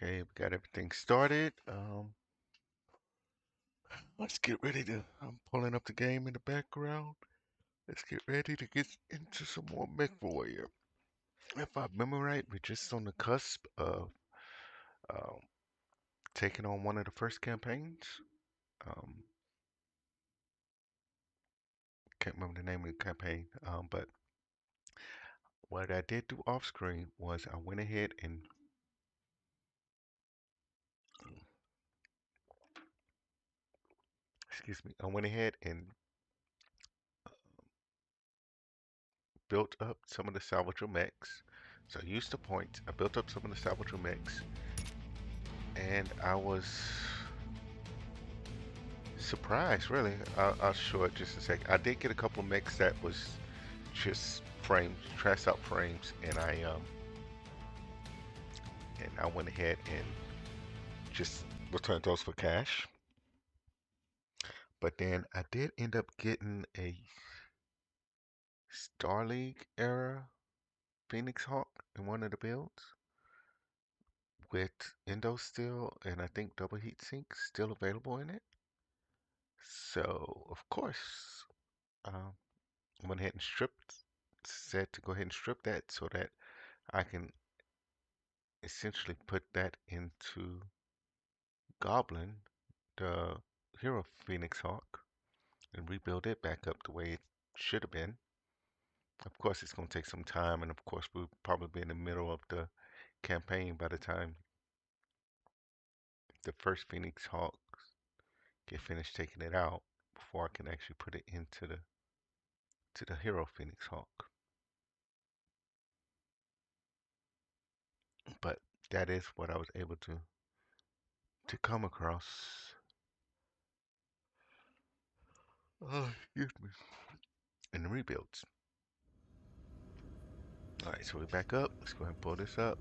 Okay, we got everything started. Let's get ready to. I'm pulling up the game in the background. Let's get ready to get into some more MechWarrior. If I remember right, we're just on the cusp of um, taking on one of the first campaigns. Um, can't remember the name of the campaign, but what I did do off screen was I went ahead and excuse me, I went ahead and built up some of the salvageable mechs. So I used the points. I built up some of the salvageable mechs, and I was surprised, really. I'll show it just a sec. I did get a couple of mechs that was just frames, trashed out frames, and I went ahead and just returned those for cash. But then I did end up getting a Star League era Phoenix Hawk in one of the builds with Endo still, and I think double heat sinks still available in it. So of course, um, I went ahead and said to go ahead and strip that so that I can essentially put that into Goblin, the hero Phoenix Hawk, and rebuild it back up the way it should have been. Of course, it's going to take some time, and of course, we'll probably be in the middle of the campaign by the time the first Phoenix Hawks get finished taking it out before I can actually put it into the hero Phoenix Hawk. But that is what I was able to come across. Oh, excuse me. In the rebuilds. All right, so we're back up. Let's go ahead and pull this up.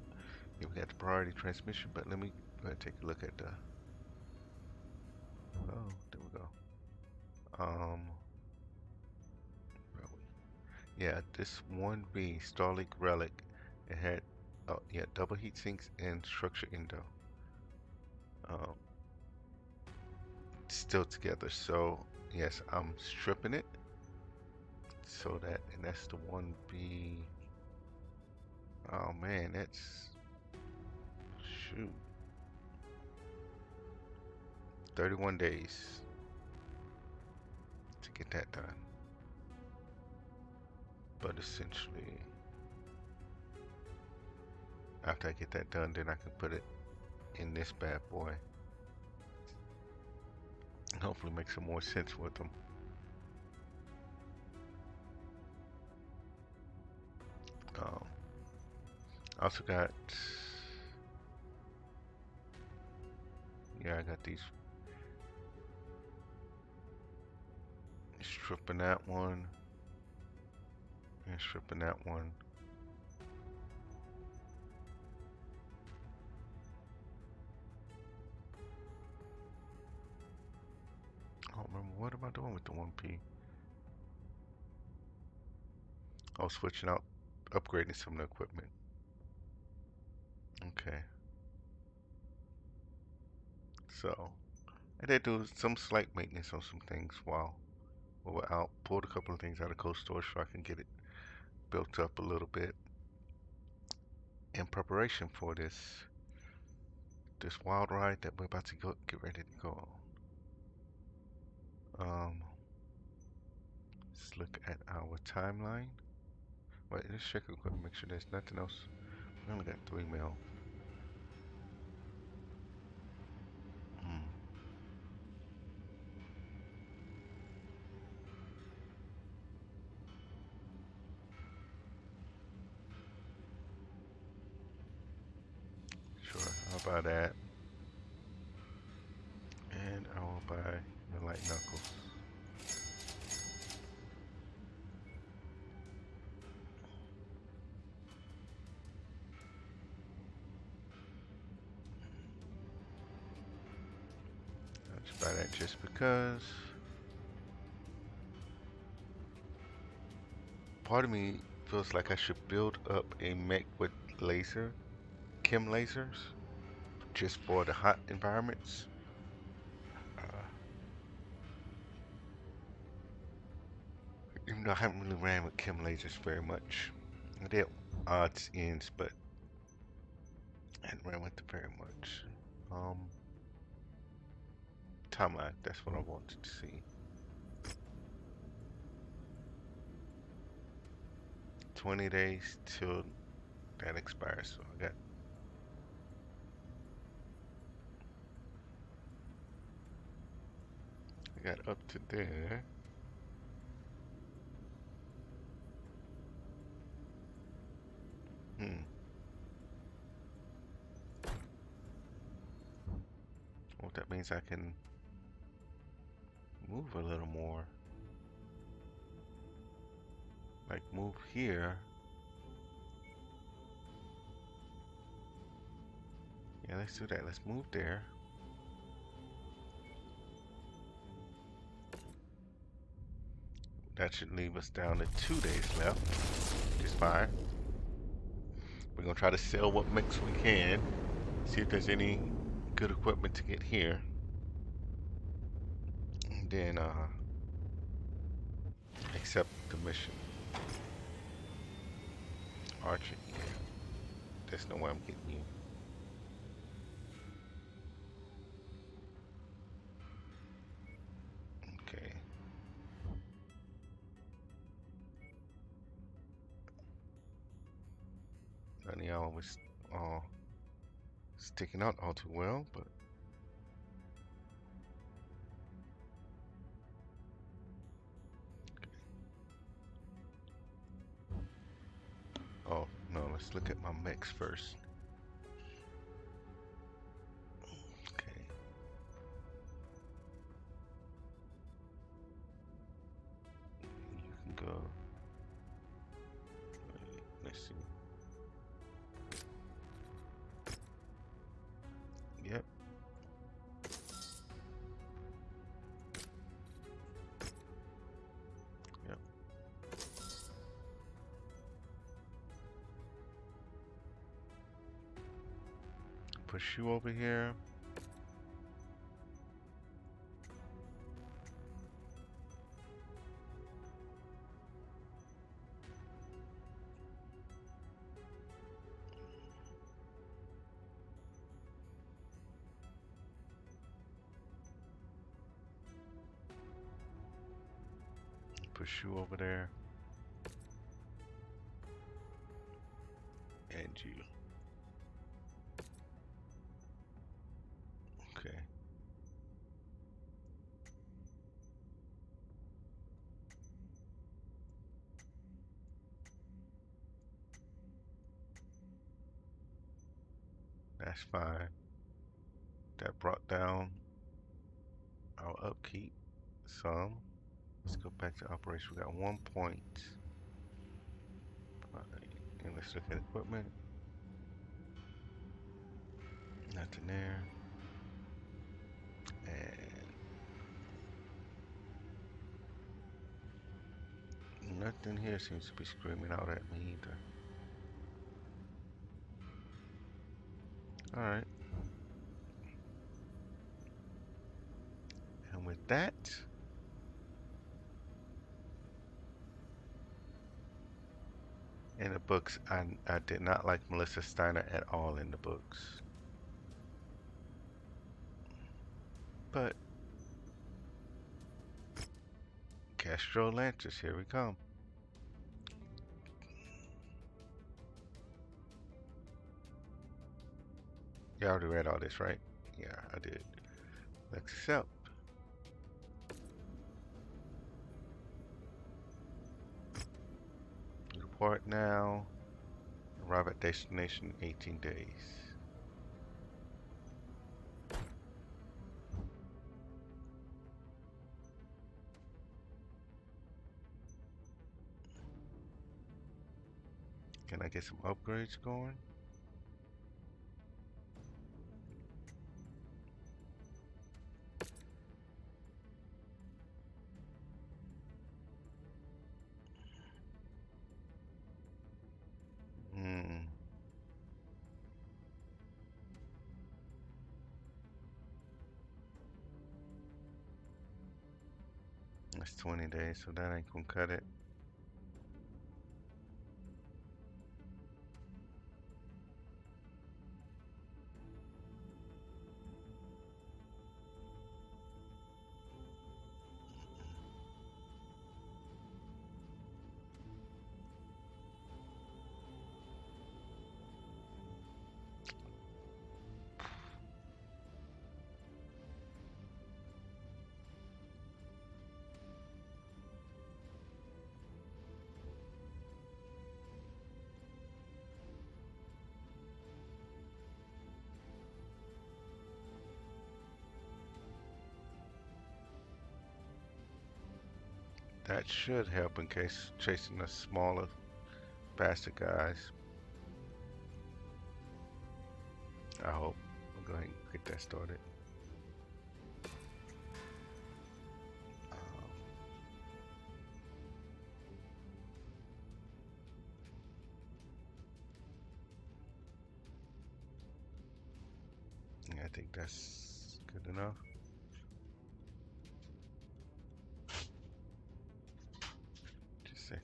Here we got the priority transmission, but let me go ahead and take a look at the. Oh, there we go. Um, where are we? Yeah, this 1B Starlink Relic, it had, oh yeah, double heat sinks and structure endo. Um, still together. So yes, I'm stripping it so that, and that's the 1B. Oh man, that's shoot, 31 days to get that done. But essentially, after I get that done, then I can put it in this bad boy and hopefully make some more sense with them. Um, I also got, yeah, I got these, stripping that one and stripping that one. I don't remember, what am I doing with the 1P? I was switching out, upgrading some of the equipment. Okay, so I did do some slight maintenance on some things while we were out. Pulled a couple of things out of cold storage so I can get it built up a little bit in preparation for this wild ride that we're about to get ready to go on. Let's look at our timeline. Wait, let's check equipment, make sure there's nothing else. We only got 3 mil. Hmm. Sure, I'll buy that. And I will buy the light knuckles. I'll just buy that just because. Part of me feels like I should build up a mech with chem lasers, just for the hot environments. Uh, Even though I haven't really ran with chem lasers very much. I did odds ends, but I hadn't ran with them very much. Um, Timeline, that's what I wanted to see. 20 days till that expires, so I got up to there. Hmm. Well, that means I can move a little more. Like move here. Yeah, let's do that. Let's move there. That should leave us down to 2 days left, which is fine. We're gonna try to sell what mix we can. See if there's any good equipment to get here. And then accept the mission. Archer, yeah. There's no way I'm getting you. Okay. None of y'all was sticking out all too well, but oh no, let's look at my mix first. Okay. You can go. Wait, let's see. Yep. Yep. Push you over here. Push you over there. And you. Okay. That's fine. That brought down our upkeep some. Let's go back to operation. We got 1 point. And let's look at equipment. Nothing there. And nothing here seems to be screaming out at me either. Alright. And with that, in the books, I did not like Melissa Steiner at all in the books. But Castro Lancers, here we come. You already read all this, right? Yeah, I did. Accept. Report now. Arrive at destination in 18 days. Can I get some upgrades going? Hmm. That's 20 days, so that ain't gonna cut it. That should help in case chasing the smaller bastard guys. I hope. I'll go ahead and get that started. Um, yeah, I think that's good enough. Just a second.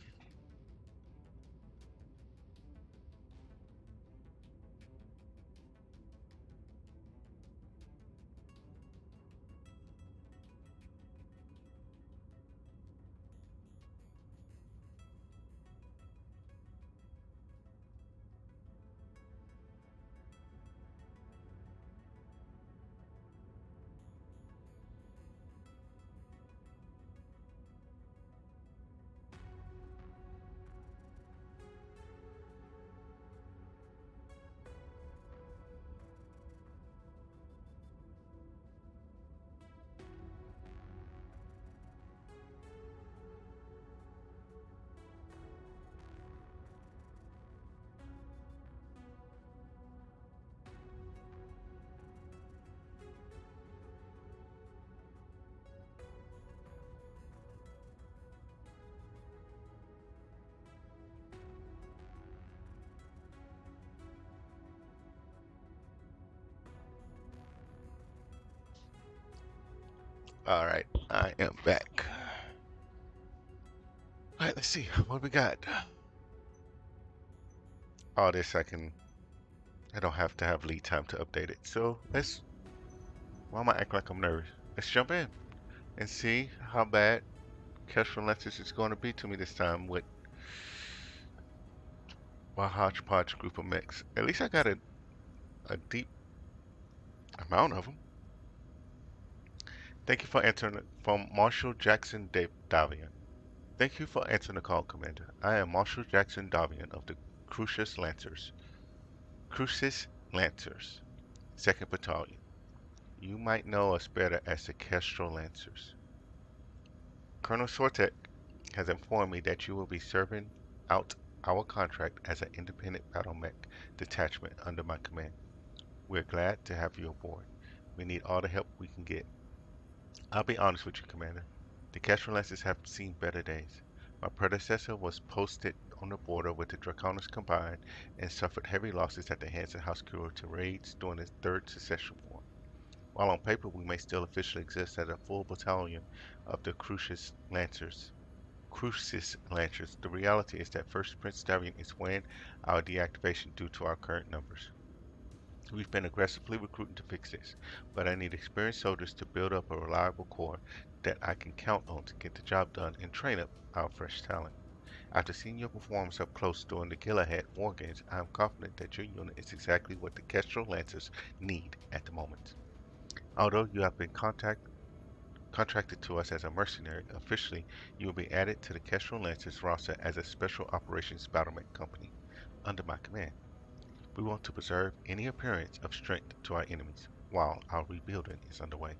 All right, I am back. All right, let's see what we got. All this I don't have to have lead time to update it. So why am I acting like I'm nervous? Let's jump in and see how bad Kestrel Lenses is going to be to me this time with my hodgepodge group of mechs. At least I got a deep amount of them. Thank you for answering from Marshall Jackson Davian. Thank you for answering the call, Commander. I am Marshall Jackson Davian of the Crucis Lancers. Crucis Lancers, 2nd Battalion. You might know us better as the Kestrel Lancers. Colonel Sortek has informed me that you will be serving out our contract as an independent battle-mech detachment under my command. We're glad to have you aboard. We need all the help we can get. I'll be honest with you, Commander. The Kestrel Lancers have seen better days. My predecessor was posted on the border with the Draconis combined and suffered heavy losses at the hands of House Curator raids during his 3rd Secession War. While on paper we may still officially exist as a full battalion of the Crucis Lancers, the reality is that 1st Prince Davian is weighing our deactivation due to our current numbers. We've been aggressively recruiting to fix this, but I need experienced soldiers to build up a reliable corps that I can count on to get the job done and train up our fresh talent. After seeing your performance up close during the Gilead War Games, I am confident that your unit is exactly what the Kestrel Lancers need at the moment. Although you have been contracted to us as a mercenary, officially you will be added to the Kestrel Lancers roster as a Special Operations battle-mech company under my command. We want to preserve any appearance of strength to our enemies while our rebuilding is underway.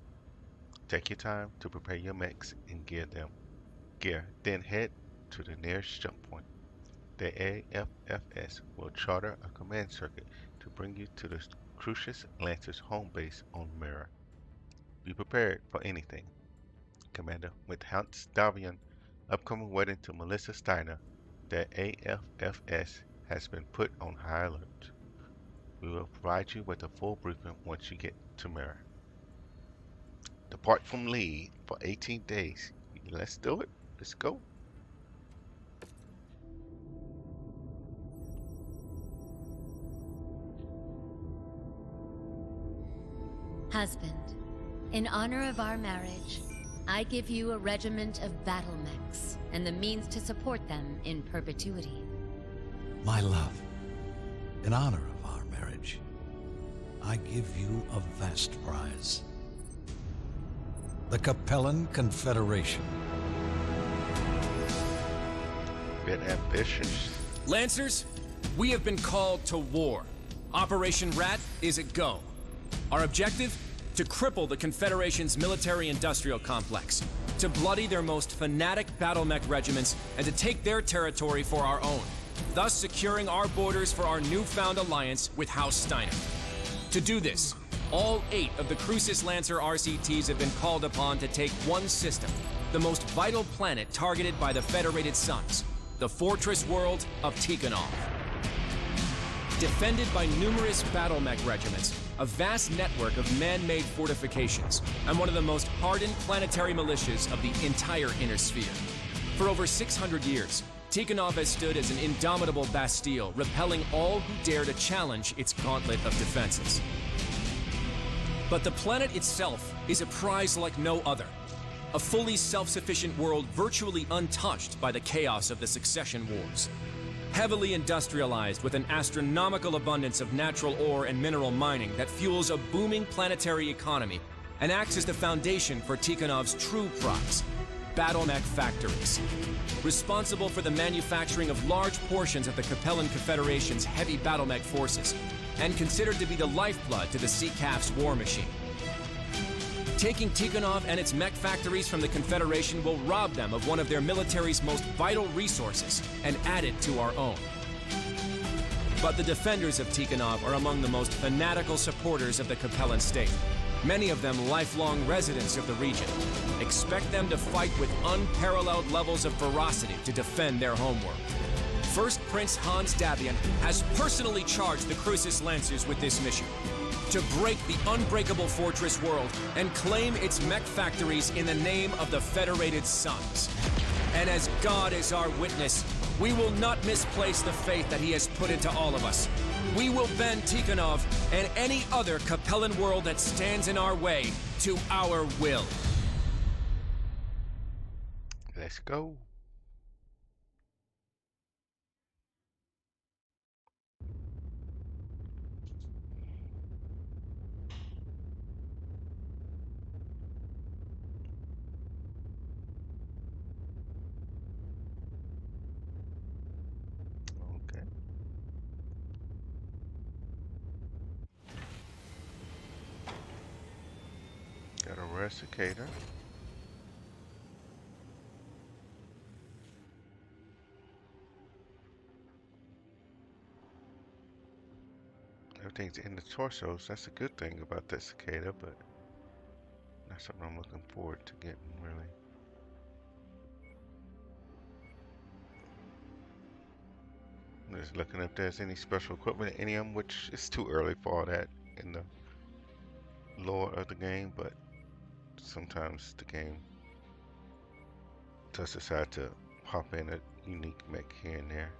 Take your time to prepare your mechs and gear, then head to the nearest jump point. The AFFS will charter a command circuit to bring you to the Crucis Lancers home base on Mirror. Be prepared for anything, Commander. With Hans Davian upcoming wedding to Melissa Steiner, the AFFS has been put on high alert. We will provide you with a full briefing once you get to Mirror. Depart from Lee for 18 days. Let's do it. Let's go. Husband, in honor of our marriage, I give you a regiment of battle-mechs and the means to support them in perpetuity. My love, in honor of our marriage, I give you a vast prize. The Capellan Confederation. Bit ambitious. Lancers, we have been called to war. Operation Rat is a go. Our objective? To cripple the Confederation's military-industrial complex, to bloody their most fanatic battle-mech regiments, and to take their territory for our own, thus securing our borders for our newfound alliance with House Steiner. To do this, all 8 of the Crucis Lancer RCTs have been called upon to take one system, the most vital planet targeted by the Federated Suns, the fortress world of Tikhonov. Defended by numerous battle-mech regiments, a vast network of man-made fortifications, and one of the most hardened planetary militias of the entire Inner Sphere. For over 600 years, Tikhonov has stood as an indomitable bastille, repelling all who dare to challenge its gauntlet of defenses. But the planet itself is a prize like no other. A fully self-sufficient world virtually untouched by the chaos of the succession wars. Heavily industrialized with an astronomical abundance of natural ore and mineral mining that fuels a booming planetary economy and acts as the foundation for Tikhonov's true prize, battle-mech factories. Responsible for the manufacturing of large portions of the Capellan Confederation's heavy battle-mech forces, and considered to be the lifeblood to the CCAF's war machine. Taking Tikhonov and its mech factories from the Confederation will rob them of one of their military's most vital resources and add it to our own. But the defenders of Tikhonov are among the most fanatical supporters of the Capellan state, many of them lifelong residents of the region. Expect them to fight with unparalleled levels of ferocity to defend their homeworld. First Prince Hans Davian has personally charged the Crucis Lancers with this mission: to break the unbreakable fortress world and claim its mech factories in the name of the Federated Suns. And as God is our witness, we will not misplace the faith that he has put into all of us. We will bend Tikhonov and any other Capellan world that stands in our way to our will. Let's go. Okay. Got a rare cicada. Everything's in the torsos. That's a good thing about that cicada, but not something I'm looking forward to getting, really. I'm just looking if there's any special equipment in any of them, which is too early for all that in the lore of the game, but sometimes the game does decide to pop in a unique mech here and there.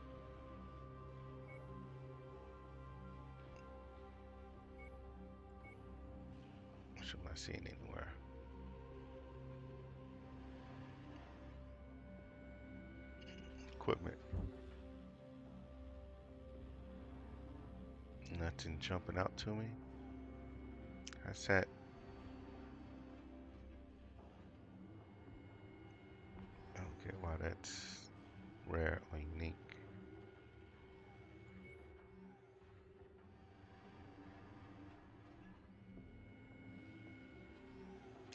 Which I'm not seeing anywhere. Equipment. Nothing jumping out to me. That's that. Okay, wow, that's rare or unique.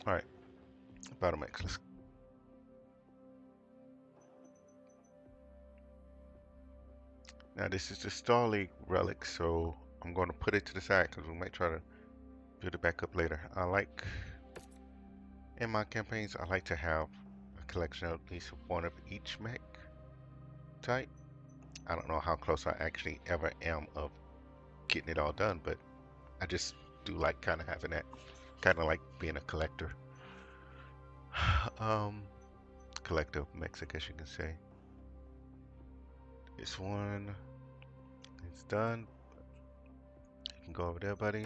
Alright, battle-mechs. Let's. Now this is the Star League relic, so I'm going to put it to the side because we might try to build it back up later. In my campaigns, I like to have a collection of at least one of each mech type. I don't know how close I actually ever am of getting it all done, but I just do like kind of having that, kind of like being a collector. collector of mechs, I guess you can say. This one is done. You can go over there, buddy.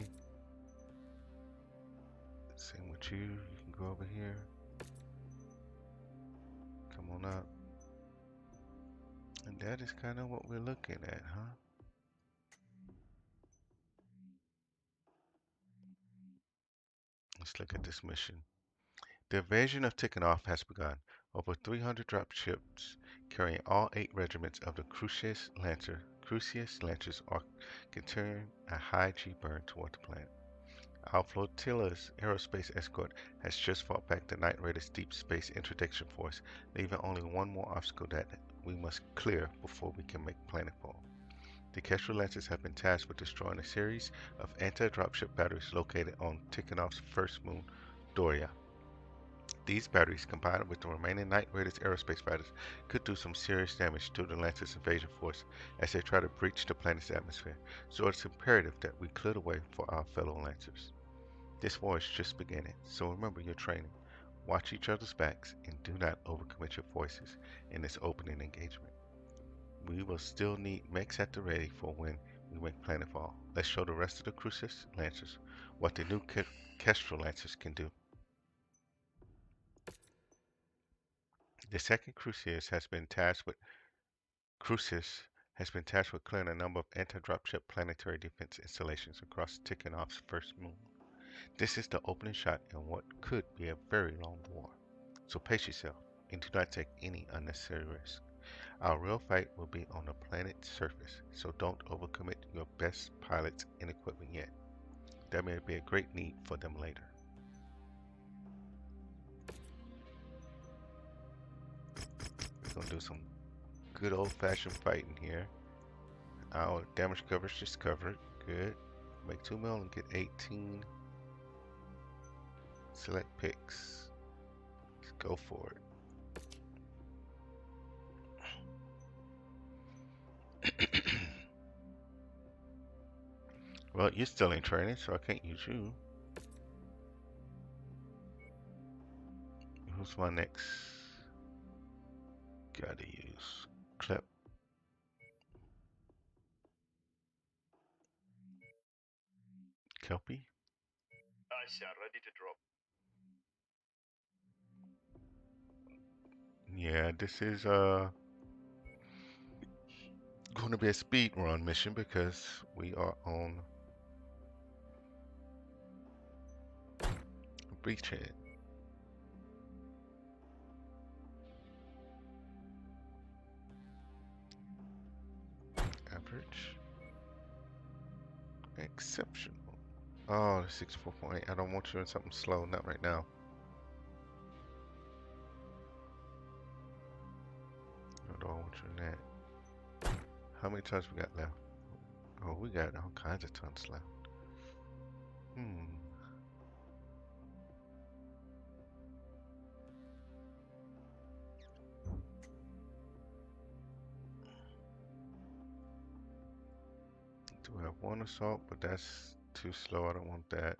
Same with you. You can go over here. Come on up. And that is kind of what we're looking at, huh? Let's look at this mission. The invasion of Tikhonov has begun. Over 300 drop ships carrying all 8 regiments of the Crucius Lancers are continuing a high G burn toward the planet. Our flotilla's aerospace escort has just fought back the Knight Raider's deep space interdiction force, leaving only one more obstacle that we must clear before we can make planetfall. The Kestrel Lancers have been tasked with destroying a series of anti-dropship batteries located on Tikhonov's first moon, Doria. These batteries, combined with the remaining Knight Raiders aerospace fighters, could do some serious damage to the Lancers' invasion force as they try to breach the planet's atmosphere, so it's imperative that we clear the way for our fellow Lancers. This war is just beginning, so remember your training. Watch each other's backs and do not overcommit your forces in this opening engagement. We will still need mechs at the ready for when we make planetfall. Let's show the rest of the Crucius Lancers what the new Kestrel Lancers can do. The second Crucius has been tasked with clearing a number of anti-dropship planetary defense installations across Tikhonov's first moon. This is the opening shot in what could be a very long war. So pace yourself and do not take any unnecessary risk. Our real fight will be on the planet's surface, so don't overcommit your best pilots and equipment yet. There may be a great need for them later. We're gonna do some good old-fashioned fighting here. Our damage coverage is covered. Good. Make 2 mil and get 18. Select picks. Let's go for it. Well, you're still in training, so I can't use you. Who's my next? Gotta use Clip. Kelpie. Ready to drop. Yeah, this is going to be a speed run mission because we are on beachhead. Average. Exceptional. Oh, 64.8. I don't want you in something slow, not right now. I don't want you in that. How many tons we got left? Oh, we got all kinds of tons left. Do we have one assault, but that's too slow. I don't want that.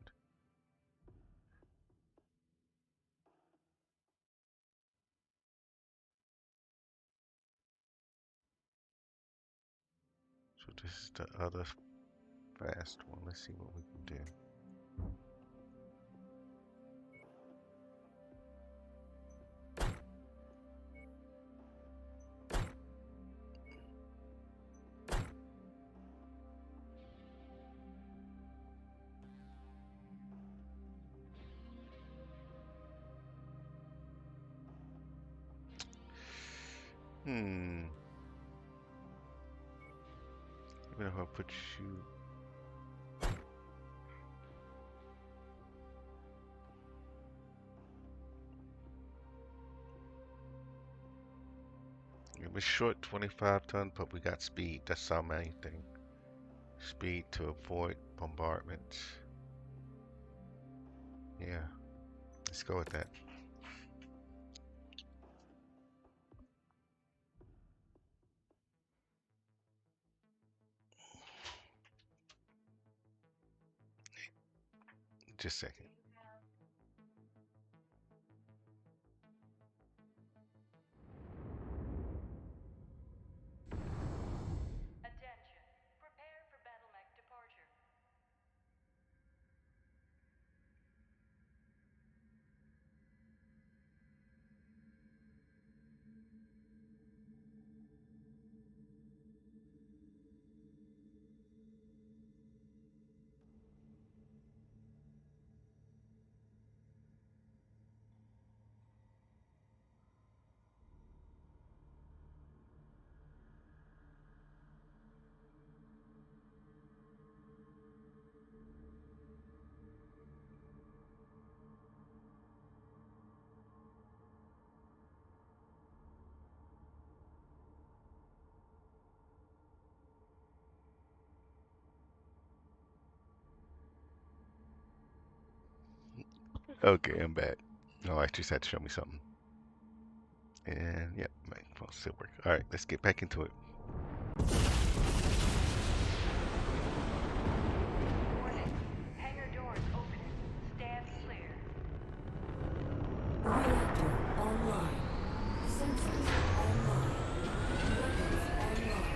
So this is the other fast one. Let's see what we can do. Even if I put you... It was short 25 ton, but we got speed. That's our main thing. Speed to avoid bombardment. Yeah, let's go with that. Just a second. Okay, I'm back. No, I just had to show me something. And yep, my phone still work. All right, let's get back into it. Warning. Hangar doors open. Stand clear. Reactor online. Sensors online. Weapons online.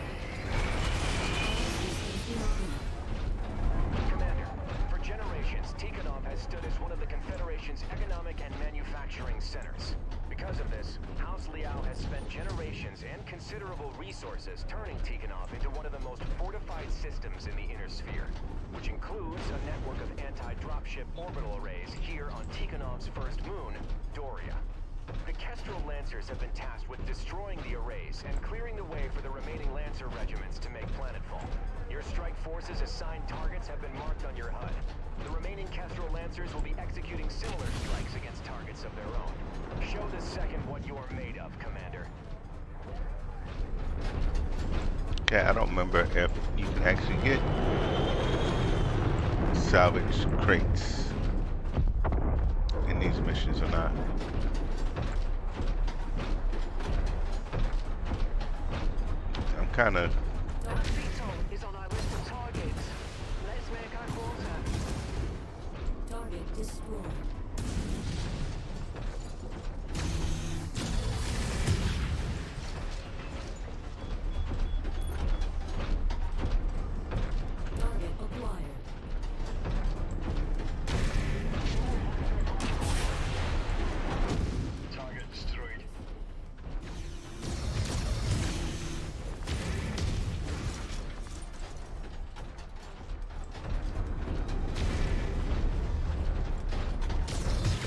Commander, for generations, Tikhonov has stood as one of the Confederation's economic and manufacturing centers. Because of this, House Liao has spent generations and considerable resources turning Tikhonov into one of the most fortified systems in the Inner Sphere, which includes a network of anti-dropship orbital arrays here on Tikhonov's first moon, Doria. The Kestrel Lancers have been tasked with destroying the arrays and clearing the way for the remaining Lancer regiments to make planetfall. Your strike forces assigned targets have been marked on your HUD. The remaining Kestrel Lancers will be executing similar strikes against targets of their own. Show the second what you are made of, Commander. Okay, I don't remember if you can actually get salvage crates in these missions or not. I'm kind of... That Beetle is on our list of targets. Let's make our quarter. Target destroyed. Target acquired. Target destroyed.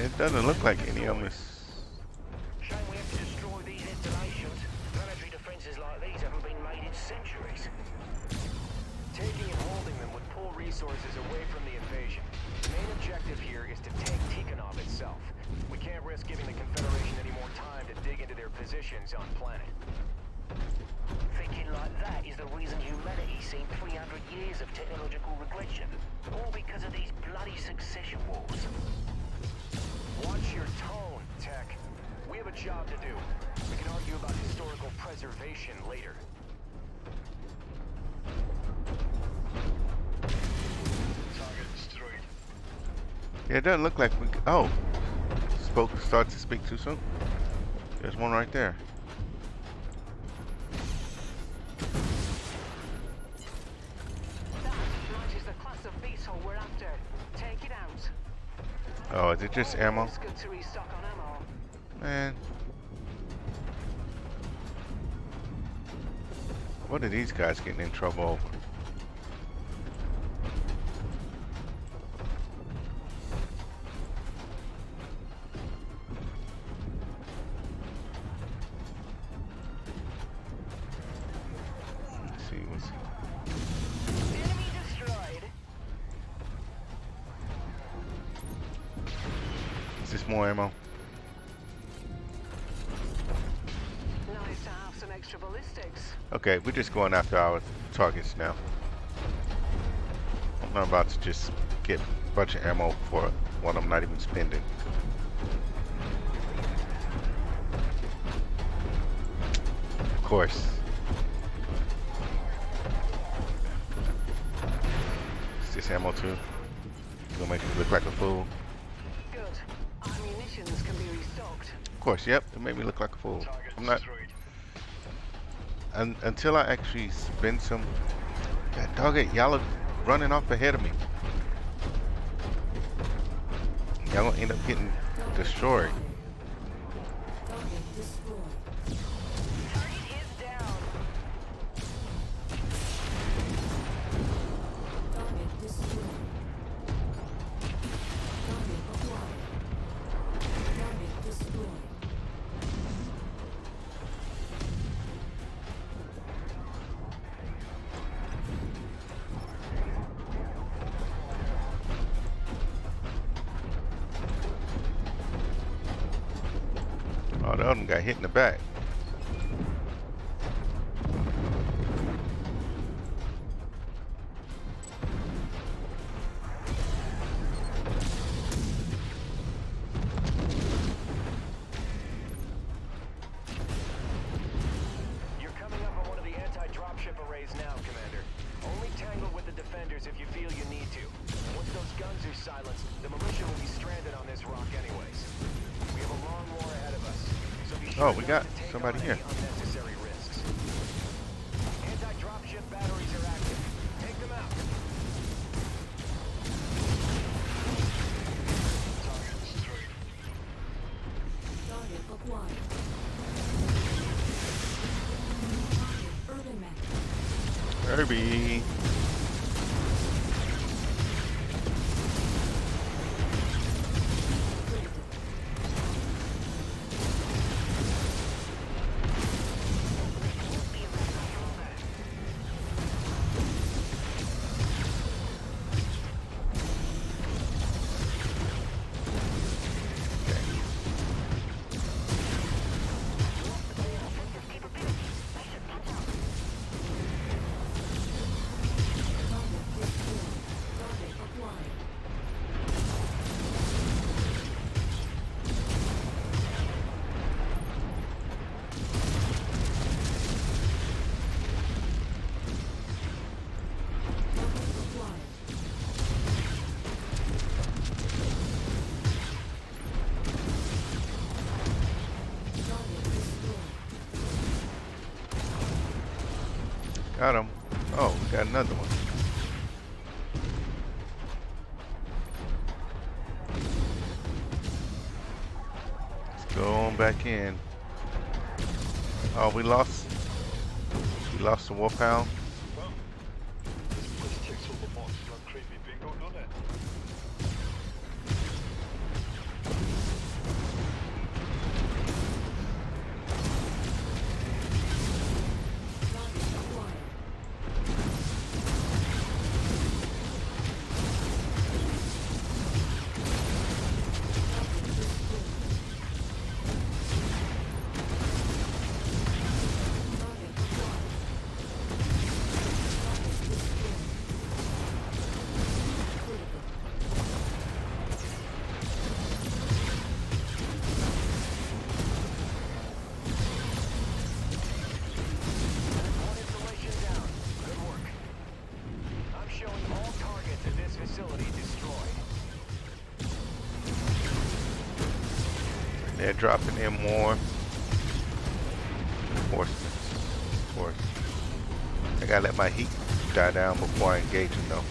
It doesn't look like any of them is... Shame we have to destroy these installations. Planetary defenses like these haven't been made in centuries. Taking and holding them would pull resources away from the invasion. The main objective here is to take Tikhonov itself. We can't risk giving the Confederation any more time to dig into their positions on planet. Thinking like that is the reason humanity's seen 300 years of technological regression. All because of these bloody succession wars. Watch your tone, Tech. We have a job to do. We can argue about historical preservation later. Target destroyed. Yeah, it doesn't look like we... Oh! Started to speak too soon. There's one right there. That matches the class of beetle we're after. Take it out. Oh, is it just ammo? It's good to restock on ammo. Man. What are these guys getting in trouble over? Let's see what's... Enemy destroyed. Is this more ammo? Nice to have some extra ballistics. Okay, we're just going after our targets now. I'm not about to just get a bunch of ammo for one I'm not even spending. Of course. Is this ammo too? Gonna make me look like a fool? Good. Ammunitions can be restocked. Of course, yep, it made me look like a fool. Target I'm not... destroyed. Until I actually spend some... God dog it, y'all are running off ahead of me. Y'all gonna end up getting destroyed. Target destroyed. Target is down. Target destroyed. Target acquired. Target destroyed. Oh, the other one got hit in the back. fires if you feel you need to. Once those guns are silenced, the militia will be stranded on this rock anyways. We have a long war ahead of us, so be sure Oh, we got not to take somebody on here. any unnecessary risks. Anti-dropship batteries are active. Take them out. Target destroyed. Target acquired. Urban mech. Herbie. Target acquired. Target acquired. Target destroyed. Got him. Oh, we got another one. Let's go on back in. Oh, we lost the wolfhound. Well, this place ticks all the boxes on creepy bingo, doesn't it? Target acquired. Target destroyed. Target acquired. Target destroyed. Critical. One installation down. Good work. I'm showing all targets at this facility destroyed. They're dropping in more reinforcements. Of course. I gotta let my heat die down before I engage them though.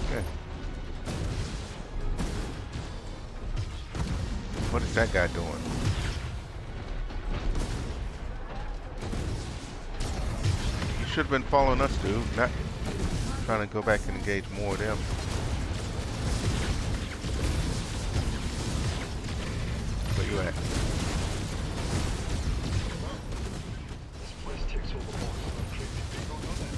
Okay. What is that guy doing? You should have been following us, dude. Not trying to go back and engage more of them. Where you at? This place ticks all the boxes on creepy bingo, doesn't it?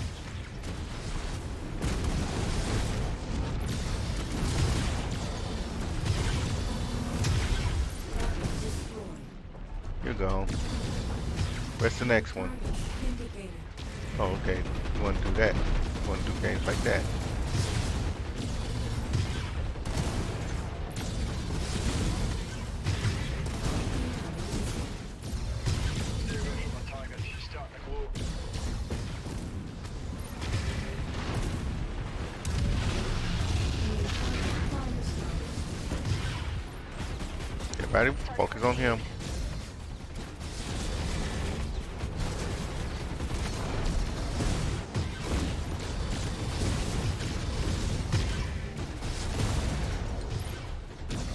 Target destroyed. You're gone. Where's the next one? Target vindicated. Oh, okay. You want to do that? You want to do games like that? Stay away from my target, she's starting to glow. Everybody focus on him.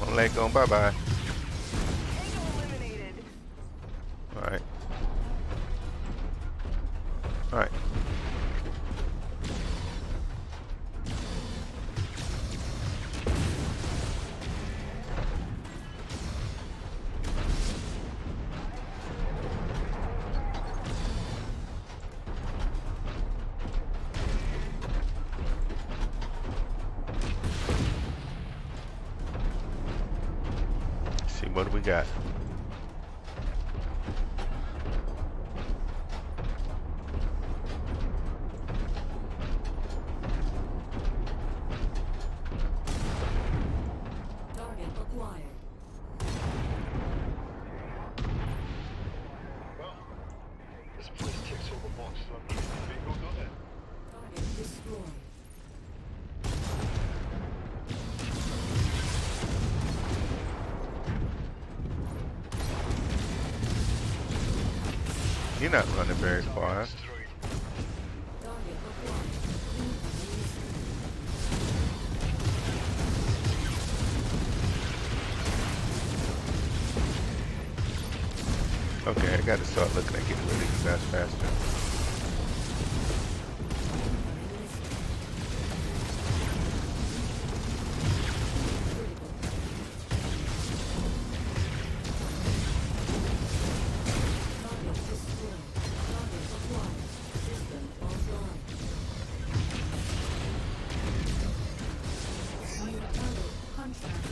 One leg gone, bye-bye. Eliminated. Alright. Alright. See what do we got? Target acquired. You're not running very far. Destroyed. Target acquired. Okay, I gotta start looking at getting rid of these guys faster. Target destroyed. Target acquired. System offline. New target contract.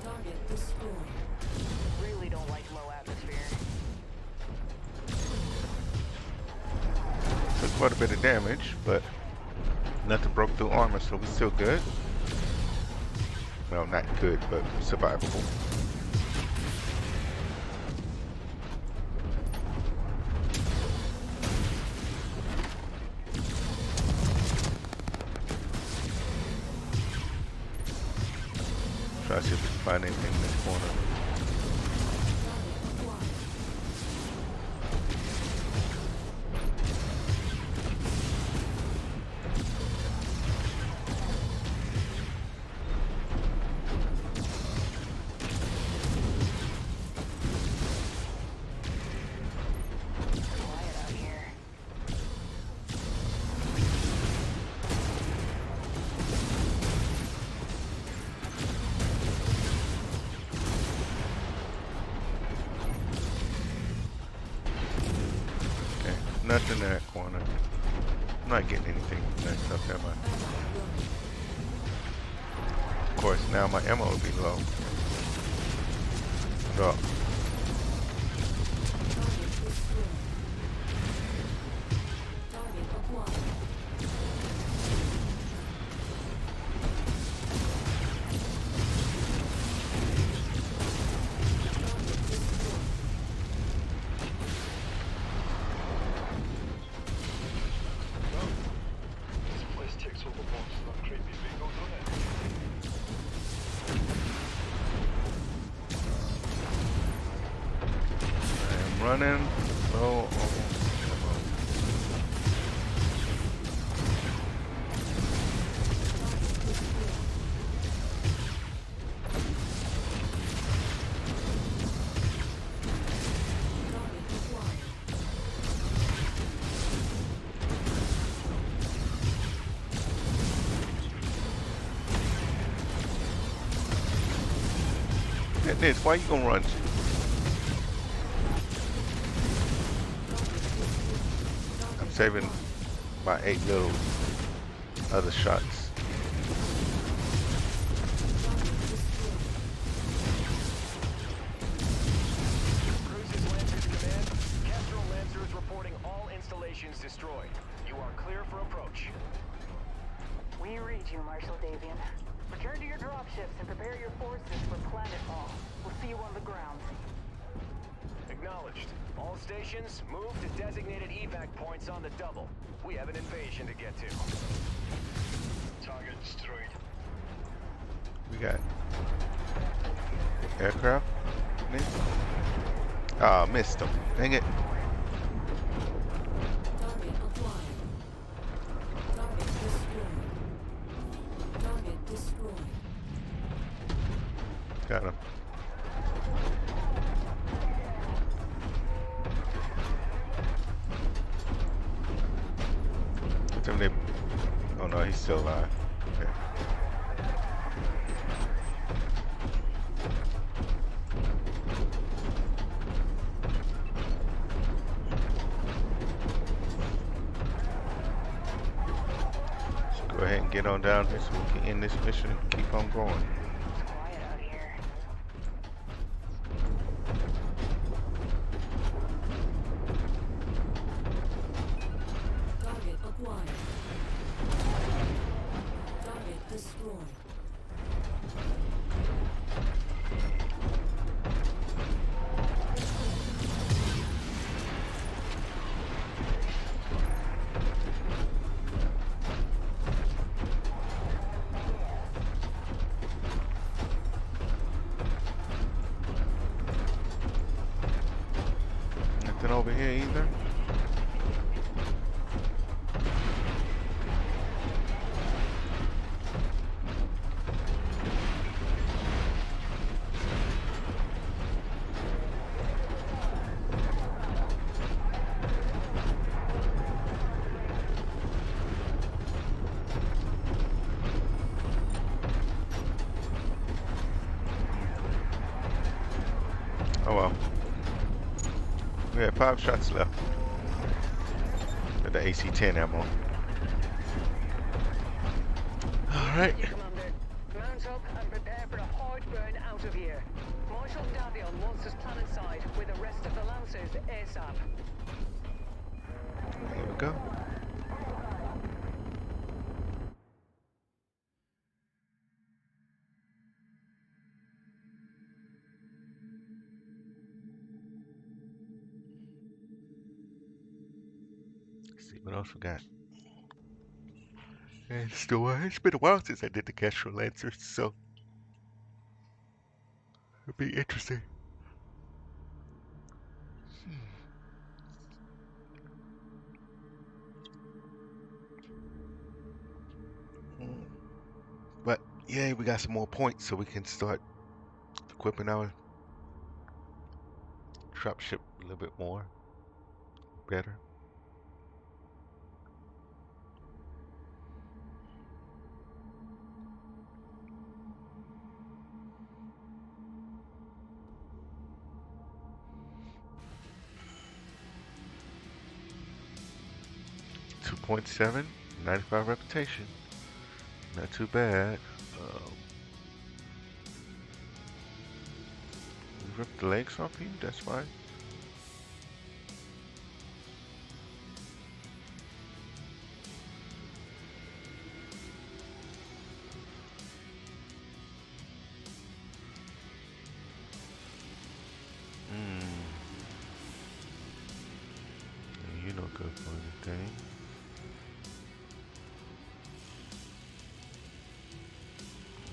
Target destroyed. Really don't like low atmosphere. Took quite a bit of damage, but nothing broke through armor, so we're still good. Well, not good, but survivable. Try to see if we can find anything in this corner. Quiet out here. Okay, nothing in that corner. I'm not getting anything from that stuff, am I? Of course, now my ammo will be low. So, Target destroyed. Target acquired. Target destroyed. This place ticks all the boxes on creepy bingo, doesn't it? I am running low on ammo. Target acquired. At this, why you gonna run? I'm saving my 8 little other shots. Cruises Lancers Command. Kestrel Lancers reporting all installations destroyed. You are clear for approach. We read you, Marshal Davian. Return to your dropships and prepare your forces for planetfall. We'll see you on the ground. Acknowledged. All stations, move to designated evac points on the double. We have an invasion to get to. Target destroyed. We got aircraft. Ah, missed them. Dang it. Target acquired. Target destroyed. Target destroyed. Got him. Oh no, he's still alive. Okay. Let's go ahead and get on down here so we can end this mission and keep on going. Quiet out here. Target acquired. Target destroyed. over here either. Oh well. We have 5 shots left with the AC-10 ammo. Alright. Commander, mount up and prepare for a hard burn out of here. Marshal Davion wants us planetside with the rest of the Lancers ASAP. Here we go. Let's see what else we got. And it's been a while since I did the Castro Lancers, so it'll be interesting. Mm. But yeah, we got some more points, so we can start equipping our dropship a little bit more better. .7, 95 reputation. Not too bad. We ripped the legs off you, that's fine. You're no good for anything.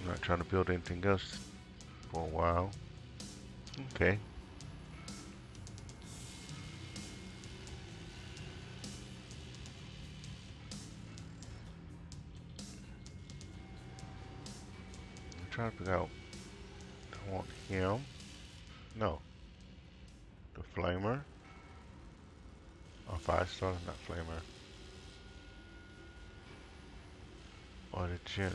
I'm not trying to build anything else for a while. Okay. I'm trying to figure out. I want him. No. The flamer. Or 5-star, not flamer. Or the general.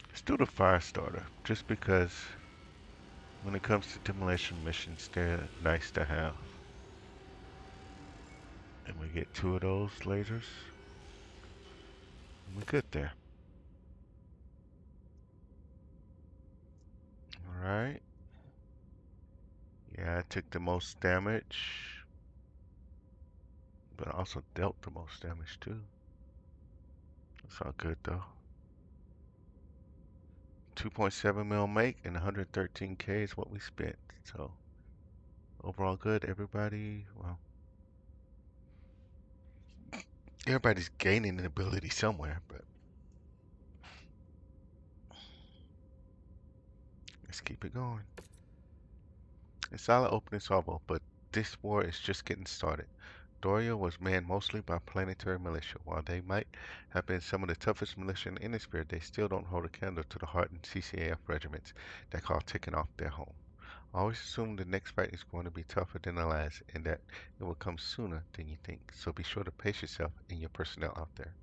Let's do the fire starter, just because when it comes to demolition missions, they're nice to have. And we get 2 of those lasers. And we're good there. Alright. Yeah, I took the most damage. But I also dealt the most damage too. It's all good though. 2.7 mil make and 113k is what we spent. So overall good, everybody. Well, everybody's gaining an ability somewhere, but let's keep it going. A solid opening salvo, but this war is just getting started. Doria was manned mostly by planetary militia. While they might have been some of the toughest militia in the Innisphere, they still don't hold a candle to the hardened CCAF regiments that call taking off their home. Always assume the next fight is going to be tougher than the last and that it will come sooner than you think, so be sure to pace yourself and your personnel out there.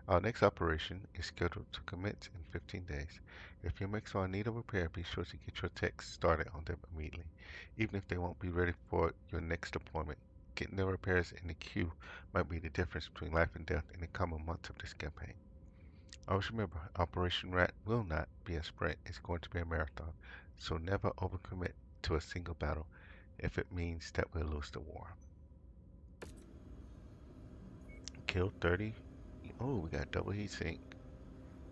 Our next operation is scheduled to commence in 15 days. If your mechs are in need of repair, be sure to get your techs started on them immediately. Even if they won't be ready for your next deployment, getting the repairs in the queue might be the difference between life and death in the coming months of this campaign. Always remember, Operation Rat will not be a sprint, it's going to be a marathon, so never overcommit to a single battle if it means that we'll lose the war. Kill 30. Oh, we got double heat sink.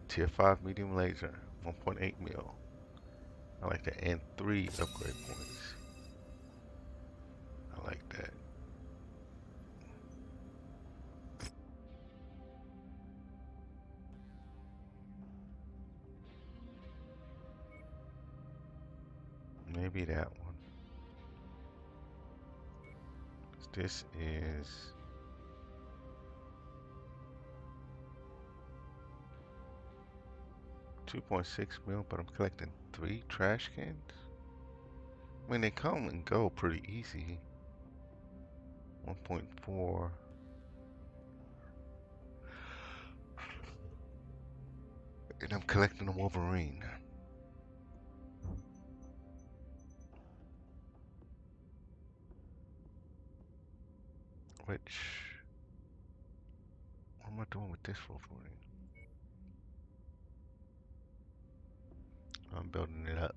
Tier 5 medium laser, 1.8 mil. I like that. And 3 upgrade points. I like that. Maybe that one. This is 2.6 mil, but I'm collecting 3 trash cans. I mean, they come and go pretty easy. 1.4. And I'm collecting a Wolverine. Which, what am I doing with this Wolverine? I'm building it up.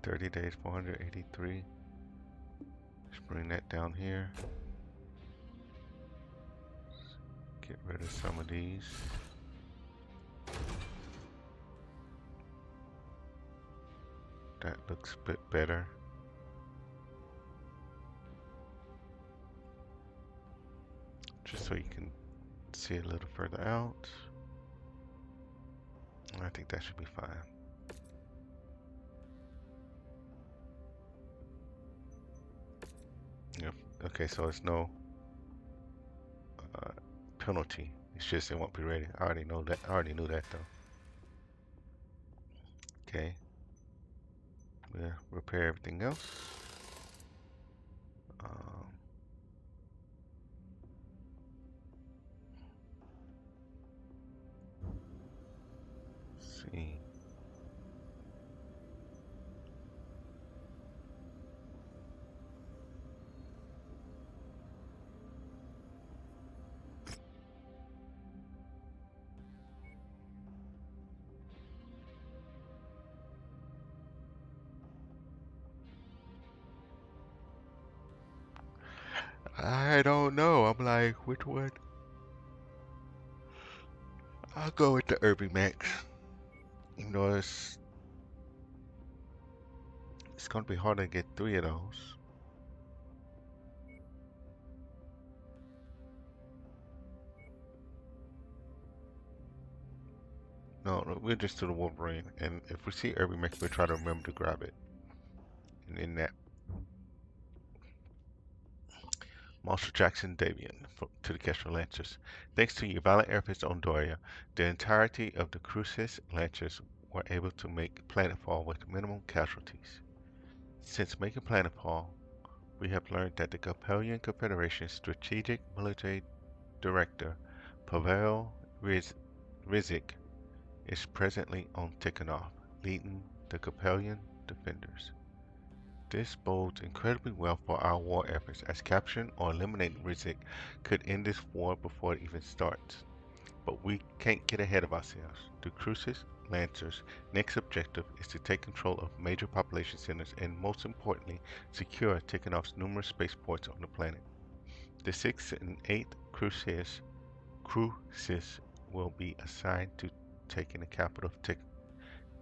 $30 days, 483. Let's bring that down here. Get rid of some of these. That looks a bit better. Just so you can see a little further out. I think that should be fine. Yep. Okay, so it's no penalty. It's just it won't be ready. I already know that. I already knew that though. Okay. We'll repair everything else. See. I don't know. I'm like, which one? I'll go with the Irby Max. You know, it's gonna be hard to get 3 of those. No, no, we'll just do the Wolverine, and if we see Irby Max, we'll try to remember to grab it. And in that, Marshal Jackson Davian to the Kestrel Lancers. Thanks to your valiant efforts on Doria, the entirety of the Crucis Lancers were able to make planetfall with minimum casualties. Since making planetfall, we have learned that the Capellian Confederation's strategic military director, Pavel Rizik, is presently on Tikhonov, leading the Capellian defenders. This bodes incredibly well for our war efforts, as capturing or eliminating Rizik could end this war before it even starts. But we can't get ahead of ourselves. The Crucis Lancers' next objective is to take control of major population centers and, most importantly, secure Tikhonov's numerous spaceports on the planet. The 6th and 8th Crucis will be assigned to taking the capital of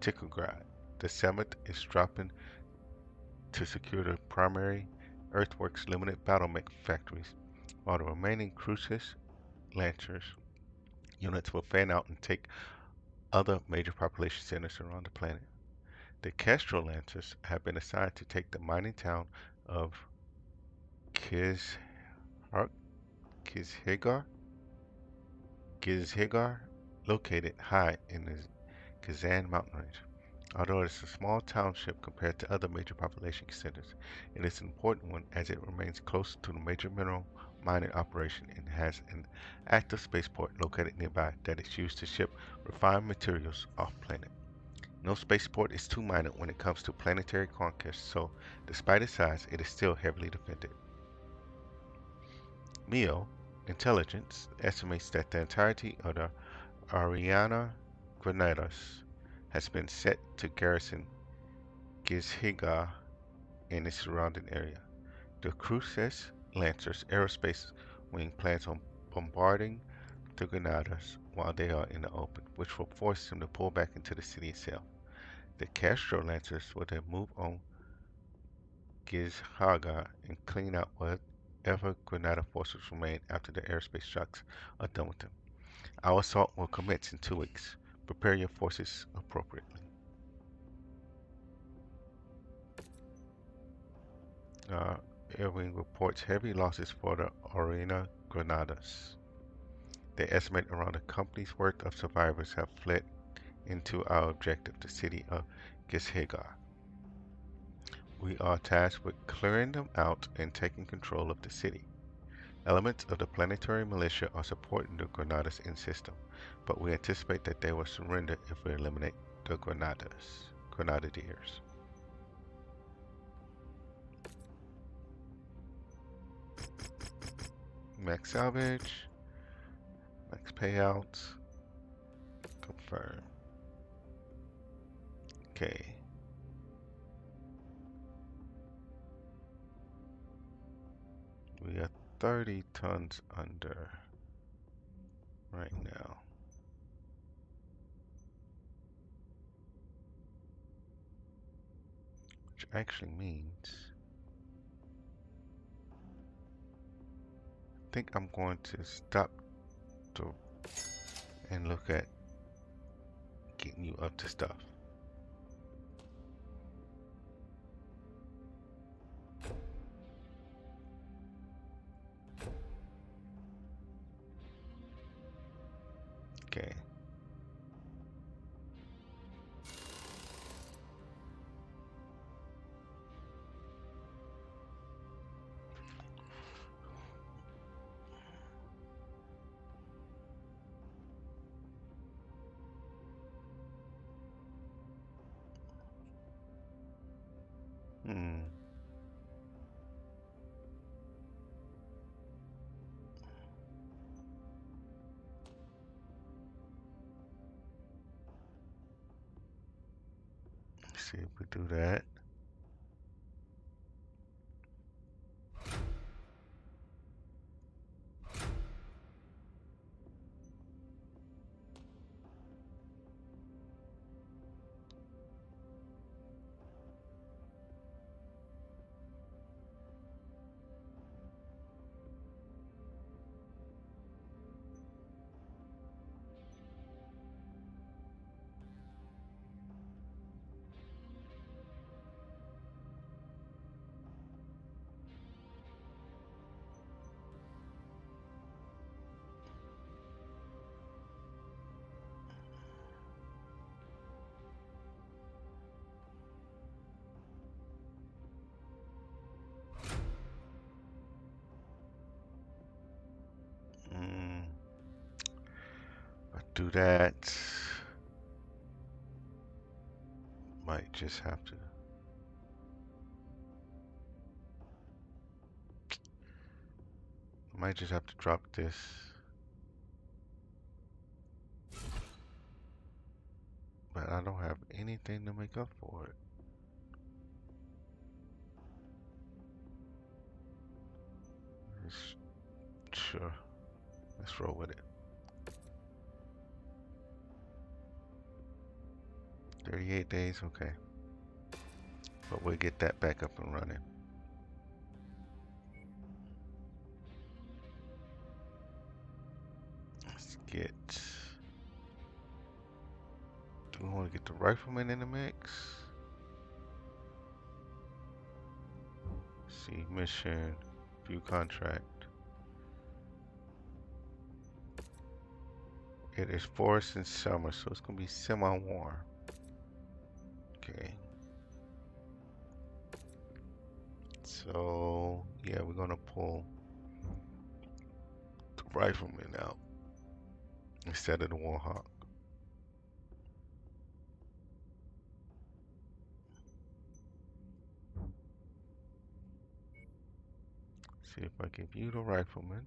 Tikhograd. The 7th is dropping to secure the primary Earthworks Limited battle-mech factories, while the remaining Crucis Lancers units will fan out and take other major population centers around the planet. The Kestrel Lancers have been assigned to take the mining town of Gizhigar, located high in the Kazan mountain range. Although it is a small township compared to other major population centers, it is an important one as it remains close to the major mineral mining operation and has an active spaceport located nearby that is used to ship refined materials off planet. No spaceport is too minor when it comes to planetary conquest, so despite its size, it is still heavily defended. MEO intelligence estimates that the entirety of the Ariana Granadas has been set to garrison Gizhiga and its surrounding area. The Cruces Lancers Aerospace Wing plans on bombarding the Granadas while they are in the open, which will force them to pull back into the city itself. The Castro Lancers will then move on Gizhaga and clean out whatever Granada forces remain after the airspace shocks are done with them. Our assault will commence in 2 weeks. Prepare your forces appropriately. Uh, Air Wing reports heavy losses for the Arena Granadas. They estimate around a company's worth of survivors have fled into our objective, the city of Gizhiga. We are tasked with clearing them out and taking control of the city. Elements of the planetary militia are supporting the Granadas in system, but we anticipate that they will surrender if we eliminate the Grenadiers. Max salvage, max payouts, confirm. Okay. We are 30 tons under right now. Which actually means I think I'm going to stop and look at getting you up to stuff. Okay. Hmm. Let's see if we do that. Do that. Might just have to. Might just have to drop this. But I don't have anything to make up for it. Sure. Let's roll with it. 38 days, okay. But we'll get that back up and running. Let's get... Do we want to get the rifleman in the mix? See, mission, view contract. It is forest and summer, so it's gonna be semi-warm. Okay. So, yeah, we're gonna pull the rifleman out instead of the warhawk. See if I give you the rifleman.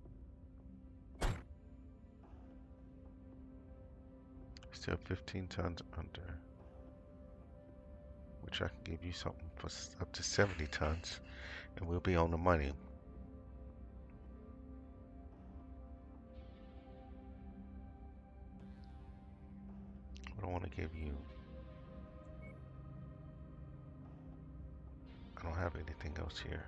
Still 15 tons under. Which I can give you something for up to 70 tons. And we'll be on the money. I don't want to give you. I don't have anything else here.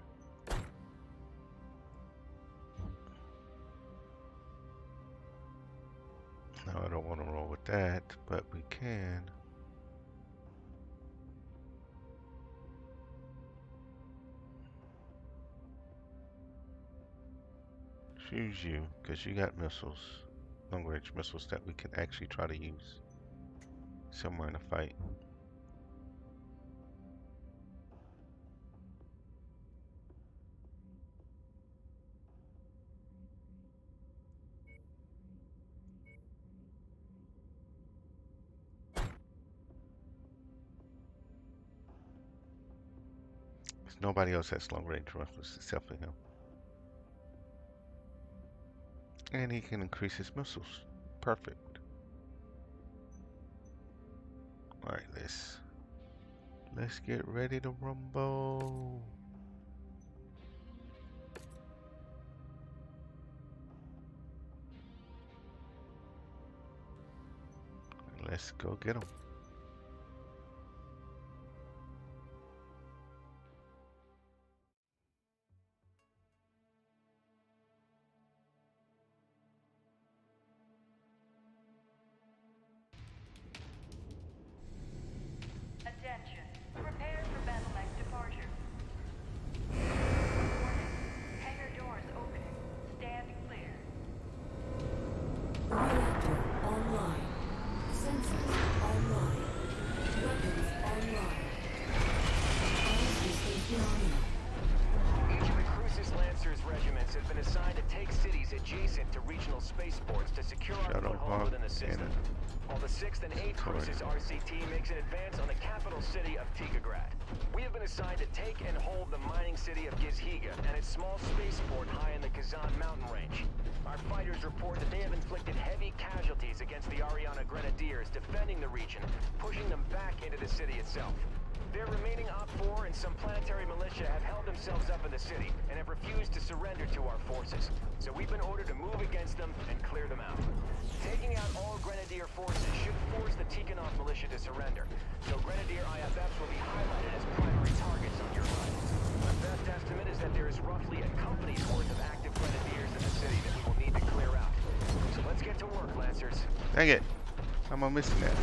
No, I don't want to roll with that, but we can. Choose you, because you got missiles, long-range missiles that we can actually try to use somewhere in a fight. Nobody else has long-range rifles except for him. And he can increase his missiles. Perfect. Alright, let's get ready to rumble. Let's go get him. Attention. Prepare for battle-mech departure. Warning. Hangar doors opening. Stand clear. Reactor online. Sensors online. Weapons online. All systems nominal. Each of the Crucis Lancers regiments have been assigned to take cities adjacent to regional spaceports to secure our foothold within the system. While the 6th and 8th Crucis RCT makes an advance on the capital city of Tigrad. We have been assigned to take and hold the mining city of Gizhiga and its small spaceport high in the Kazan mountain range. Our fighters report that they have inflicted heavy casualties against the Ariana Grenadiers defending the region, pushing them back into the city itself. Their remaining Op-4 and some planetary militia have held themselves up in the city and have refused to surrender to our forces. So we've been ordered to move against them and clear them out. Taking out all Grenadier forces should force the Tikhonov militia to surrender. So Grenadier IFFs will be highlighted as primary targets on your line. My best estimate is that there is roughly a company's worth of active Grenadiers in the city that we will need to clear out. So let's get to work, Lancers. Dang it. How am I missing that?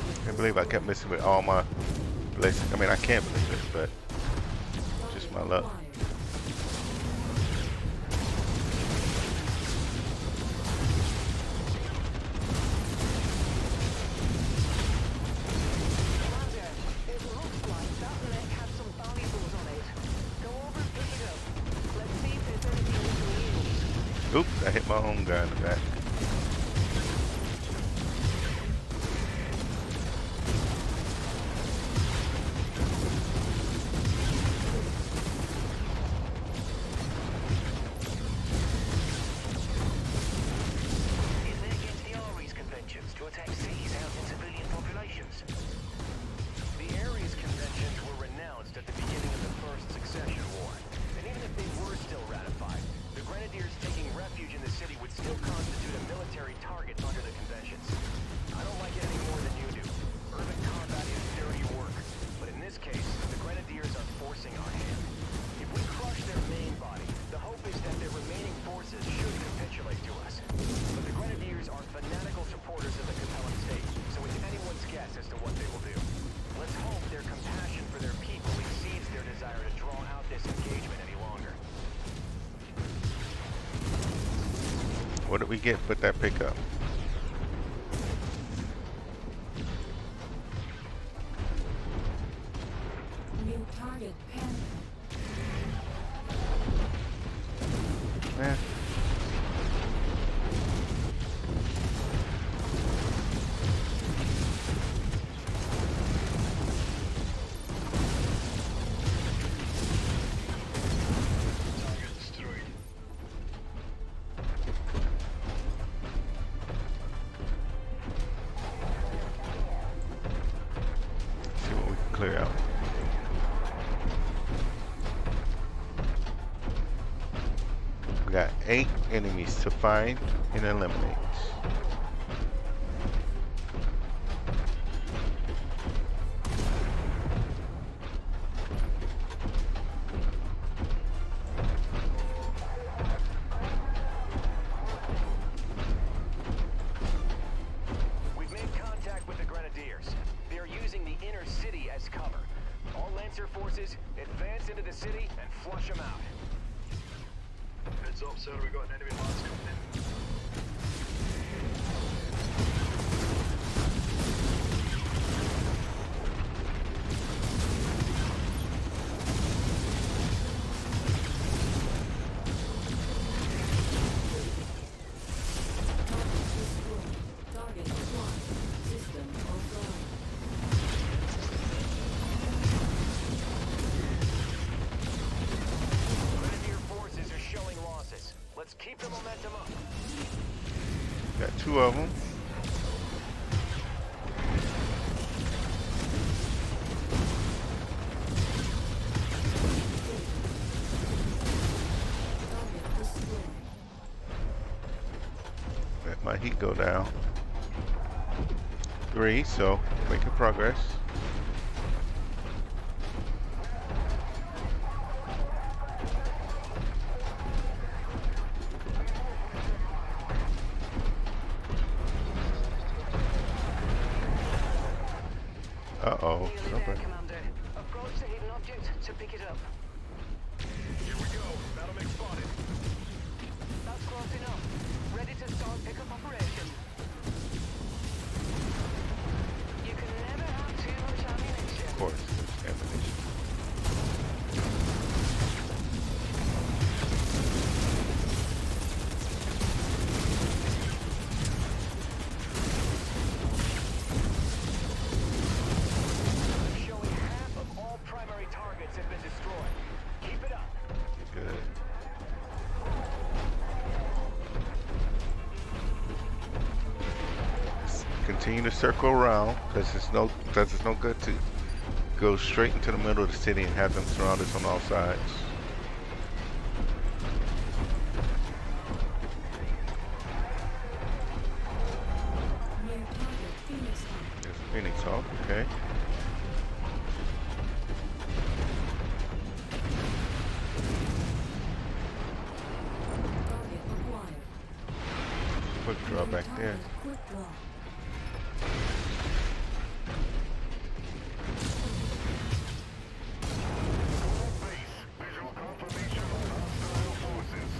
I can't believe I kept missing with all my blessings. I mean, I can't believe it, but just my luck. It looks like that mech has some valuables on it. Go over and pick it up. Let's see if there's anything we can use. Oops, I hit my own guy in the back. What did we get with that pickup? New target pen. Eh. We got 8 enemies to find and eliminate. We've made contact with the Grenadiers. They are using the inner city as cover. All Lancer forces, advance into the city and flush them out. Heads up, sir, we got an enemy lance coming in. Target acquired. System offline. Grenadier forces are showing losses. Let's keep the momentum up. Got 2 of them. Target destroyed. Let my heat go down. 3, so making progress. Uh-oh. Nearly there, Somebody. Commander. Approach the hidden object to pick it up. Here we go. Battle-mech spotted. That's close enough. Ready to start pickup operation. You can never have too much ammunition. Of course, ammunition. Showing half of all primary targets have been destroyed. Keep it up. Good. Continue to circle around because it's no good to go straight into the middle of the city and have them surround us on all sides. New target Phoenix Hawk. There's Phoenix Hawk, okay. Target acquired. Quick draw New back there. target quick draw. Visual confirmation of hostile forces.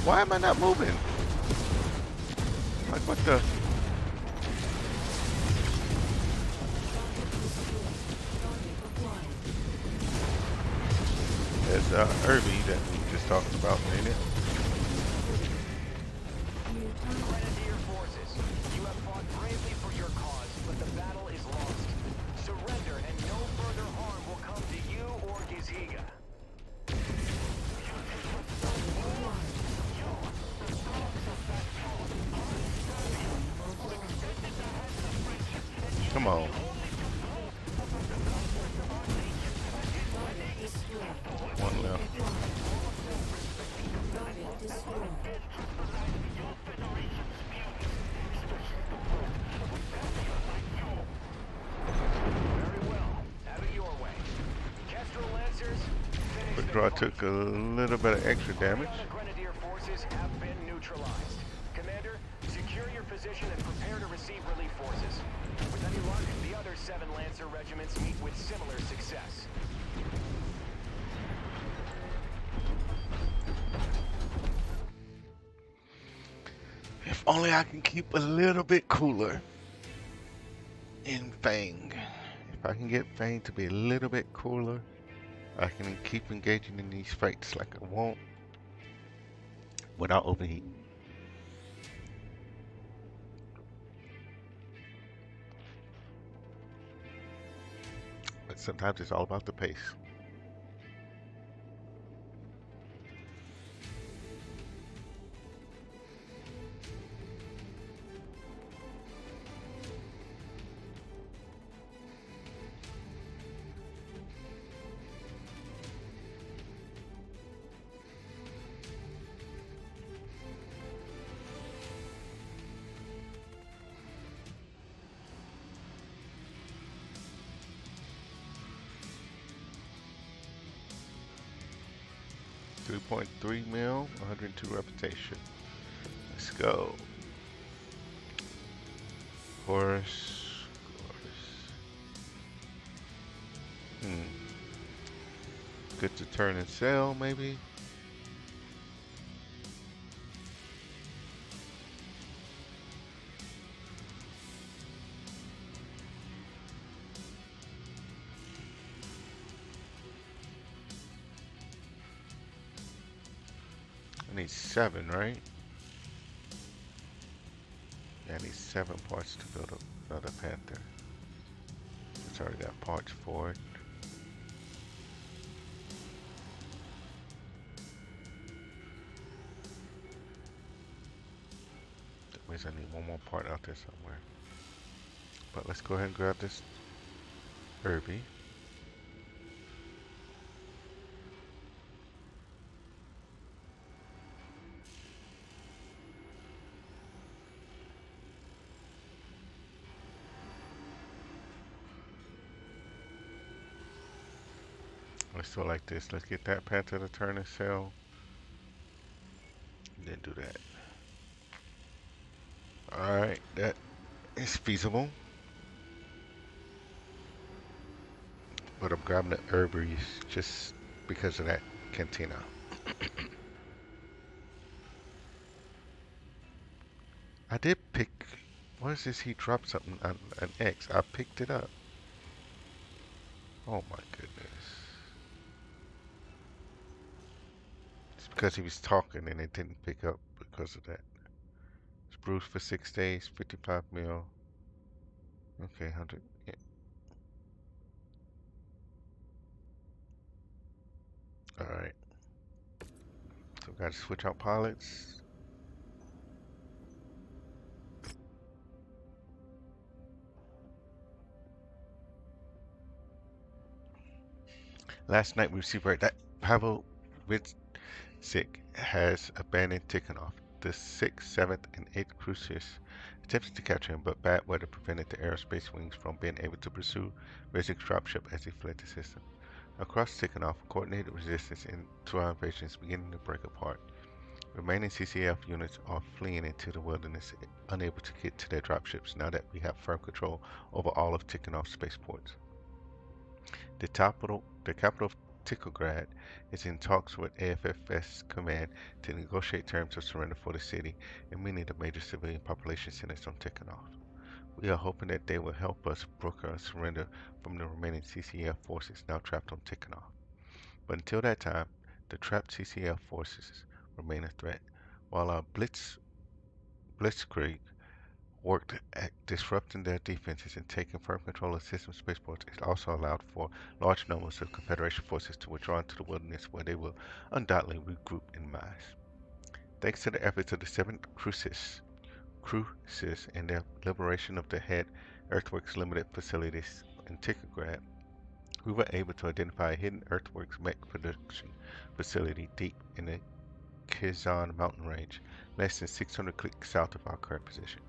Why am I not moving? Like what the? There's Irby that we just talked about, ain't it? Grenadier forces, you have fought bravely for your cause, but the battle is lost. Surrender and no further harm will come to you or Gizhiga. Come on. One left. Target destroyed. Very well. Have it your way. Kestrel Lancers, finish Quick the draw fight. took a little bit of extra damage. The Grenadier forces have been neutralized. Commander, secure your position and prepare to receive relief forces. With any luck, the other 7 Lancer regiments meet with similar success. If only I can keep a little bit cooler in Fang. If I can get Fang to be a little bit cooler, I can keep engaging in these fights like I want without overheating. But sometimes it's all about the pace. 2.3 mil, 102 reputation. Let's go. Horse. Good to turn and sell, maybe. I need 7, right? Yeah, I need 7 parts to build another Panther. It's already got parts for it. That means I need one more part out there somewhere. But let's go ahead and grab this Herbie. Let's go like this. Let's get that Panther to turn and sell. And then do that. Alright, that is feasible. But I'm grabbing the Herbies just because of that cantina. I did pick. What is this? He dropped something on an X. I picked it up. Oh my goodness. It's because he was talking and it didn't pick up because of that. It's bruised for 6 days, 55 mil. Okay, 100. Yeah. Alright. So we gotta switch out pilots. Last night we received word that Pavel Witzik has abandoned Tikhonov. The 6th, 7th, and 8th cruisers attempted to capture him, but bad weather prevented the aerospace wings from being able to pursue Witzik's dropship as he fled the system. Across Tikhonov, coordinated resistance to our invasion is beginning to break apart. Remaining CCF units are fleeing into the wilderness, unable to get to their dropships now that we have firm control over all of Tikhonov's spaceports. The capital of Tikhograd is in talks with AFFS Command to negotiate terms of surrender for the city and many of the major civilian population centers on Tikhonov. We are hoping that they will help us broker a surrender from the remaining CCF forces now trapped on Tikhonov. But until that time, the trapped CCF forces remain a threat. While our Blitzkrieg worked at disrupting their defenses and taking firm control of system spaceports, it also allowed for large numbers of Confederation forces to withdraw into the wilderness where they will undoubtedly regroup in mass. Thanks to the efforts of the 7th Crucis and their liberation of the head Earthworks Limited facilities in Tikhograd, we were able to identify a hidden Earthworks mech production facility deep in the Kizan mountain range, less than 600 clicks south of our current position.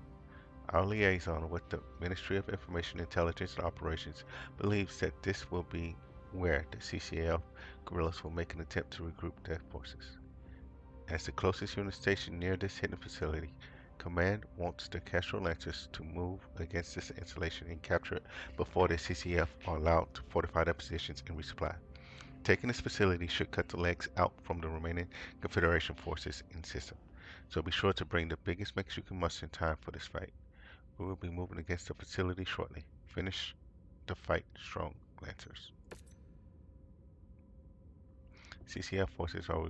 Our liaison with the Ministry of Information Intelligence and Operations believes that this will be where the CCL guerrillas will make an attempt to regroup their forces. As the closest unit station near this hidden facility, Command wants the Castro Lancers to move against this installation and capture it before the CCF are allowed to fortify their positions and resupply. Taking this facility should cut the legs out from the remaining Confederation forces in system, so be sure to bring the biggest mechs you can muster in time for this fight. We will be moving against the facility shortly. Finish the fight strong, Lancers. CCF forces are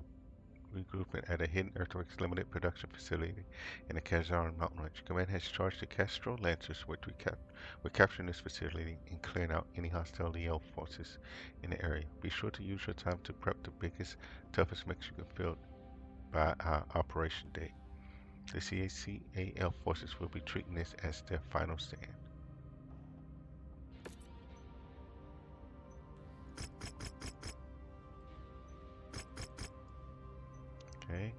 regrouping at a hidden Earthworks Limited production facility in the Kazan mountain range. Command has charged the Castro Lancers with capturing this facility and clearing out any hostile Leo forces in the area. Be sure to use your time to prep the biggest, toughest mechs you can field by our operation date. The CACAL forces will be treating this as their final stand. Okay.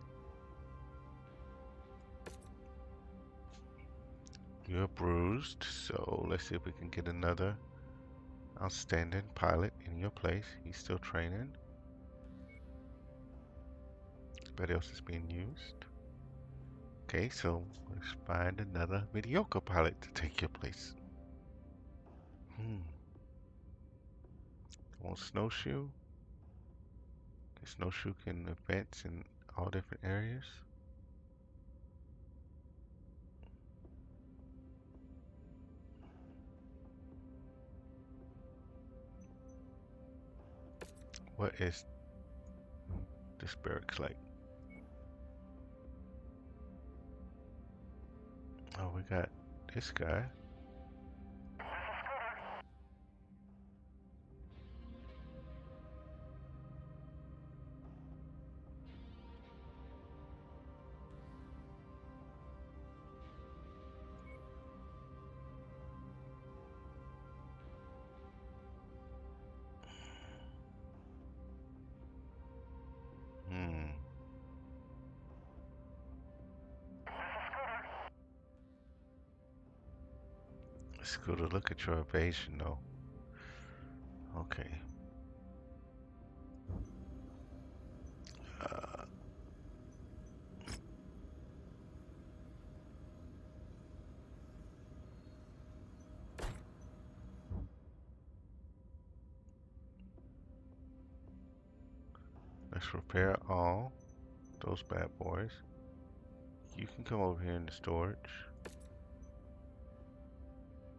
You're bruised, so let's see if we can get another outstanding pilot in your place. He's still training. What else is being used? Okay, so let's find another mediocre pilot to take your place. Want snowshoe? The snowshoe can advance in all different areas. What is this barracks like? Oh, we got this guy. Hmm. It's good to look at your evasion though. Okay. Uh, let's repair all those bad boys. You can come over here in the storage.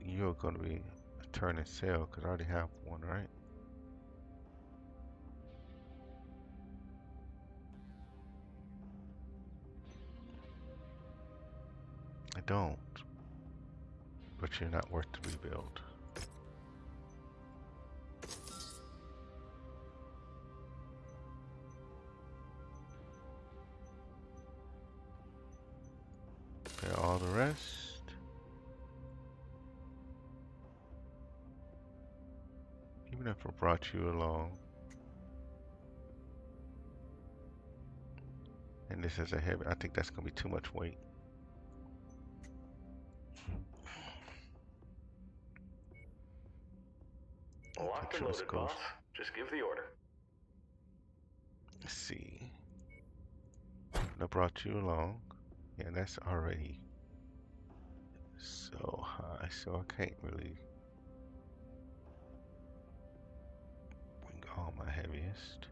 You're gonna be a turn and sell because I already have one, right? I don't. But you're not worth to rebuild. Repair all the rest. Even if I brought you along. And this is a heavy, I think that's gonna be too much weight. Locked and loaded, boss. Just give the order. Let's see. I brought you along. Yeah, that's already so high, so I can't really bring all my heaviest.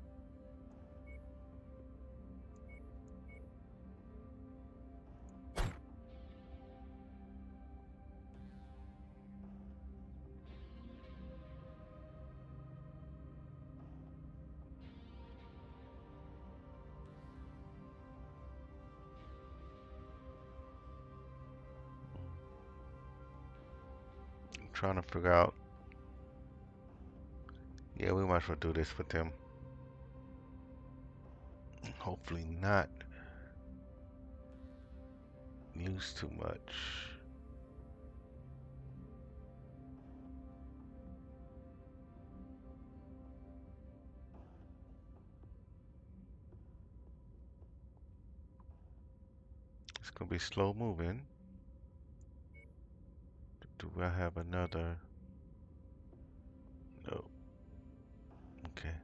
I'm trying to figure out. Yeah, we might as well do this with them. Hopefully not use too much. It's gonna be slow moving. Do I have another? No. Okay.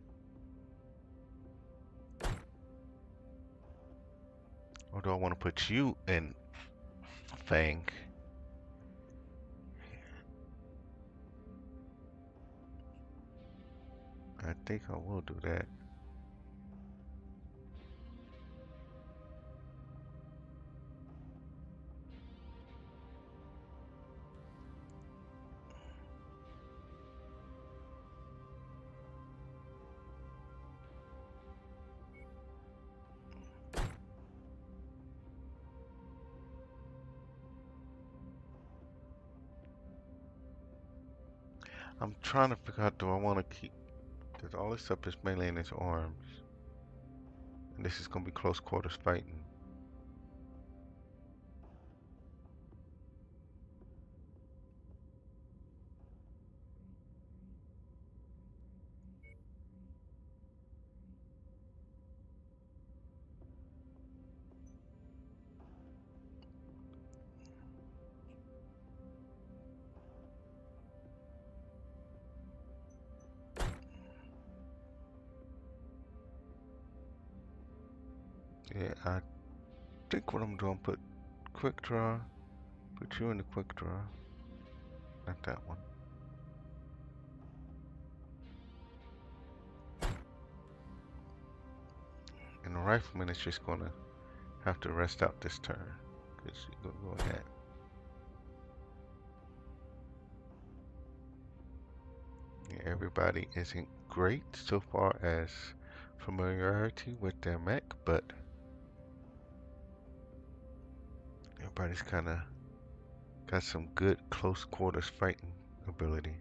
Or do I want to put you in Fang? I think I will do that. I'm trying to figure out, do I want to keep, because all this stuff is mainly in his arms. And this is going to be close quarters fighting. Yeah, I think what I'm doing, put quick draw, put you in the quick draw. Not that one. And the rifleman is just gonna have to rest out this turn, because you're gonna go ahead. Yeah, everybody isn't great so far as familiarity with their mech, but everybody's kind of got some good close quarters fighting ability.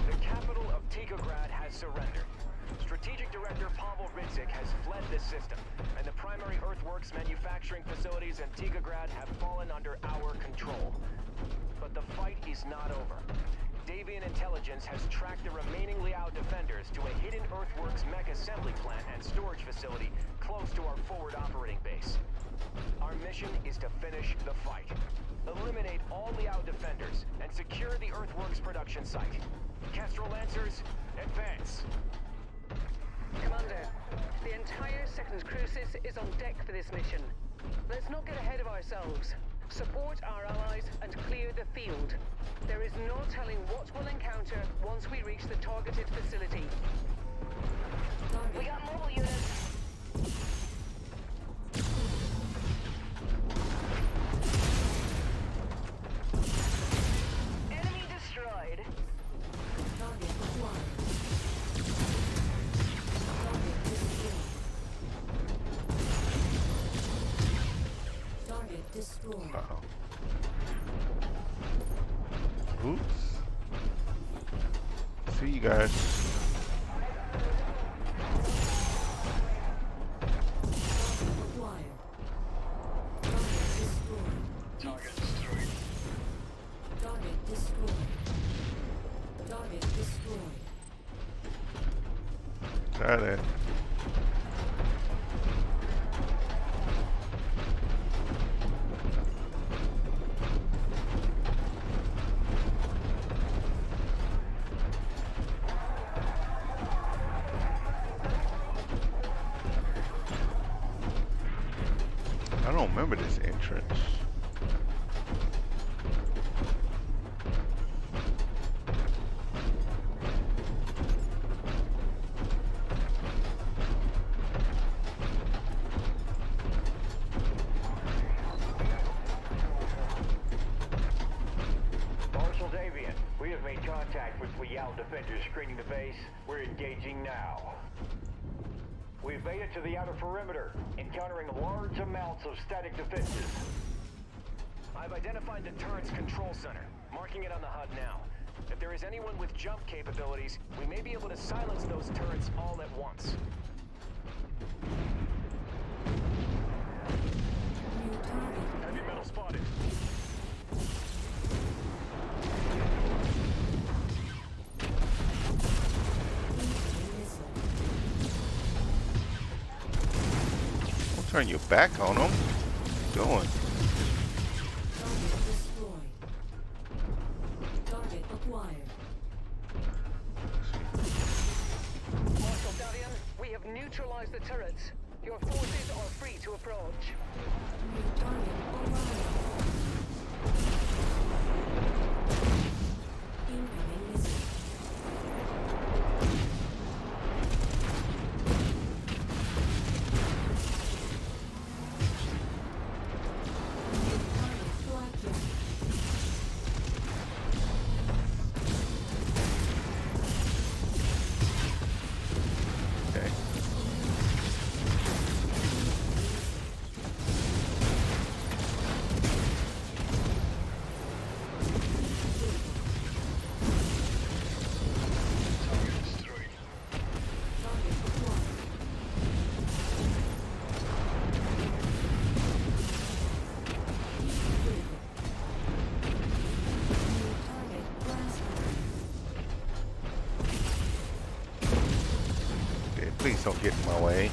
The capital of Tikograd has surrendered. Strategic Director Pavel Ridzik has fled this system, and the primary earthworks manufacturing facilities in Tikograd have fallen under our control. But the fight is not over. Davian intelligence has tracked the remaining Liao defenders to a hidden earthworks mech assembly plant and storage facility close to our forward operating base. Our mission is to finish the fight. Eliminate all Liao defenders and secure the earthworks production site. Kestrel Lancers, advance! Commander, the entire 2nd Crucis is on deck for this mission. Let's not get ahead of ourselves. Support our allies and clear the field. There is no telling what we'll encounter once we reach the targeted facility. We got mobile units. Enemy destroyed. Target acquired. Target destroyed. Uh-oh. Oops. See you guys. Acquired. Target destroyed. Target destroyed. Target destroyed. Target destroyed. Got it. I don't remember this entrance. Marshal Davian, we have made contact with Liao defenders screening the base. We're engaging now. We've made it to the outer perimeter, encountering large amounts of static defenses. I've identified the turret's control center, marking it on the HUD now. If there is anyone with jump capabilities, we may be able to silence those turrets all at once. New target. Heavy metal spotted. Incoming missile. Don't turn your back on them. What you doing? Target destroyed. Target acquired. Marshal Davian, we have neutralized the turrets. Your forces are free to approach. New target arrived. Incoming missile. New target blackjack. Okay. Just don't get in my way.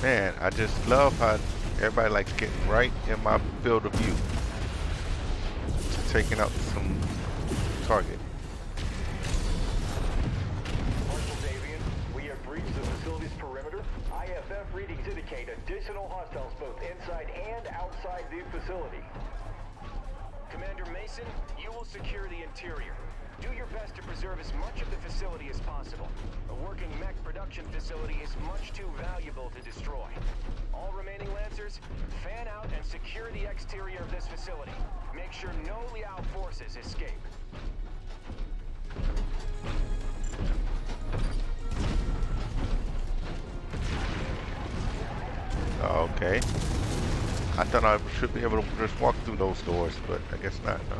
Man, I just love how everybody likes getting right in my field of view. Just taking out some target. Marshal Davian, we have breached the facility's perimeter. IFF readings indicate additional hostiles both inside and outside the facility. Commander Mason, you will secure the interior. Do your best to preserve as much of the facility as possible. A working mech production facility is much too valuable to destroy. All remaining Lancers, fan out and secure the exterior of this facility. Make sure no Liao forces escape. Okay. I thought I should be able to just walk through those doors, but I guess not. No.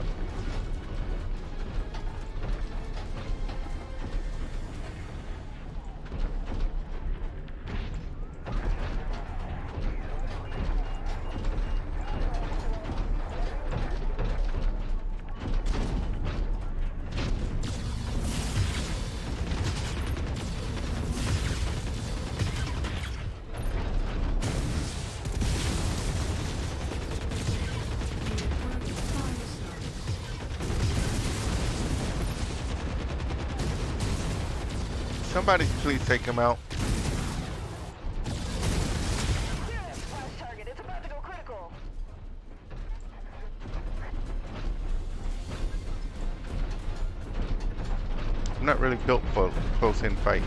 Somebody please take him out. Flash target, it's about to go critical. I'm not really built for close-in fight.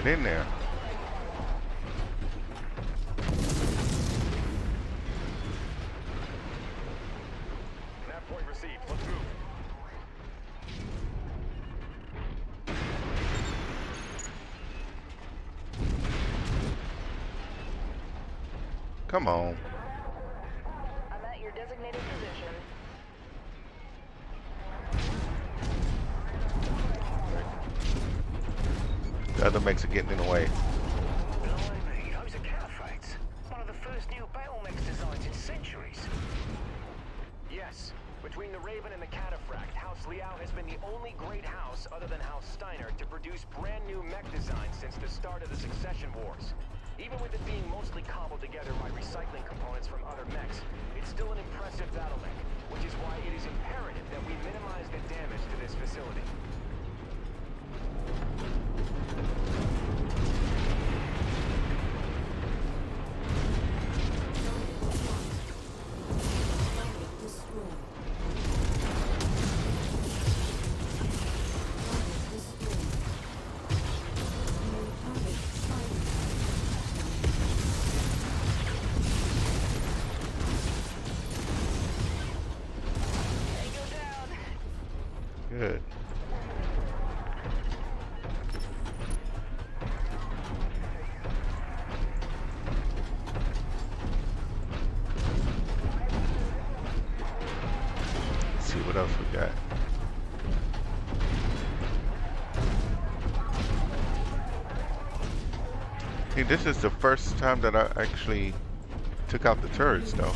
Get in there. Nav point received. Let's move. Come on. I'm at your designated position. The other mechs are getting in the way. Blimey, those are cataphracts. One of the first new battle-mech designs in centuries. Yes. Between the Raven and the Cataphract, House Liao has been the only great house other than House Steiner to produce brand new mech designs since the start of the Succession Wars. Even with it being mostly cobbled together by recycling components from other mechs, it's still an impressive battle mech, which is why it is imperative that we minimize the damage to this facility. Good. Let's see what else we got. See, this is the first time that I actually took out the turrets, though.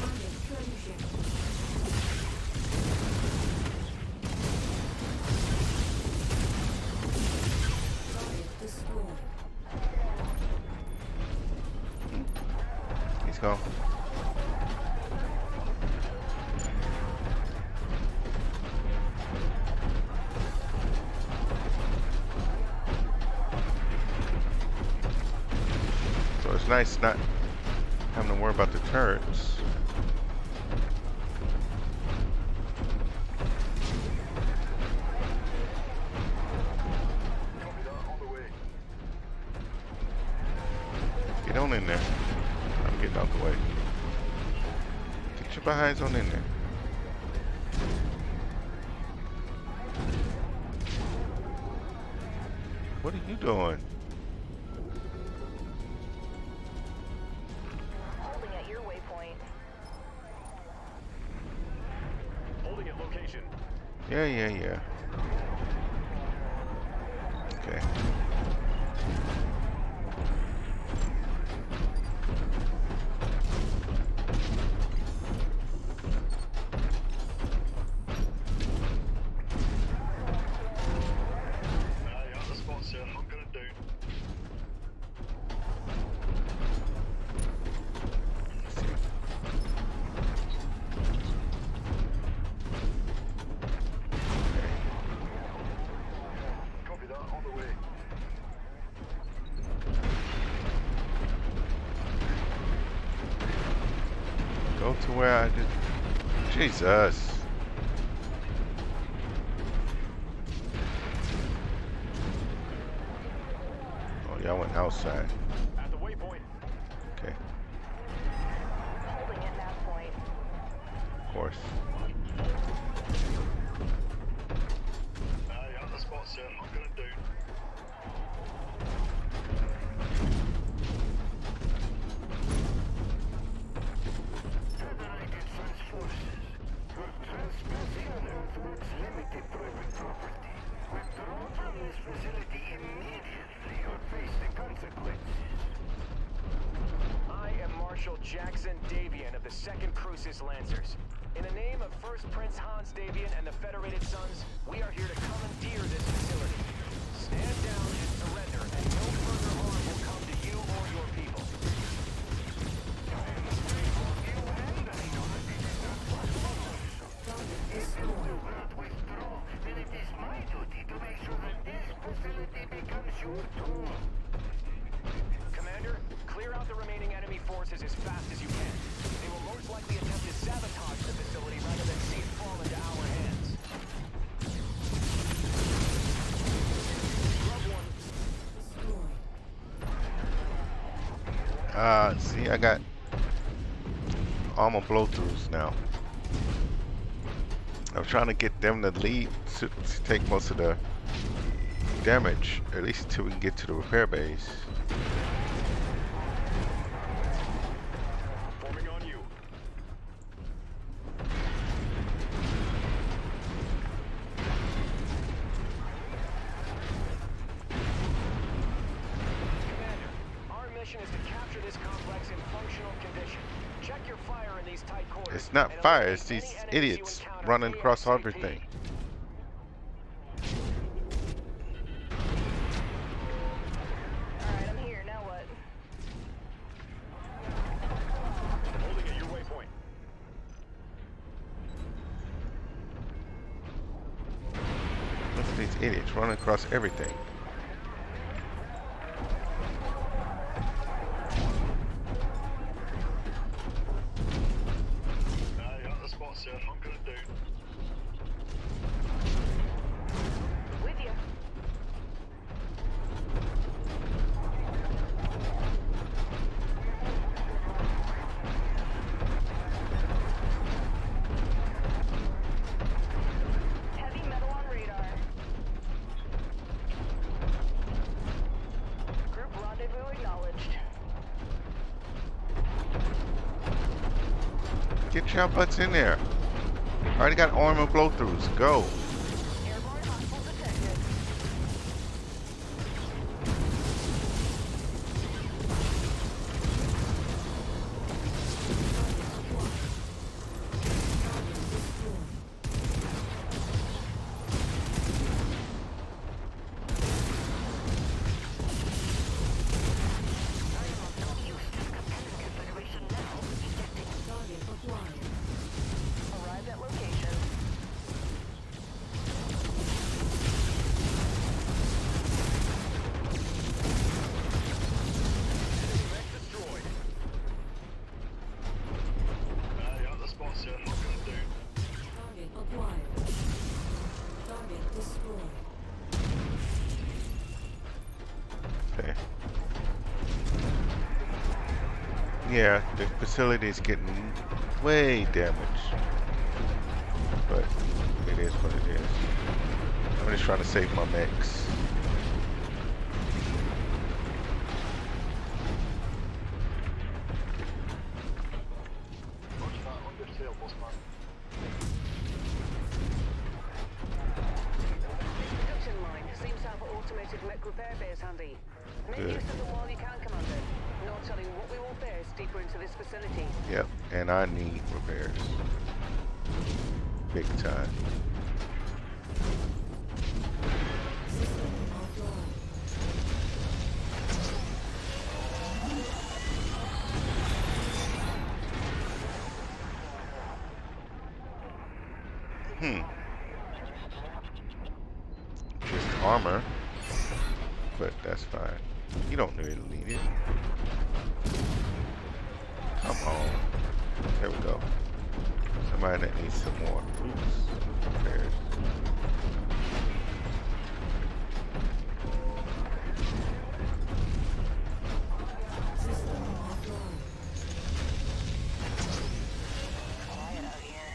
go. So it's nice not having to worry about the turrets. Get on in there. I'm getting out the way. Get your behinds on in there. What are you doing? Holding at your waypoint. Holding at location. Yeah. Okay. You're on the spot, sir. Hunkering down. Let's see. Copy that. On the way. Go to where I did. Jesus. Oh, y'all went outside. At the waypoint. Okay, Holding at that point. of course. You're on the spot, sir. Hunkering down. Federated Suns forces. You're trespassing on Earthworks Limited private property. Withdraw from this facility immediately or face the consequences. I am Marshal Jackson Davian of the 2nd Crucis Lancers. In the name of First Prince Hans Davian and the Federated Sons, we are here to commandeer this facility. Stand down and surrender, and no further harm will come to you or your people. Destroyed. Then it is my duty to make sure that this facility becomes your tomb. Commander, clear out the remaining enemy forces as fast as you can. They will most likely attempt to sabotage the facility rather than see it fall into our hands. Drop one. Destroyed. See, I got armor blow-throughs now. I'm trying to get them to lead to take most of the damage, at least until we can get to the repair base. Forming on you. Commander, our mission is to capture this complex in functional condition. Check your fire in these tight quarters. It's not and fire, eliminate it's these any enemies you idiots encounter running across ASAP. everything. Alright, I'm here. Now what? Holding at your waypoint. Look at these idiots running across everything. You're on the spot, sir. Hunkering down. With you. Heavy metal on radar. Group rendezvous acknowledged. Get your butts in there. Already got armor blow-throughs. Go. Airborne hostile detected. Okay. Yeah, the facility is getting way damaged. But it is what it is. I'm just trying to save my mechs. Production line seems to have an automated mech repair base handy. Make Good. use of them while you can, Commander. No telling what we will face deeper into this facility. Yep, and I need repairs. Big time. Just armor, but that's fine. You don't really need it. Come on. There we go. Somebody that needs some more. Oops. Repairs. Quiet out here.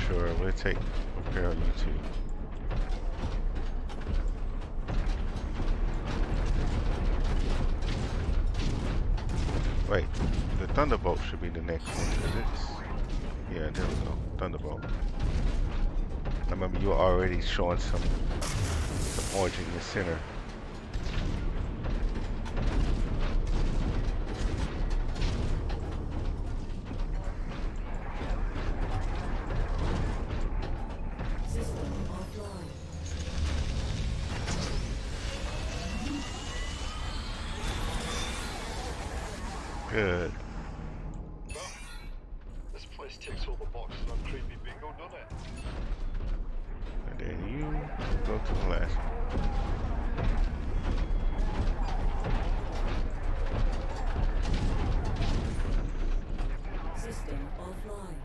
Sure, we'll take repair on you too. Wait, the Thunderbolt should be the next one, cause it's, yeah, there we go, Thunderbolt. I remember you were already showing some orange in the center. Good. This place ticks all the boxes on creepy bingo, doesn't it? And then you go to the last one. System offline.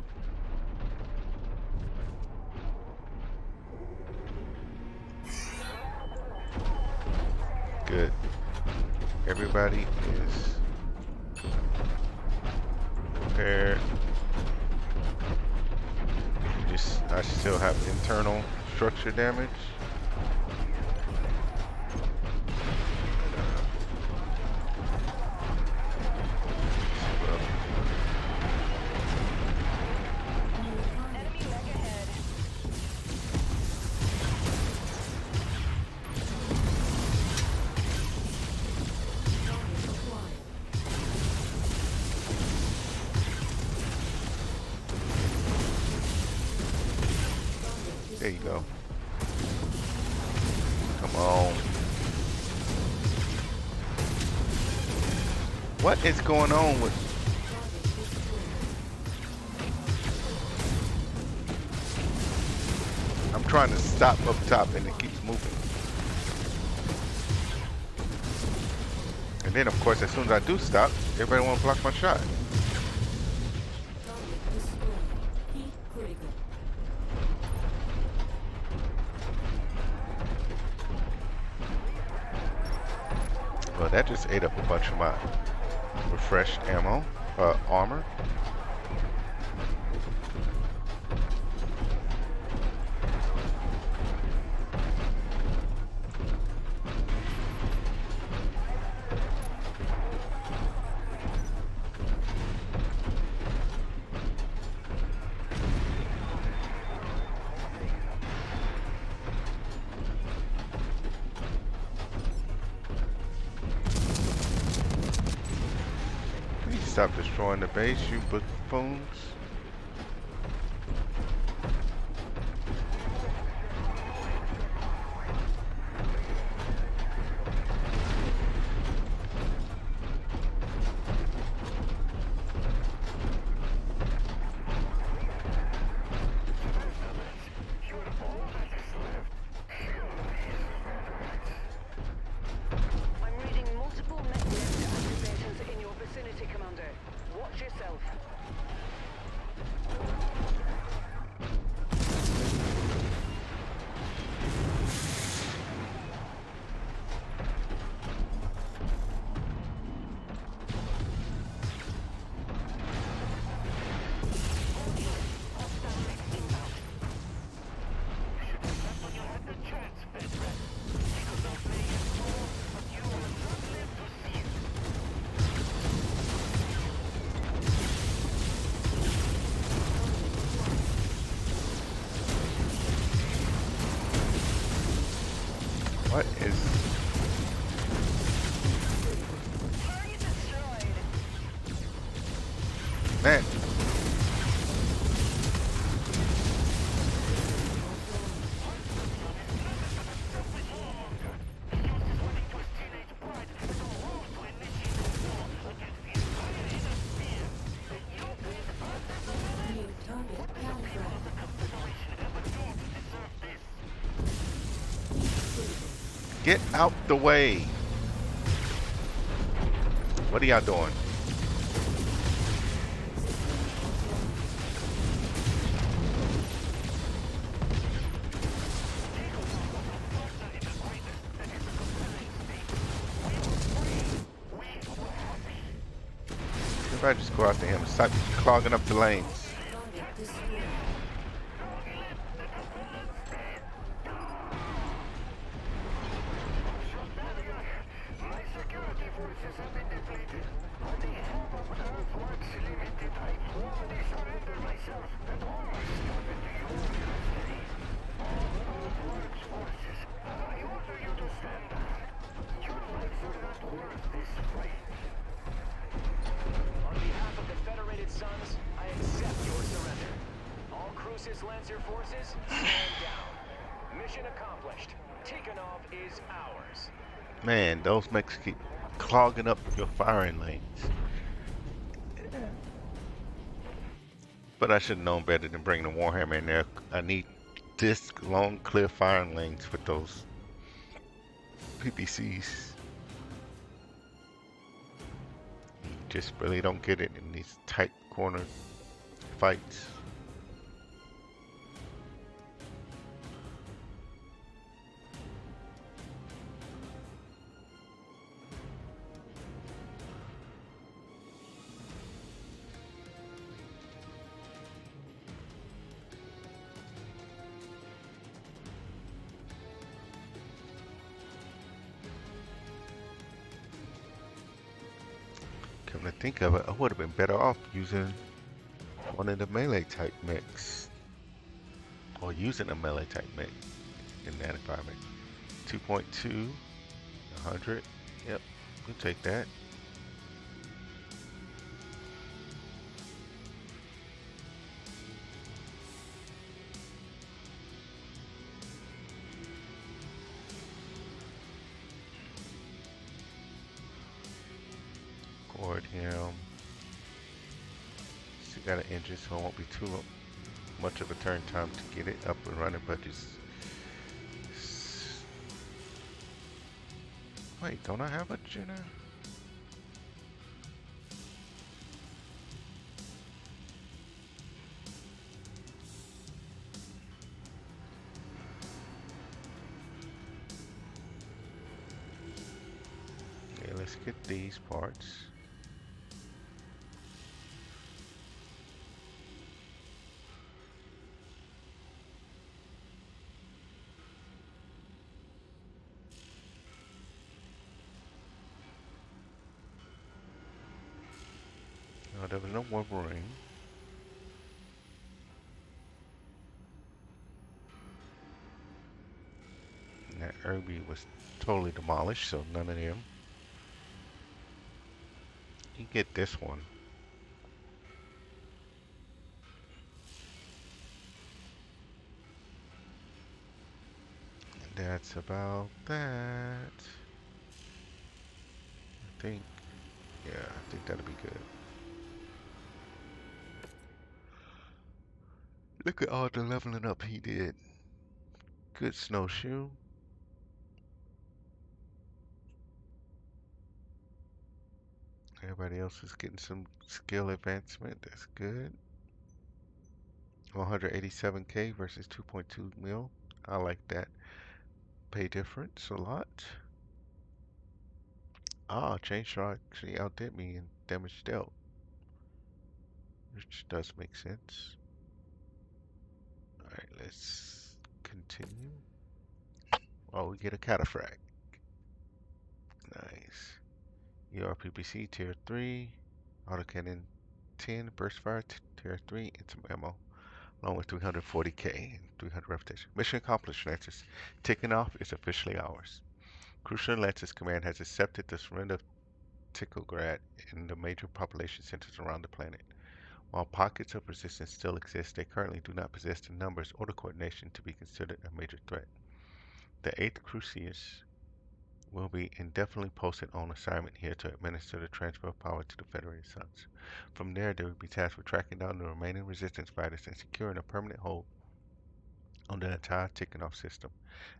Good. Everybody is prepared. I still have internal structure damage. Enemy mech ahead. There you go. Come on. What is going on with... I'm trying to stop up top and it keeps moving. And then of course as soon as I do stop, everybody wants to block my shot. Heat critical. Well, that just ate up a bunch of my refreshed armor. Please stop destroying the base, you buffoons. I'm reading multiple mech activations in your vicinity, Commander. Watch yourself. What is... Man. New target califrac. Get out the way. What are y'all doing? Everybody just go after him. Stop clogging up the lanes. Target destroyed. My security forces have been depleted. On behalf of Earthworks Limited, I formally surrender myself and all my stuff into your custody. All Earthworks forces, I order you to stand down. Your lives are not worth this fight. On behalf of the Federated Sons, I accept your surrender. All Crucis Lancer forces, stand down. Mission accomplished. Tikhonov is ours. Man, those mechs keep clogging up your firing lanes. But I should have known better than bringing the Warhammer in there. I need this long, clear firing lanes with those PPCs. You just really don't get it in these tight corner fights. Come to think of it, I would have been better off using one of the melee type mechs. Or using a melee type mech in that environment. 2.2, 100. Yep, we'll take that. Gourd him. Still got an engine, so it won't be too much of a turn time to get it up and running, but just... Wait, don't I have a Jenna? Okay, let's get these parts. No, there was no Wolverine. And that Irby was totally demolished, so none of them. You get this one. And that's about that. I think, yeah, I think that'll be good. Look at all the leveling up he did. Good snowshoe. Everybody else is getting some skill advancement. That's good. 187k versus 2.2 mil. I like that pay difference a lot. Ah, Chainsaw actually outdid me in damage dealt, which does make sense. Alright, let's continue. Oh, we get a cataphract. Nice. URPPC tier 3. Autocannon 10. Burst fire tier 3. And some ammo. along with 340k and 300 reputation. Mission accomplished, Lantis. Taking off is officially ours. Crucial Lantis Command has accepted the surrender of Tikograd and the major population centers around the planet. While pockets of resistance still exist, they currently do not possess the numbers or the coordination to be considered a major threat. The 8th Crucius will be indefinitely posted on assignment here to administer the transfer of power to the Federated Suns. From there, they will be tasked with tracking down the remaining resistance fighters and securing a permanent hold on the entire Tikhonov system.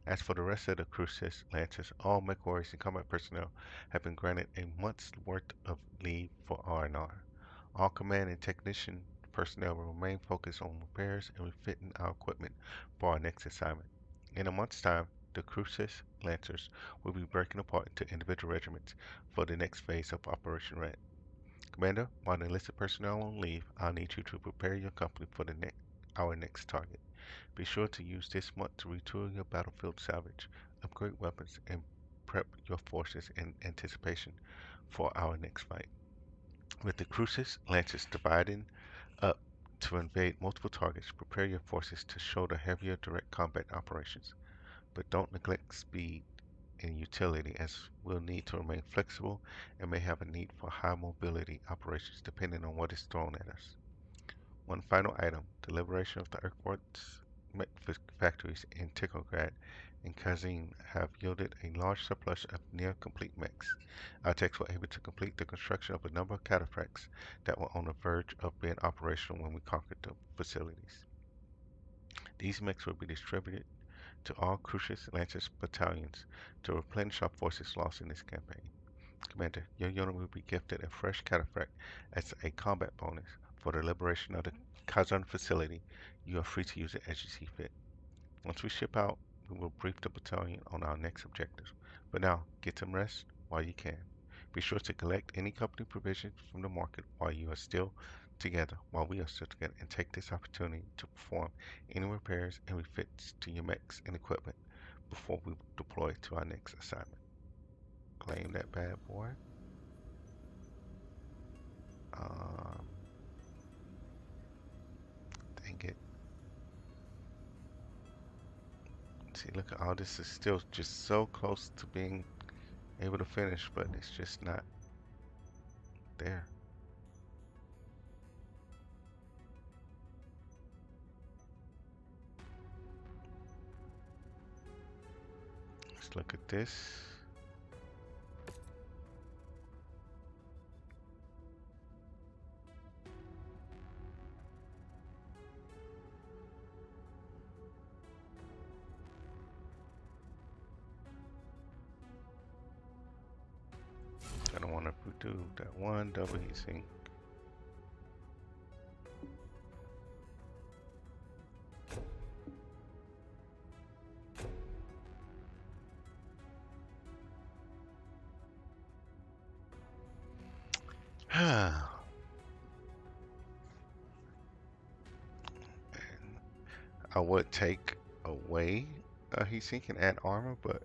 As for the rest of the Crucis Lancers, all MechWarriors and combat personnel have been granted a month's worth of leave for R&R. All command and technician personnel will remain focused on repairs and refitting our equipment for our next assignment. In a month's time, the Crucis Lancers will be breaking apart into individual regiments for the next phase of Operation Red. Commander, while the enlisted personnel on leave, I'll need you to prepare your company for our next target. Be sure to use this month to retool your battlefield salvage, upgrade weapons, and prep your forces in anticipation for our next fight. With the Crucis Lancers dividing up to invade multiple targets, prepare your forces to shoulder heavier direct combat operations. But don't neglect speed and utility, as we'll need to remain flexible and may have a need for high mobility operations depending on what is thrown at us. One final item, the liberation of the Earthworks mech factories in Tikhograd and Kazin have yielded a large surplus of near-complete mechs. Our techs were able to complete the construction of a number of cataphracts that were on the verge of being operational when we conquered the facilities. These mechs will be distributed to all Crucius Lancers battalions to replenish our forces lost in this campaign. Commander, your unit will be gifted a fresh cataphract as a combat bonus for the liberation of the Kazan facility. You are free to use it as you see fit. Once we ship out, we will brief the battalion on our next objectives. But now, get some rest while you can. Be sure to collect any company provisions from the market while we are still together, and take this opportunity to perform any repairs and refits to your mechs and equipment before we deploy to our next assignment. Claim that bad boy. Um, Dang it. See, look at all this is still just so close to being able to finish, but it's just not there. Let's look at this. I don't want to do that one double heat sink. I would take away a heatsink and add armor, but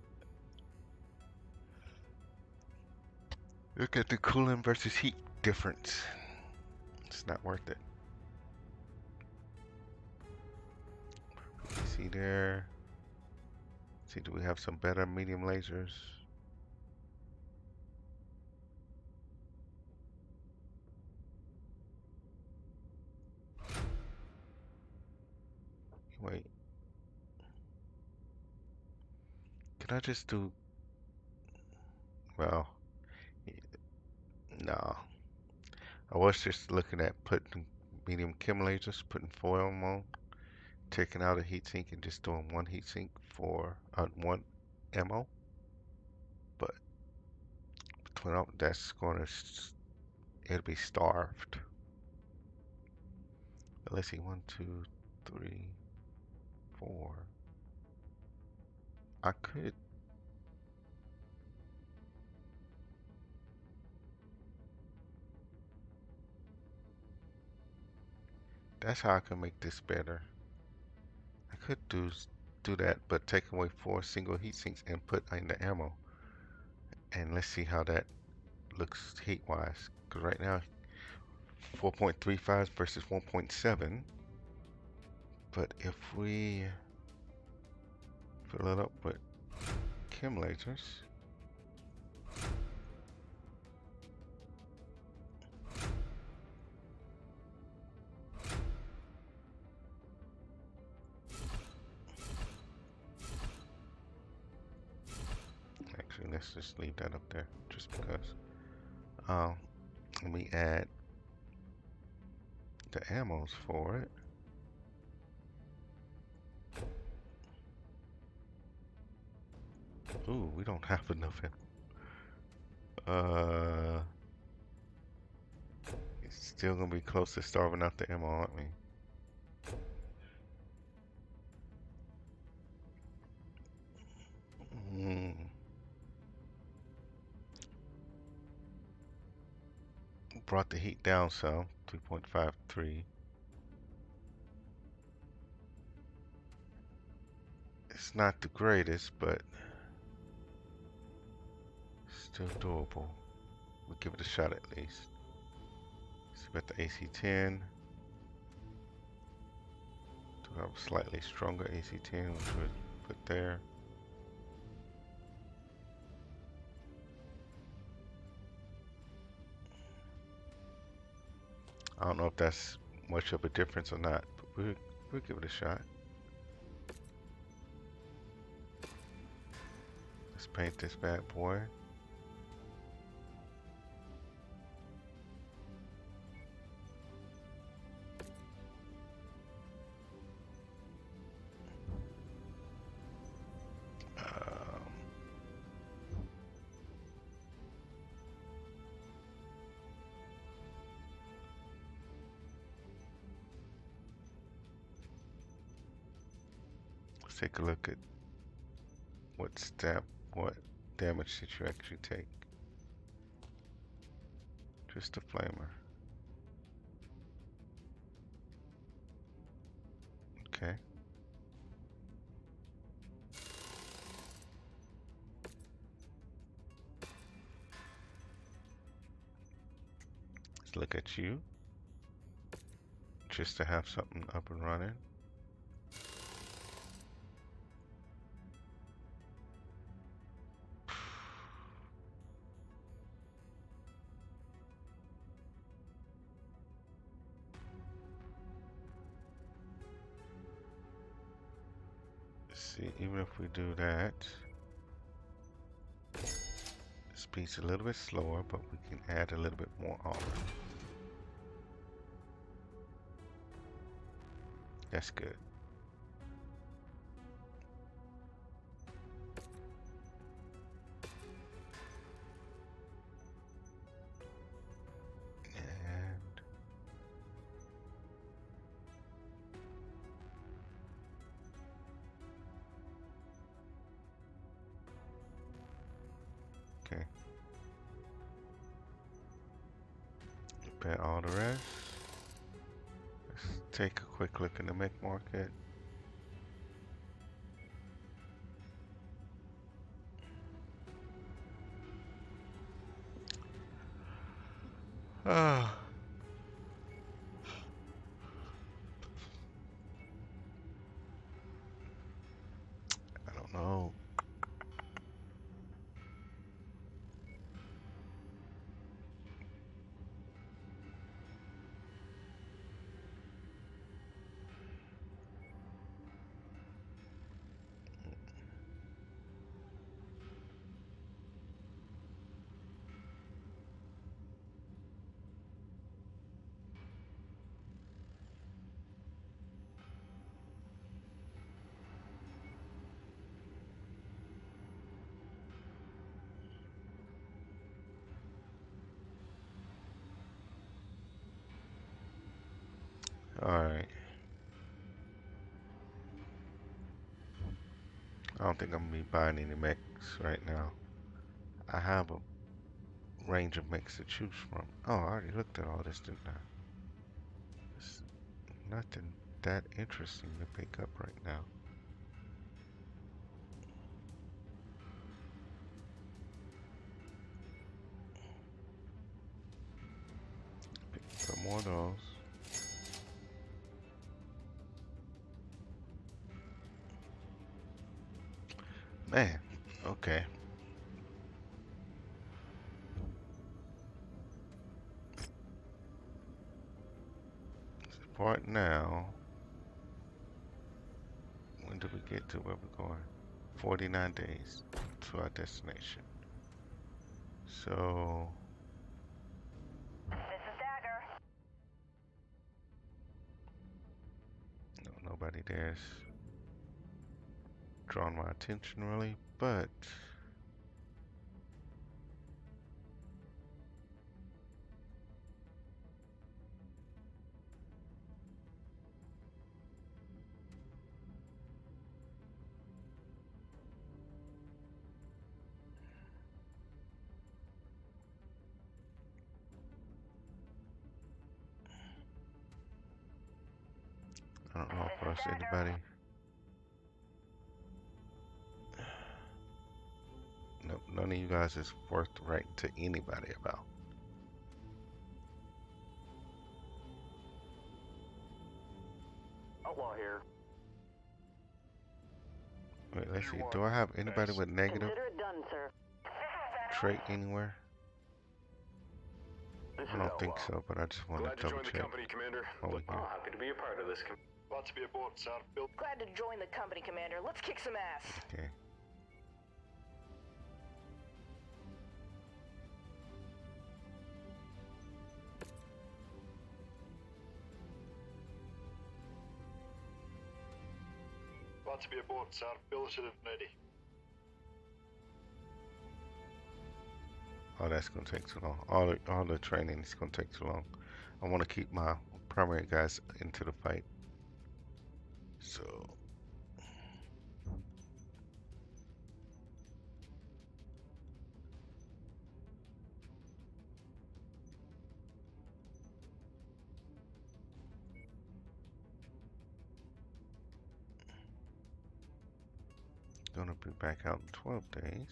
look at the cooling versus heat difference. It's not worth it. See there. See, do we have some better medium lasers? Wait. Can I just do... Well, no. I was just looking at putting medium chem lasers, putting foil on, taking out a heatsink and just doing one heatsink for one ammo. But that's gonna, it'll be starved. But let's see, 1, 2, 3, 4. I could. That's how I can make this better. I could do that, but take away 4 single heat sinks and put in the ammo. And let's see how that looks heat-wise. Because right now, 4.35 versus 1.7. But if we fill it up with chem lasers, actually let's just leave that up there just because. Let me add the ammos for it. Ooh, we don't have enough. It's still gonna be close to starving out the ammo, aren't we? Brought the heat down some, 3.53. It's not the greatest, but still doable. We'll give it a shot at least. See about the AC-10. Do have a slightly stronger AC-10, which we'll put there. I don't know if that's much of a difference or not, but we'll give it a shot. Let's paint this bad boy. Let's take a look at what damage did you actually take. Just a flamer. Okay. Let's look at you. Just to have something up and running. See, even if we do that, speed's a little bit slower, but we can add a little bit more armor. That's good. And okay. Bet all the rest. Let's take a quick look in the mech market. Ah. I don't know. Alright. I don't think I'm gonna be buying any mechs right now. I have a range of mechs to choose from. Oh, I already looked at all this, didn't I? There's nothing that interesting to pick up right now. Pick some more of those. Man, okay. Right now, when do we get to where we're going? 49 days to our destination. So, This is Dagger. no, nobody there's drawn my attention really, but I don't know if there's anybody. No, none of you guys is worth writing to anybody about. Outlaw here. Wait, let's see. Do I have anybody with negative Consider it done, sir. trait anywhere? This I is don't think Outlaw. so, but I just want Glad to to double join the check company, Commander. over here. Happy to be a part of this. Glad to be aboard, sir. Bill. Glad to join the company, Commander. Let's kick some ass. Okay. Glad to be aboard, sir. Billeted and ready. Oh, that's gonna take too long. All the training is gonna take too long. I want to keep my primary guys into the fight. So, gonna be back out in 12 days.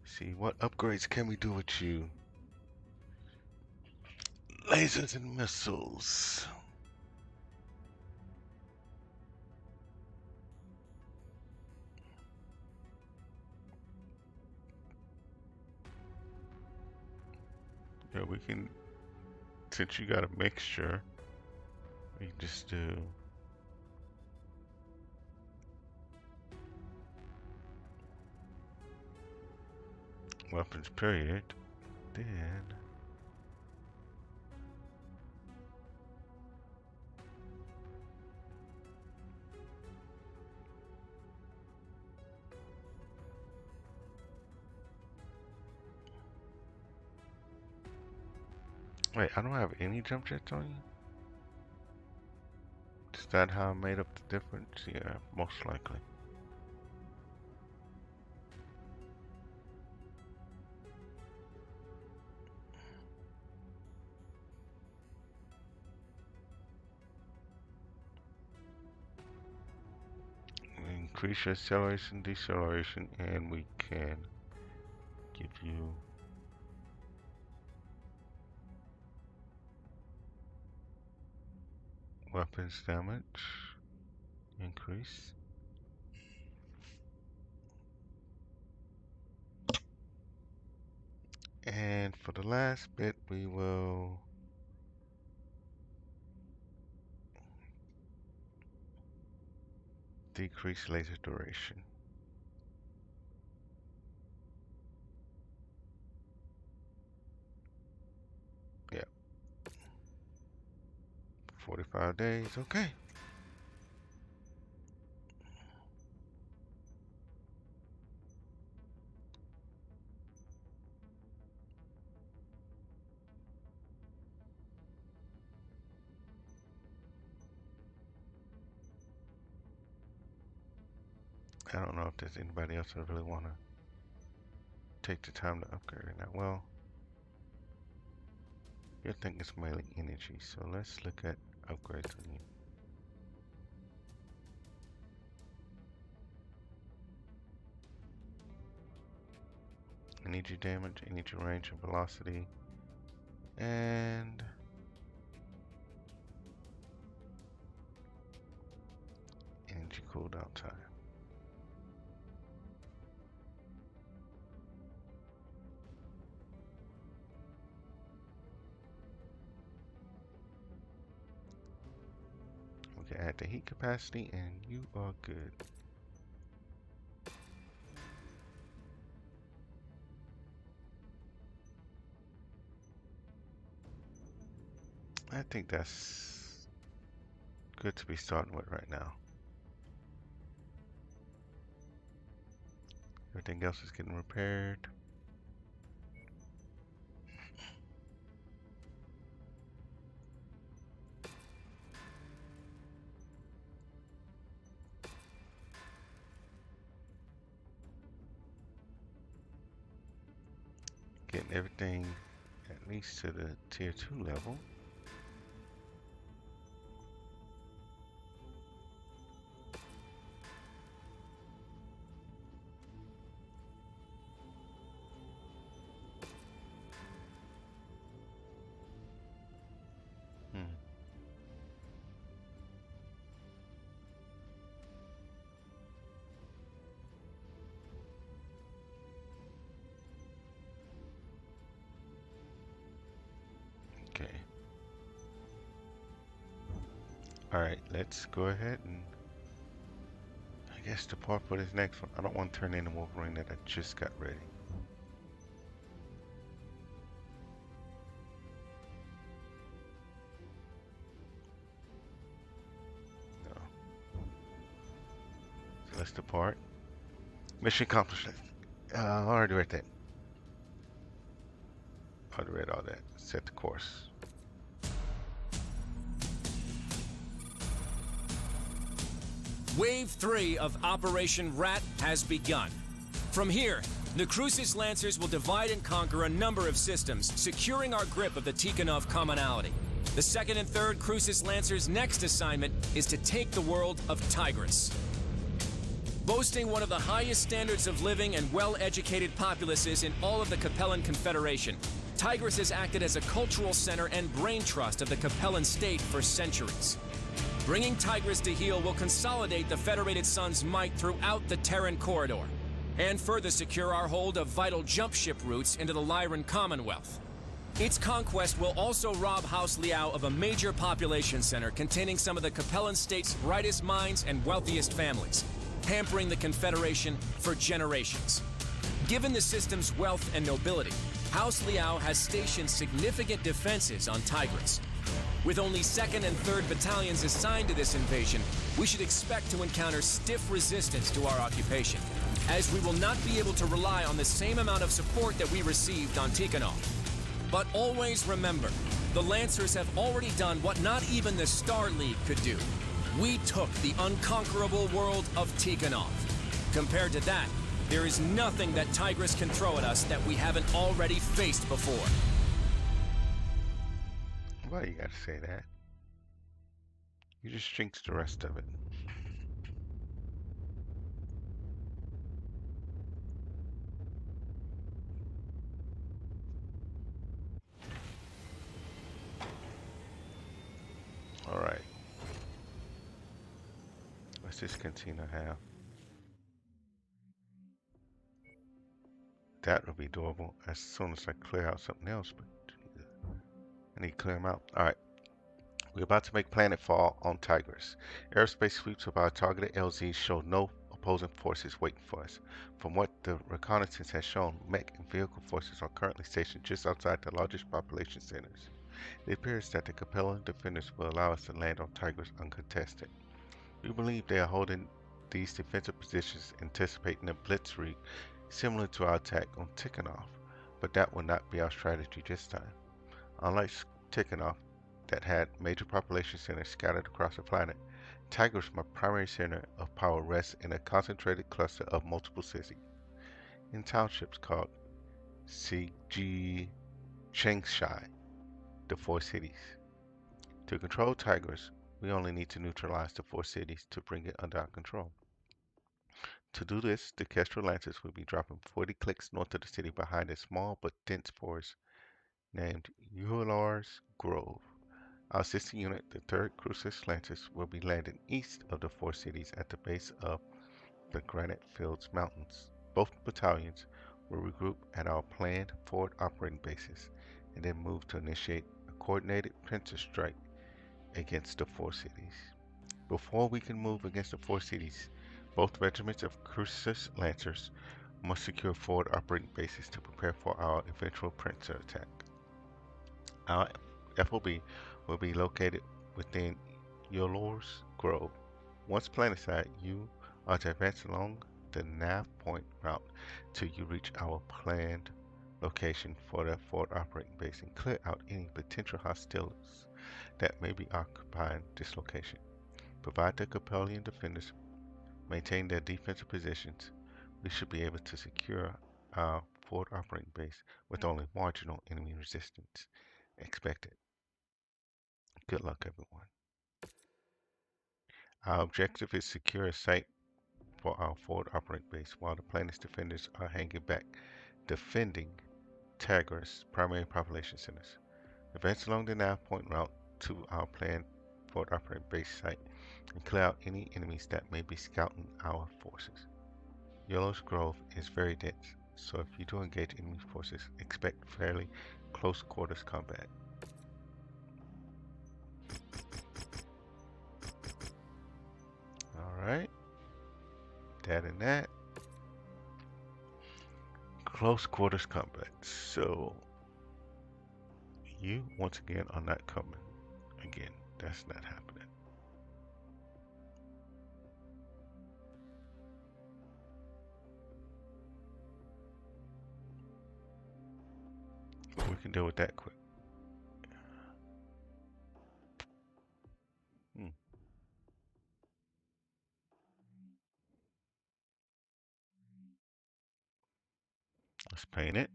See, what upgrades can we do with you? Lasers and missiles. Yeah, we can, since you got a mixture, we can just do weapons period. Then wait, I don't have any jump jets on you? Is that how I made up the difference? Yeah, most likely. Increase your acceleration, deceleration, and we can give you weapons damage increase. And for the last bit, we will decrease laser duration. Yeah. 45 days, okay. I don't know if there's anybody else that really want to take the time to upgrade it now. Well, your thing is mainly energy, so let's look at upgrades on you. Energy damage, energy range, and velocity, and energy cooldown time. can add the heat capacity and you are good. I think that's good to be starting with right now. Everything else is getting repaired. Getting everything at least to the tier 2 level. Hmm. Okay. Alright, let's go ahead and I guess depart for this next one. I don't want to turn in the Wolverine that I just got ready. No. So let's depart. Mission accomplished. I already read that. Already read all that. Set the course. Wave 3 of Operation Rat has begun. From here, the Crucis Lancers will divide and conquer a number of systems, securing our grip of the Tikhonov commonality. The second and third Crucis Lancers' next assignment is to take the world of Tigris. Boasting one of the highest standards of living and well-educated populaces in all of the Capellan Confederation, Tigris has acted as a cultural center and brain trust of the Capellan state for centuries. Bringing Tigris to heel will consolidate the Federated Sun's might throughout the Terran corridor, and further secure our hold of vital jump ship routes into the Lyran Commonwealth. Its conquest will also rob House Liao of a major population center containing some of the Capellan state's brightest minds and wealthiest families, hampering the Confederation for generations. Given the system's wealth and nobility, House Liao has stationed significant defenses on Tigris. With only 2nd and 3rd battalions assigned to this invasion, we should expect to encounter stiff resistance to our occupation, as we will not be able to rely on the same amount of support that we received on Tikhonov. But always remember, the Lancers have already done what not even the Star League could do. We took the unconquerable world of Tikhonov. Compared to that, there is nothing that Tigris can throw at us that we haven't already faced before. Why you gotta say that? You just jinxed the rest of it. Alright. What's this cantina have? That would be doable as soon as I clear out something else, but I need to clear them out. Alright. We're about to make planetfall on Tigris. Aerospace sweeps of our targeted LZs show no opposing forces waiting for us. From what the reconnaissance has shown, mech and vehicle forces are currently stationed just outside the largest population centers. It appears that the Capellan defenders will allow us to land on Tigris uncontested. We believe they are holding these defensive positions anticipating a blitzkrieg similar to our attack on Tikhonov, but that will not be our strategy this time. Unlike Tikhonov, that had major population centers scattered across the planet, Tigris, my primary center of power, rests in a concentrated cluster of multiple cities, in townships called Siji Chengshai, the 4 cities. To control Tigris, we only need to neutralize the 4 cities to bring it under our control. To do this, the Kestrel Lancers will be dropping 40 clicks north of the city behind a small but dense forest named Eular's Grove. Our sister unit, the 3rd Crucis Lancers, will be landing east of the 4 cities at the base of the Granite Fields Mountains. Both battalions will regroup at our planned forward operating bases and then move to initiate a coordinated pincer strike against the 4 cities. Before we can move against the four cities, both regiments of Crucis Lancers must secure forward operating bases to prepare for our eventual Prancer attack. Our FOB will be located within Yolor's Grove. Once planetside, you are to advance along the nav point route till you reach our planned location for the forward operating base and clear out any potential hostiles that may be occupying this location. Provide the Capellian defenders maintain their defensive positions, we should be able to secure our forward operating base with only marginal enemy resistance expected. Good luck, everyone. Our objective is secure a site for our forward operating base while the planet's defenders are hanging back, defending Tagras' primary population centers. Advance along the nav point route to our planned forward operating base site and clear out any enemies that may be scouting our forces. Yellow's Grove is very dense, so if you do engage enemy forces, expect fairly close quarters combat. Alright, that and that. Close quarters combat. So, you once again are not coming. Again, that's not happening. We can deal with that quick. Let's paint it.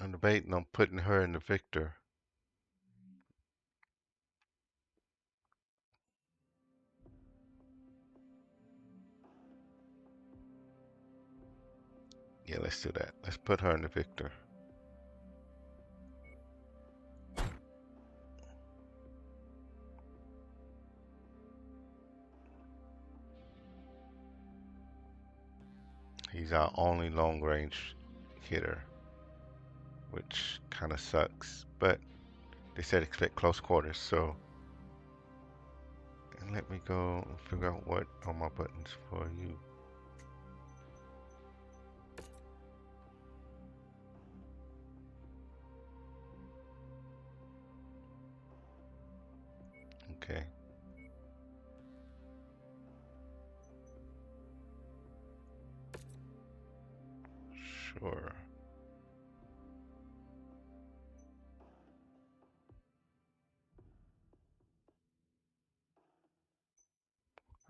I'm debating on putting her in the victor. Yeah, let's do that. Let's put her in the victor. He's our only long range hitter, which kind of sucks, but they said expect close quarters, so. And let me go and figure out what are my buttons for you. Okay. Sure.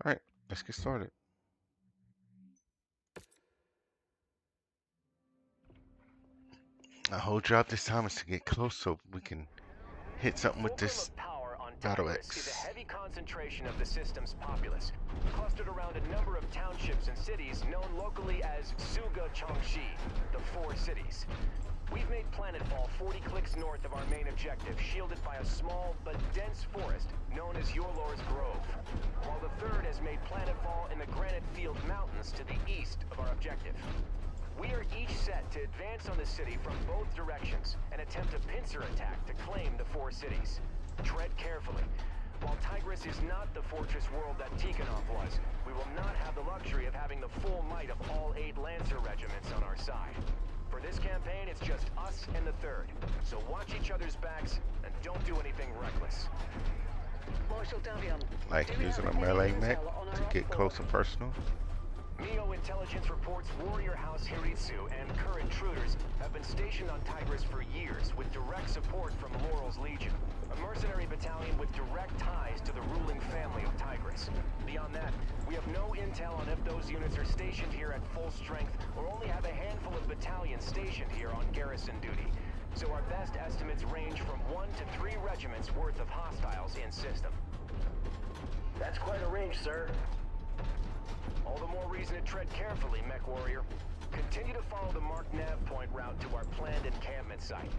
All right, let's get started. Our whole job this time is to get close so we can hit something with this battle-mech. Is a heavy concentration of the system's populace, clustered around a number of townships and cities known locally as Suga Chongxi, the Four Cities. We've made planetfall 40 clicks north of our main objective, shielded by a small but dense forest known as Yolor's Grove, while the third has made planetfall in the Granite Field Mountains to the east of our objective. We are each set to advance on the city from both directions and attempt a pincer attack to claim the Four Cities. Tread carefully. While Tigris is not the fortress world that Tikhonov was, we will not have the luxury of having the full might of all 8 Lancer regiments on our side. For this campaign, it's just us and the third, so watch each other's backs and don't do anything reckless. Marshal Davion, Like do we using have a any melee mech intel on to our get op close four? and personal. Mio intelligence reports Warrior House Hiritsu and current intruders have been stationed on Tigris for years with direct support from Laurel's Legion, a mercenary battalion with direct ties to the ruling family of Tigris. Beyond that, we have no intel on if those units are stationed here at full strength or only have a handful of battalions stationed here on garrison duty. So our best estimates range from 1 to 3 regiments worth of hostiles in system. That's quite a range, sir. All the more reason to tread carefully, MechWarrior. Continue to follow the marked nav point route to our planned encampment site.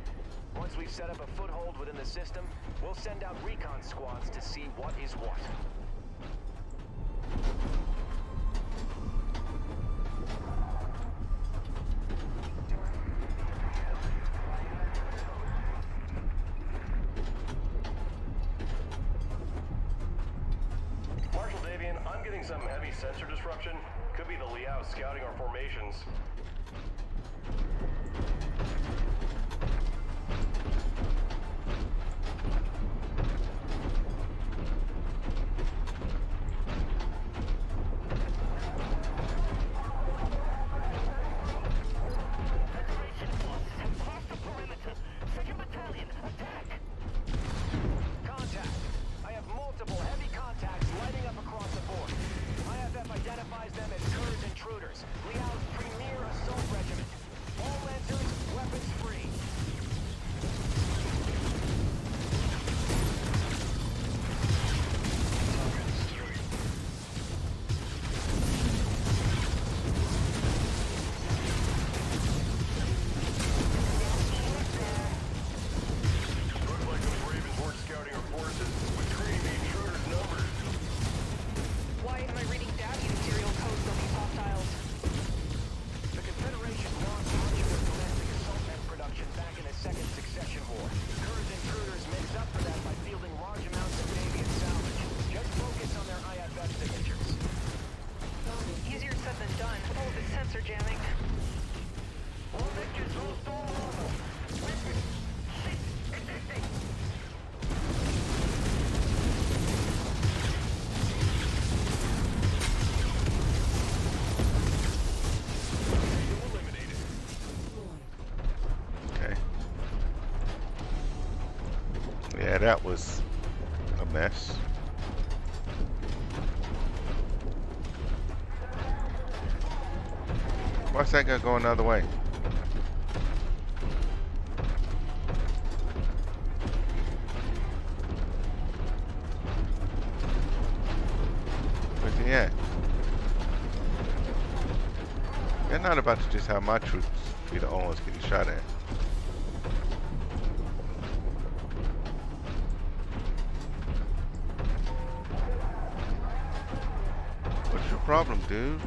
Once we've set up a foothold within the system, we'll send out recon squads to see what is what. Marshal Davian, I'm getting some heavy sensor disruption. Could be the Liao scouting our formations. Contact! I have multiple heavy contacts lighting up across the board. IFF identifies them as Kurz intruders, Liao's premier assault regiment. All lancers, weapons free. Looks like those Ravens weren't scouting our forces, but screening the intruders' numbers. Why am I reading Davion serial codes on these hostiles? The Confederation lost much of their domestic assault mech production back in the Second Succession War. Kurz intruders makes up for that by fielding large amounts of Navy and salvage. Just focus on their IFF signatures. Easier said than done, all of this sensor jamming. Okay. Yeah, that was a mess. Why's that guy going the other way? Where's he at? They're not about to just have my troops be the only ones getting shot at. What's your problem, dude?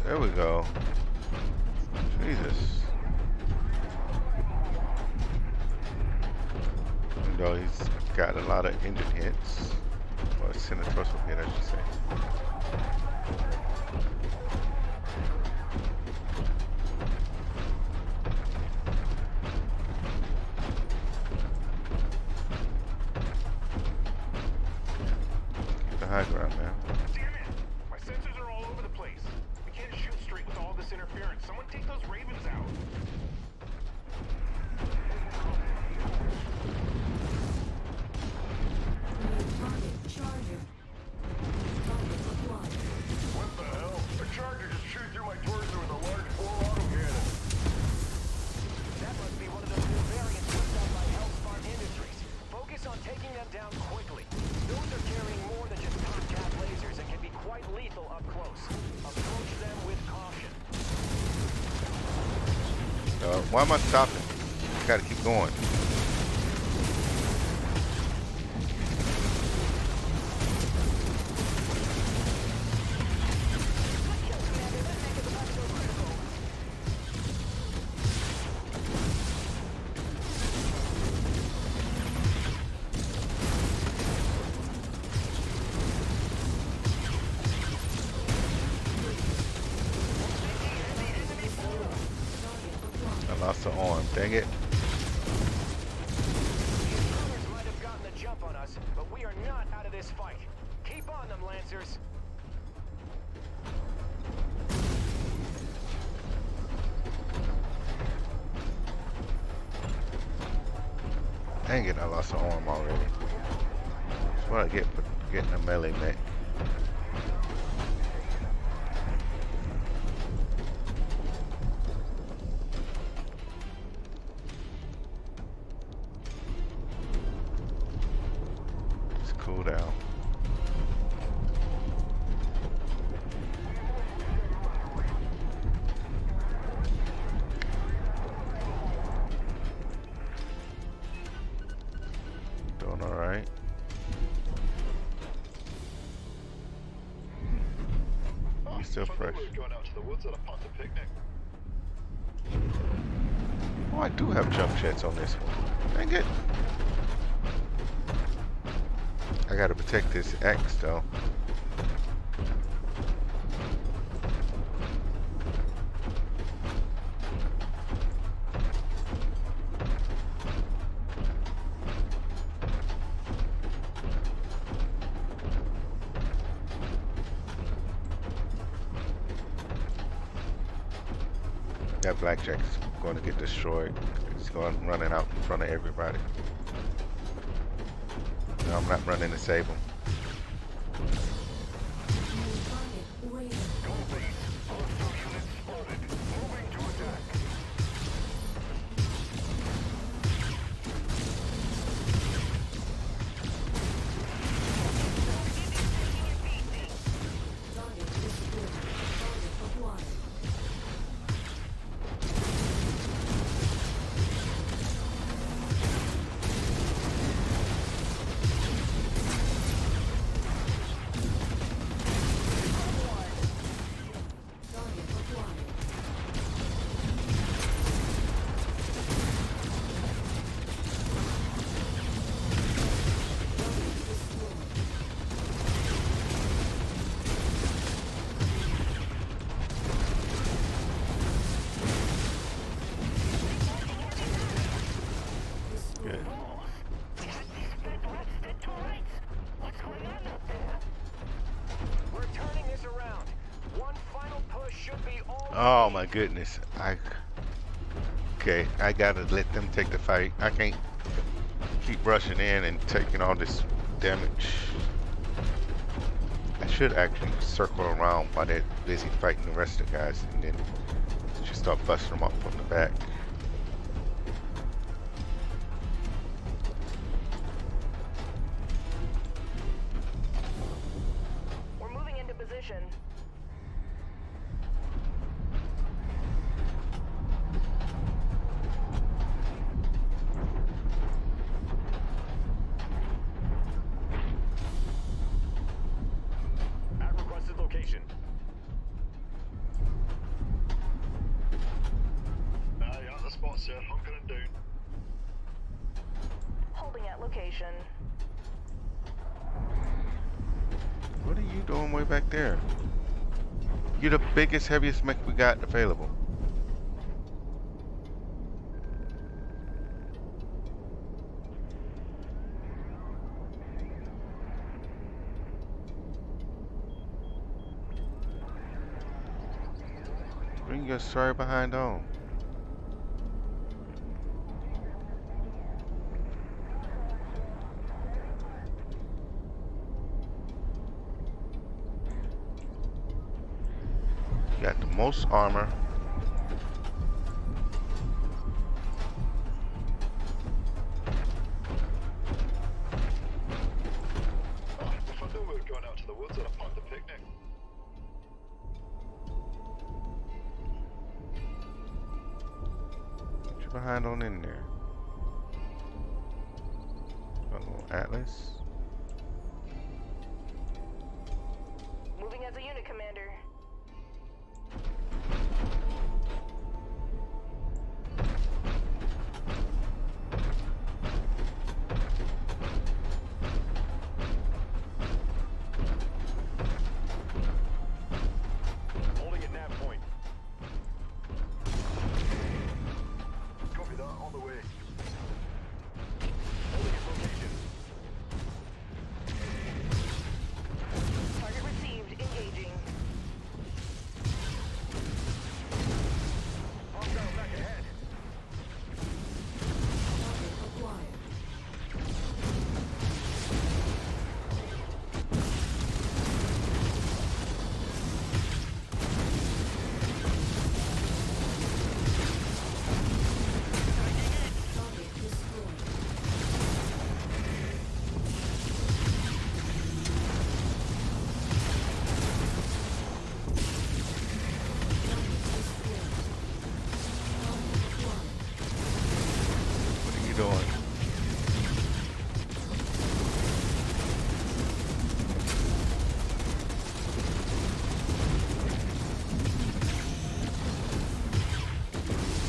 There we go. Jesus. Even though he's got a lot of engine hits. Or torso hit, I should say. Keep the high ground, man. Damn it! My sensors are all over the place. We can't shoot straight with all this interference. Someone take those Ravens out. Target charger. Target acquired. What the hell? A charger just chewed through my torso with a large bore autocannon. That must be one of those new variants put out by Hellspawn Industries. Focus on taking them down quickly. Those are carrying more than just top-cap lasers and can be quite lethal up close. Approach them with caution. Why am I stopping? Gotta keep going. I lost the arm. Dang it. The Intruders might have gotten the jump on us, but we are not out of this fight. Keep on them, Lancers. Dang it, I lost the arm already. That's what I get for getting a melee mech. It's cool down. Doing alright. Oh, Still I thought fresh. we were going out to the woods on a pond to picnic. Oh, I do have jump jets on this one. Dang it. I gotta protect this X though. That blackjack is going to get destroyed. It's going running out in front of everybody. No, I'm not running to save him. New target waiting. Target destroyed. Target acquired. Target acquired. Target destroyed. Good. We're turning this around. One final push should be all. Oh my goodness. Okay, I gotta let them take the fight. I can't keep rushing in and taking all this damage. I should actually circle around while they're busy fighting the rest of the guys and then just start busting them up from the back. We're moving into position. At requested location. You're at the spot, sir. Hunkering down. Holding at location. What are you doing way back there? You're the biggest, heaviest mech we got available. Bring your sorry behind on. Got the most armor. Oh, if I knew we were going out to the woods on a pond to picnic. Get your behind on in there. Uh-oh, Atlas. Moving as a unit, Commander. Holding at nav point.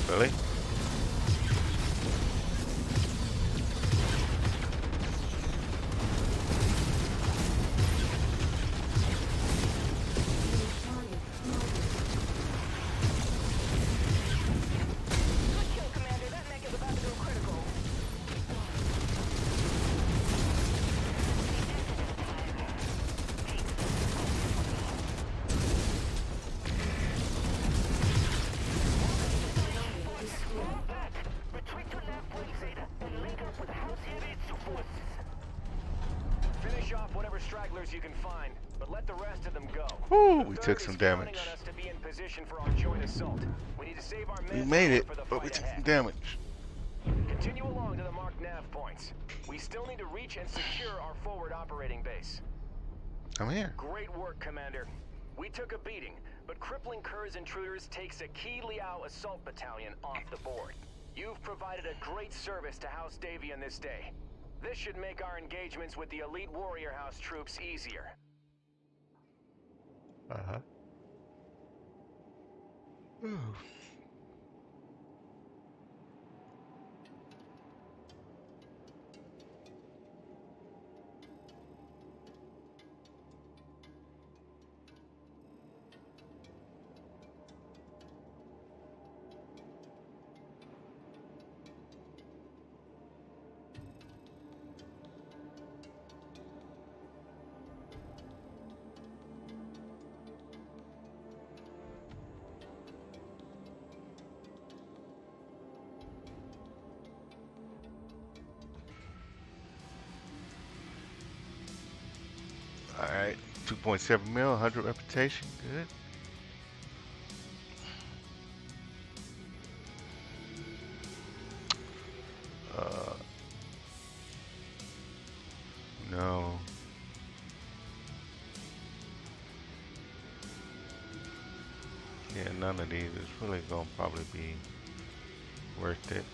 Really? Good kill, Commander. That mech is about to go critical. Retreat to left flank, Zeta, and link up with House Heritage forces. Finish off whatever stragglers you can find, but let the rest of them go. Woo, The we third took is some counting damage. on us to be in position for our joint assault. We need to save our We men made it, for the but we fight took some ahead. damage. Continue along to the marked nav points. We still need to reach and secure our forward operating base. I'm here. Great work, Commander. We took a beating, but crippling Kerr's intruders takes a key Liao assault battalion off the board. You've provided a great service to House Davian this day. This should make our engagements with the elite Warrior House troops easier. Uh-huh. Ooh. Alright, 2.7 mil, 100 reputation, good. Uh, no. Yeah, none of these is really gonna probably be worth it.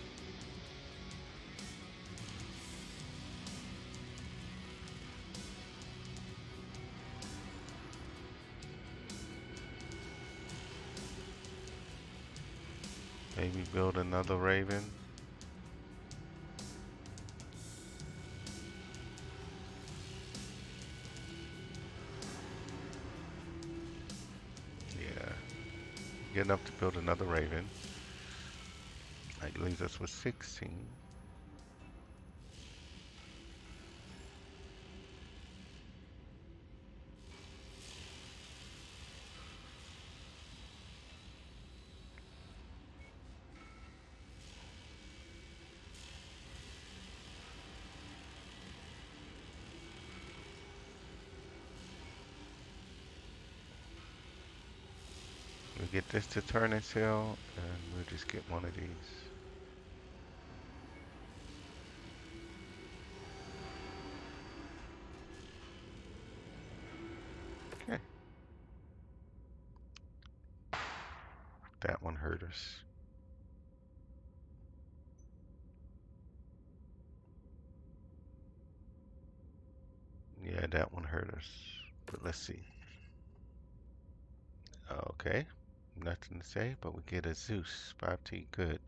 Maybe build another Raven. Yeah, good enough to build another Raven. That leaves us with 16. We get this to turn and sell, and we'll just get one of these. Okay. That one hurt us. Yeah, that one hurt us. But let's see. Okay. Nothing to say, but we get a Zeus. 5T, good.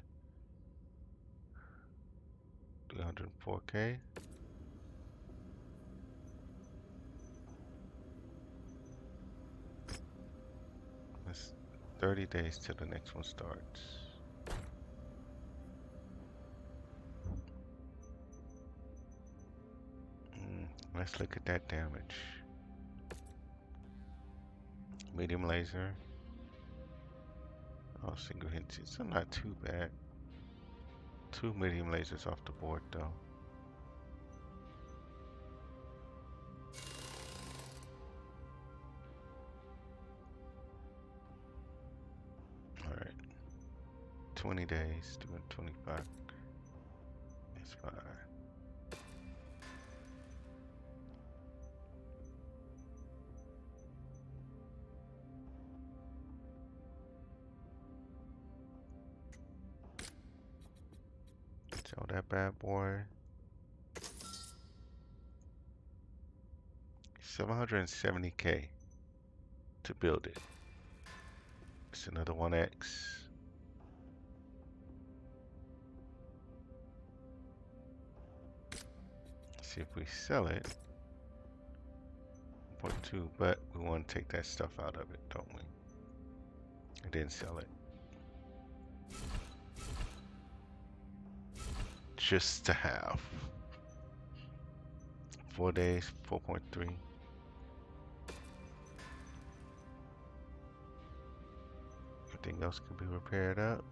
304K. That's 30 days till the next one starts. Let's look at that damage. Medium laser. Oh, single hit. It's not too bad. 2 medium lasers off the board though. Alright. 20 days, doing 25. That's fine. Sell that bad boy. 770K to build it. It's another 1X. See if we sell it. 1.2, but we want to take that stuff out of it, don't we? And then sell it. Just to have. 4 days, 4.3. Everything else can be repaired up.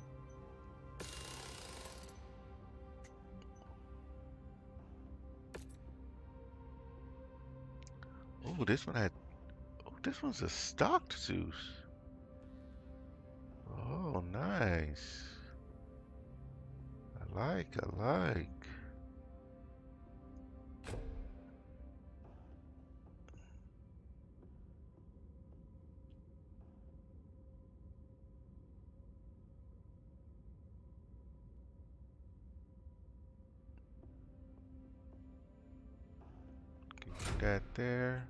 Oh, this one had. Oh, this one's a stocked Zeus. Oh, nice. I like. Keep that there.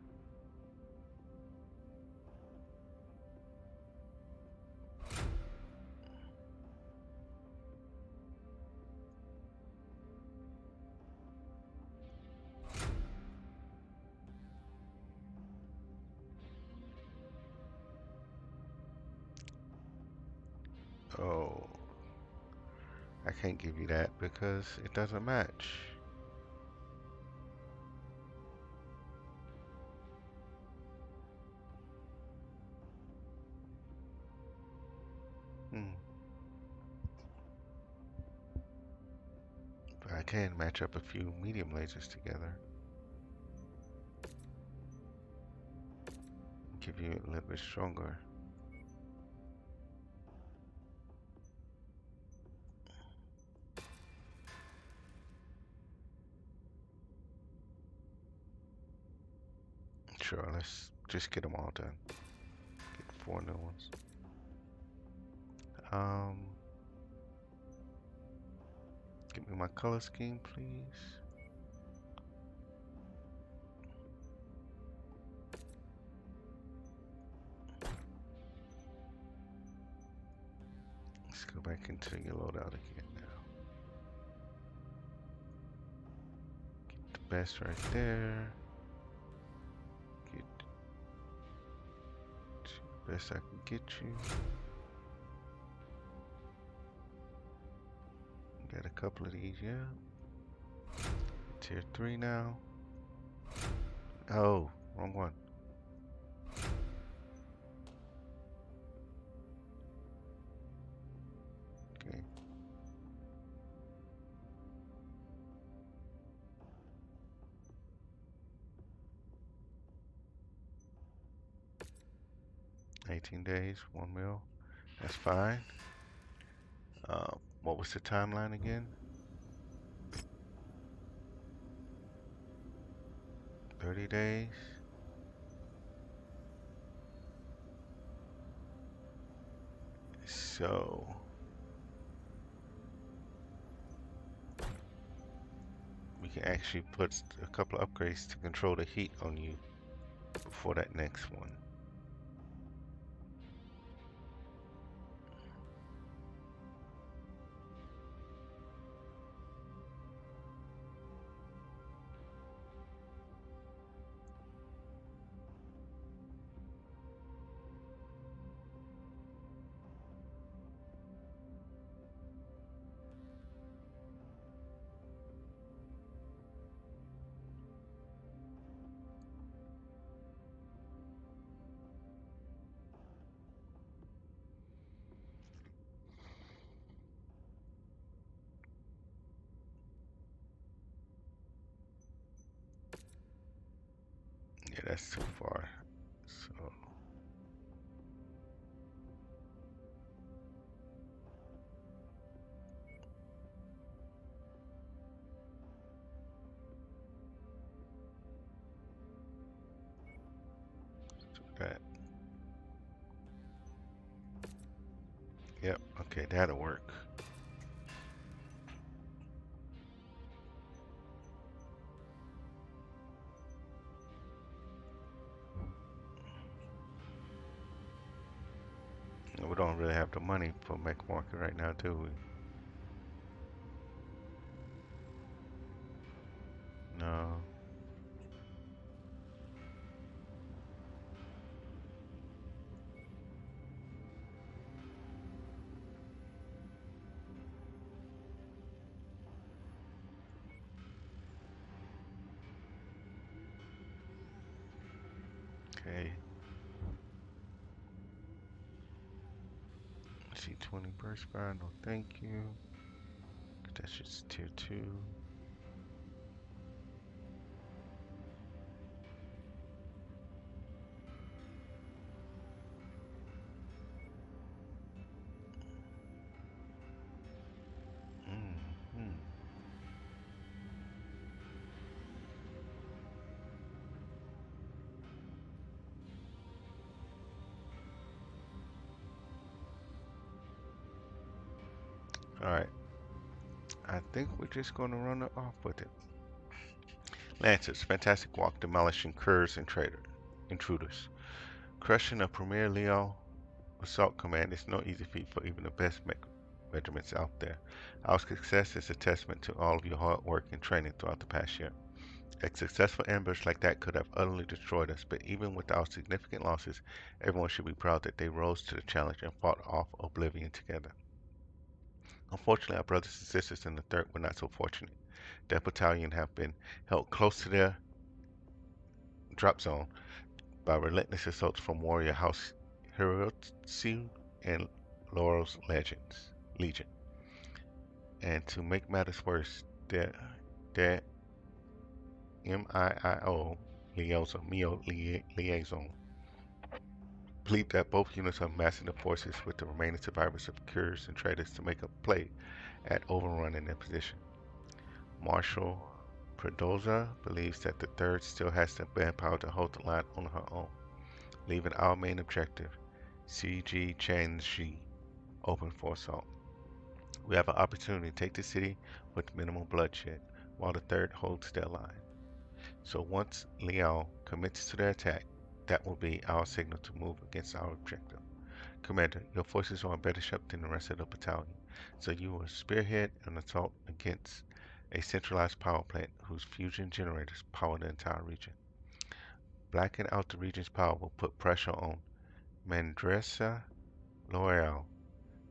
Oh, I can't give you that because it doesn't match. But I can match up a few medium lasers together. Give you a little bit stronger. Sure, let's just get them all done. Get 4 new ones. Give me my color scheme, please. Let's go back into your loadout again now. Get the best right there. Get the best I can get you. Got a couple of these, yeah. Tier 3 now. Oh, wrong one. Okay. $18, 1 mil. That's fine. What was the timeline again? 30 days. So we can actually put a couple of upgrades to control the heat on you before that next one. Yeah, that's too far. So do that. Yep, okay, that'll work. We don't really have the money for MechWarrior right now, do we? No. Okay. C20 burst fire, no thank you. That's just tier 2. Mm-hmm. Alright. I think we're just gonna run it off with it. Lancers, fantastic walk, demolishing curs and intruders. Crushing a Premier Leo assault command is no easy feat for even the best mech regiments out there. Our success is a testament to all of your hard work and training throughout the past year. A successful ambush like that could have utterly destroyed us, but even with our significant losses, everyone should be proud that they rose to the challenge and fought off oblivion together. Unfortunately, our brothers and sisters in the 3rd were not so fortunate. Their battalion have been held close to their drop zone by relentless assaults from warrior house Hirotsu and Laurel's Legion. And to make matters worse, their MIIO liaison believed that both units are massing the forces with the remaining survivors of cures and traitors to make a play at overrunning their position. Marshal Perdoza believes that the 3rd still has the manpower to hold the line on her own, leaving our main objective, CG Chanji, open for assault. We have an opportunity to take the city with minimal bloodshed, while the 3rd holds their line. So once Liao commits to their attack, that will be our signal to move against our objective. Commander, your forces are in better shape than the rest of the battalion, so you will spearhead an assault against a centralized power plant whose fusion generators power the entire region. Blacking out the region's power will put pressure on Mandresa L'Oreal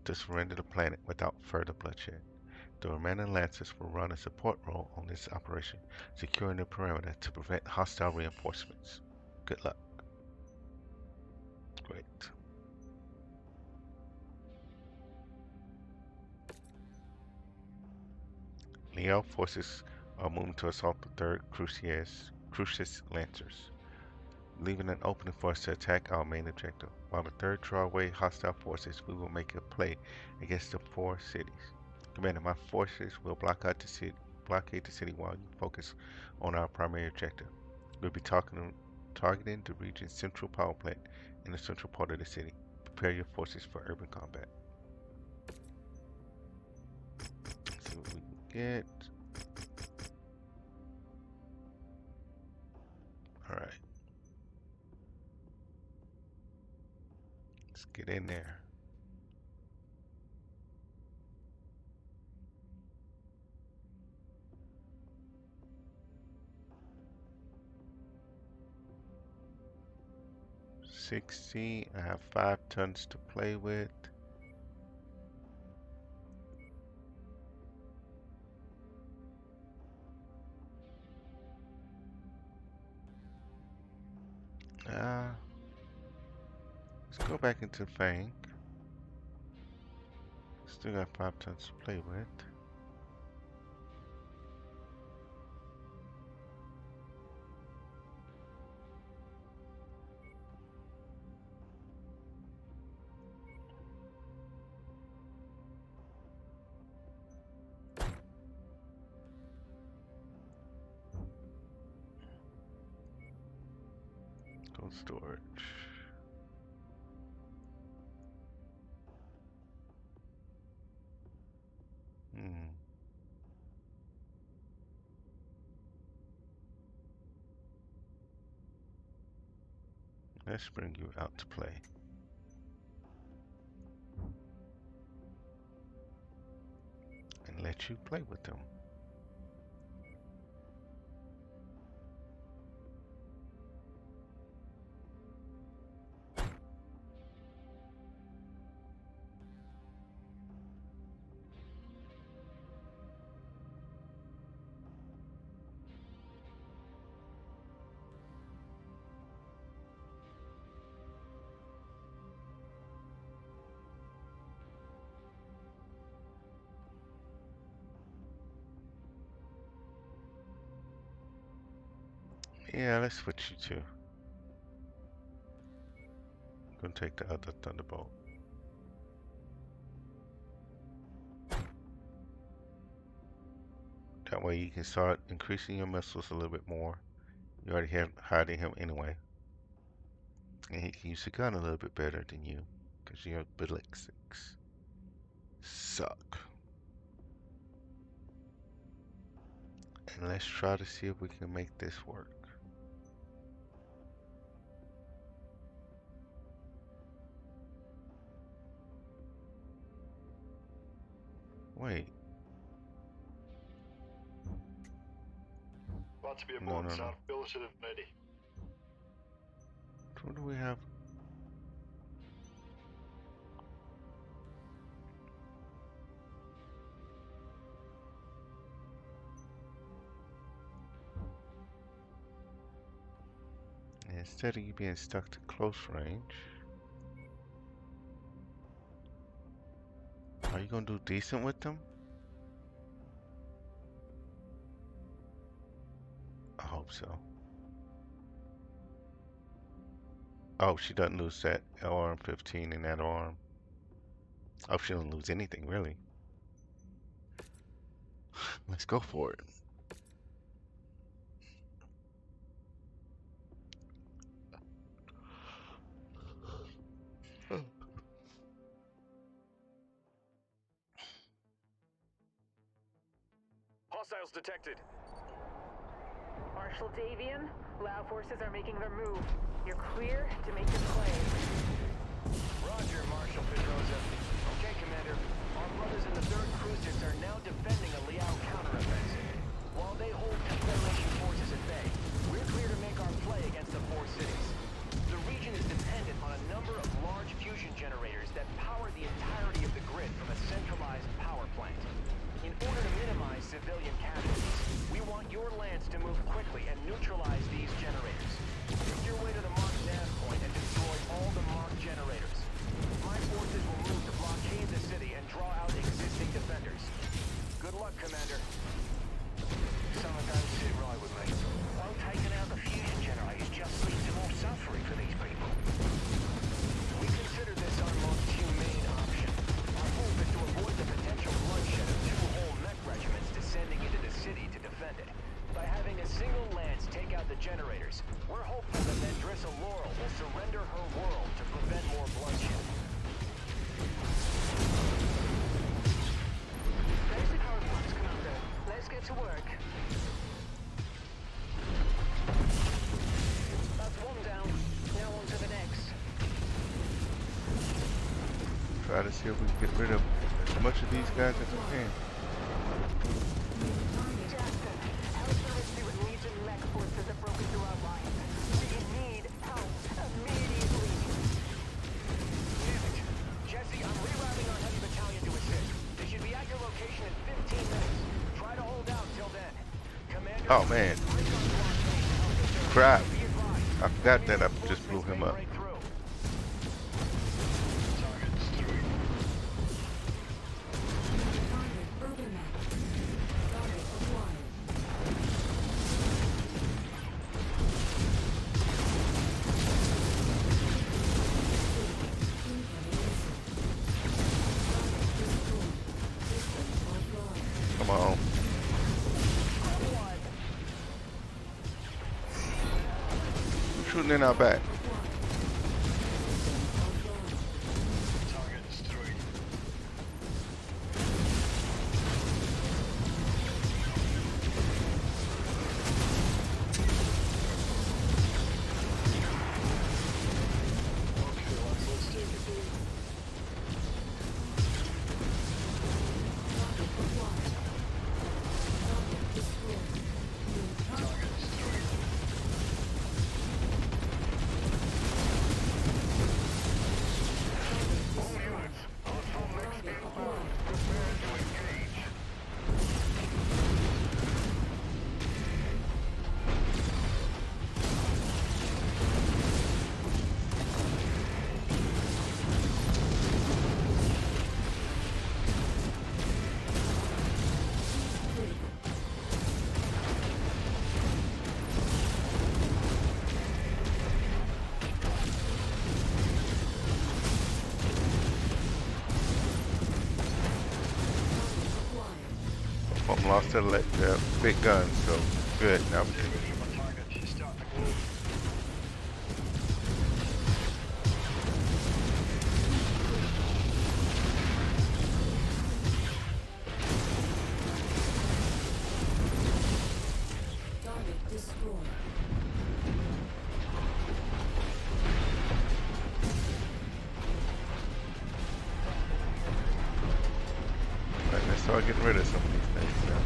to surrender the planet without further bloodshed. The remaining Lancers will run a support role on this operation, securing the perimeter to prevent hostile reinforcements. Good luck. Great. Leo forces are moving to assault the 3rd Crucis Lancers, leaving an opening for us to attack our main objective. While the 3rd draw away hostile forces, we will make a play against the 4 cities. Commander, my forces will blockade the city while you focus on our primary objective. We'll be targeting the region's central power plant in the central part of the city. Prepare your forces for urban combat. Let's see what we can get. Alright. Let's get in there. $60. I have 5 tons to play with. Let's go back into Fang. Still got 5 tons to play with. Cold storage. Let's bring you out to play. And let you play with them. Yeah, let's switch you to. Gonna take the other Thunderbolt. That way you can start increasing your missiles a little bit more. You already have hiding him anyway. And he can use the gun a little bit better than you. Because your ballistics suck. And let's try to see if we can make this work. Wait. About to be a No, moment, no, sir. no. Billeted and ready. What do we have? And instead of you being stuck to close range, are you gonna do decent with them? I hope so. Oh, she doesn't lose that arm 15 in that arm. Oh, she doesn't lose anything, really. Let's go for it. Hostiles detected. Marshal Davian, Lao forces are making their move. You're clear to make your play. Roger, Marshal Pedroza. Okay, Commander. Our brothers in the 3rd Crucis are now defending a Liao counteroffensive. While they hold Confederation forces at bay, we're clear to make our play against the 4 cities. The region is dependent on a number of large fusion generators that power the entirety of the grid from a centralized power plant. In order to minimize civilian casualties, we want your lance to move quickly and neutralize these generators. Make your way to the marked nav point and destroy all the marked generators. My forces will move to blockade the city and draw out existing defenders. Good luck, Commander. Something don't sit right with me. Well, taking out the fusion generators just leads to more suffering for these people. We consider this our most humane option. Our hope is to avoid the potential bloodshed of 2 whole mech regiments descending into the city to defend it. By having a single lance take out the generators, we're hopeful that Vendrissa Laurel will surrender her world to prevent more bloodshed. There's the power plants, Commander. Let's get to work. That's one down. Now on to the next. Try to see if we can get rid of as much of these guys as we can. Jackson, help the rescue and Legion mech forces have broken through our lines. We need help immediately. Music. Jesse, I'm rerouting our heavy battalion to assist. They should be at your location in 15 minutes. Try to hold out till then. Commander, Oh man. Crap. I forgot that I just blew him up. Come on. Shooting in our back. Target destroyed. Okay, let's take it there. Target destroyed. them lost the big guns, so good. Now we can. My target, she's starting to glow. Target destroyed. Right, let's start getting rid of some of these things now.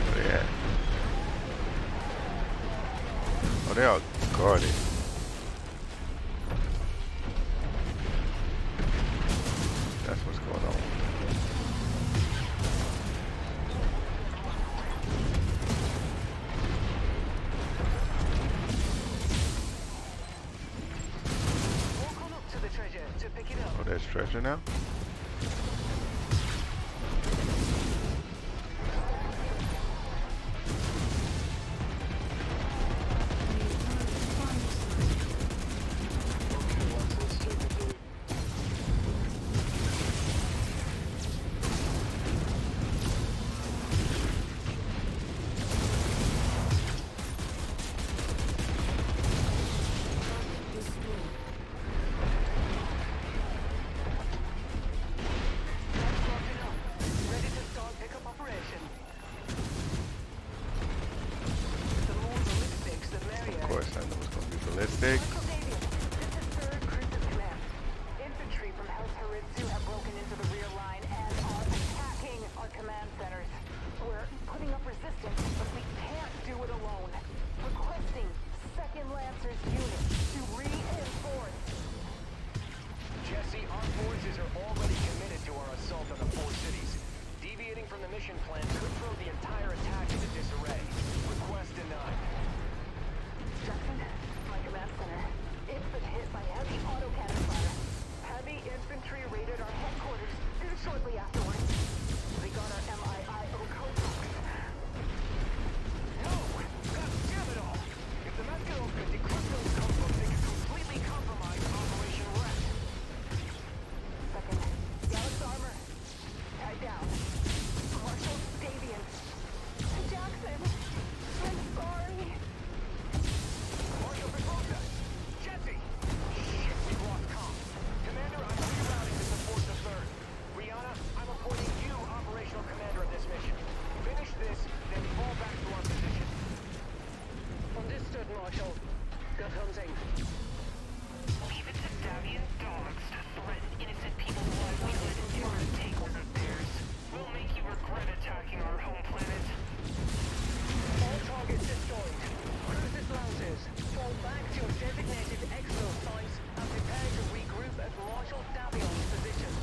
Where they at? Oh, they all guarded. That's what's going on. Walk on up to the treasure to pick it up. Oh, there's treasure now? Okay, let's take it down. Destroyed. Ready to start pickup operation. The more ballistics, the merrier. Of course, I know it's gonna be ballistic. Michael Davies, this is 3rd Cruises Command. Infantry from House Haritsu have broken into the rear line and are attacking our command centers. We're putting up resistance, but we can't do it alone. Requesting 2nd Lancers unit to reinforce. Jesse, our forces are already committed to our assault on the 4 cities. Deviating from the mission plan could throw the entire attack into disarray. Request denied. Jackson, my command center. It's been hit by heavy autocannon fire. Heavy infantry raided our headquarters shortly afterwards. They got our MIIO code box. No! God damn it all! If the Mascaros could decrypt those code books, they could completely compromise Operation Wreck. 2nd, Gallup's armor. Tied down. Marshal Davian. Jackson, I'm sorry. Marshal Pedrosa! Jesse! Shit, we've lost comm. Commander, I'm rerouting to support the 3rd. Rihanna, I'm appointing you operational commander of this mission. Finish this, then fall back to our position. Understood, Marshal. Good hunting. Leave it to Davian's dogs to threaten innocent people's livelihood in order to take one of theirs. We'll make you regret attacking our home planet. All targets destroyed. Cruises Lancers, fall back to your designated exfil sites and prepare to regroup at Marshal Davion's position.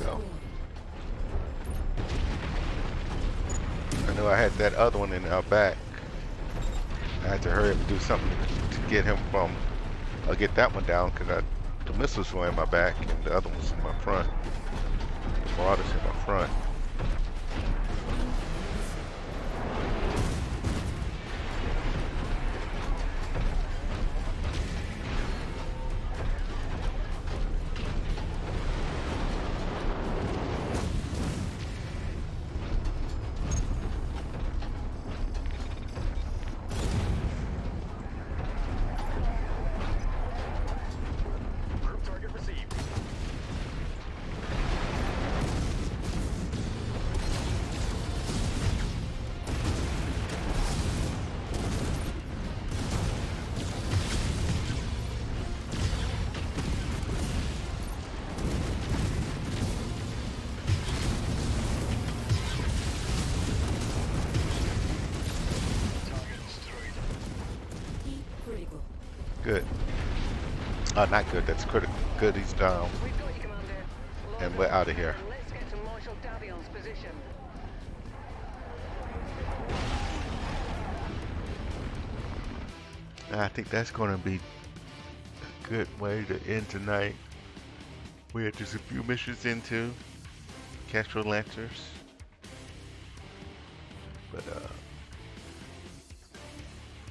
Go. I knew I had that other one in our back. I had to hurry up and do something to get him from, get that one down because the missiles were in my back and the other one's in my front. The Marauders in my front. Group target received. Target destroyed. Heat critical. Good. Not good. That's critical. Good. He's down. We've got you, Commander. Load And we're up, out of here. and let's get to Marshal Davion's position. I think that's gonna be a good way to end tonight. We had just a few missions into Castro Lancers, but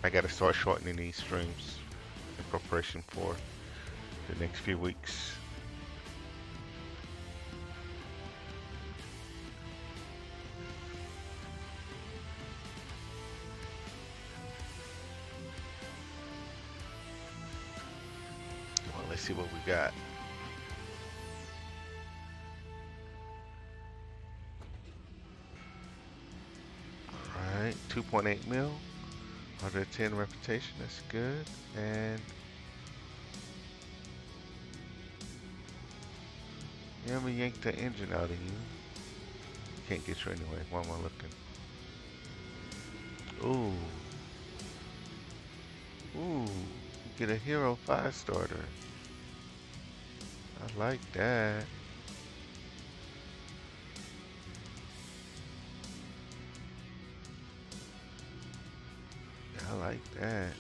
I gotta start shortening these streams in preparation for the next few weeks. Well, let's see what we got. Alright, 2.8 mil, 110 reputation, that's good. And yeah, I'm gonna yank the engine out of you. Can't get you anyway. Why am I looking? Ooh. Ooh. You get a hero 5-starter. I like that. I like that.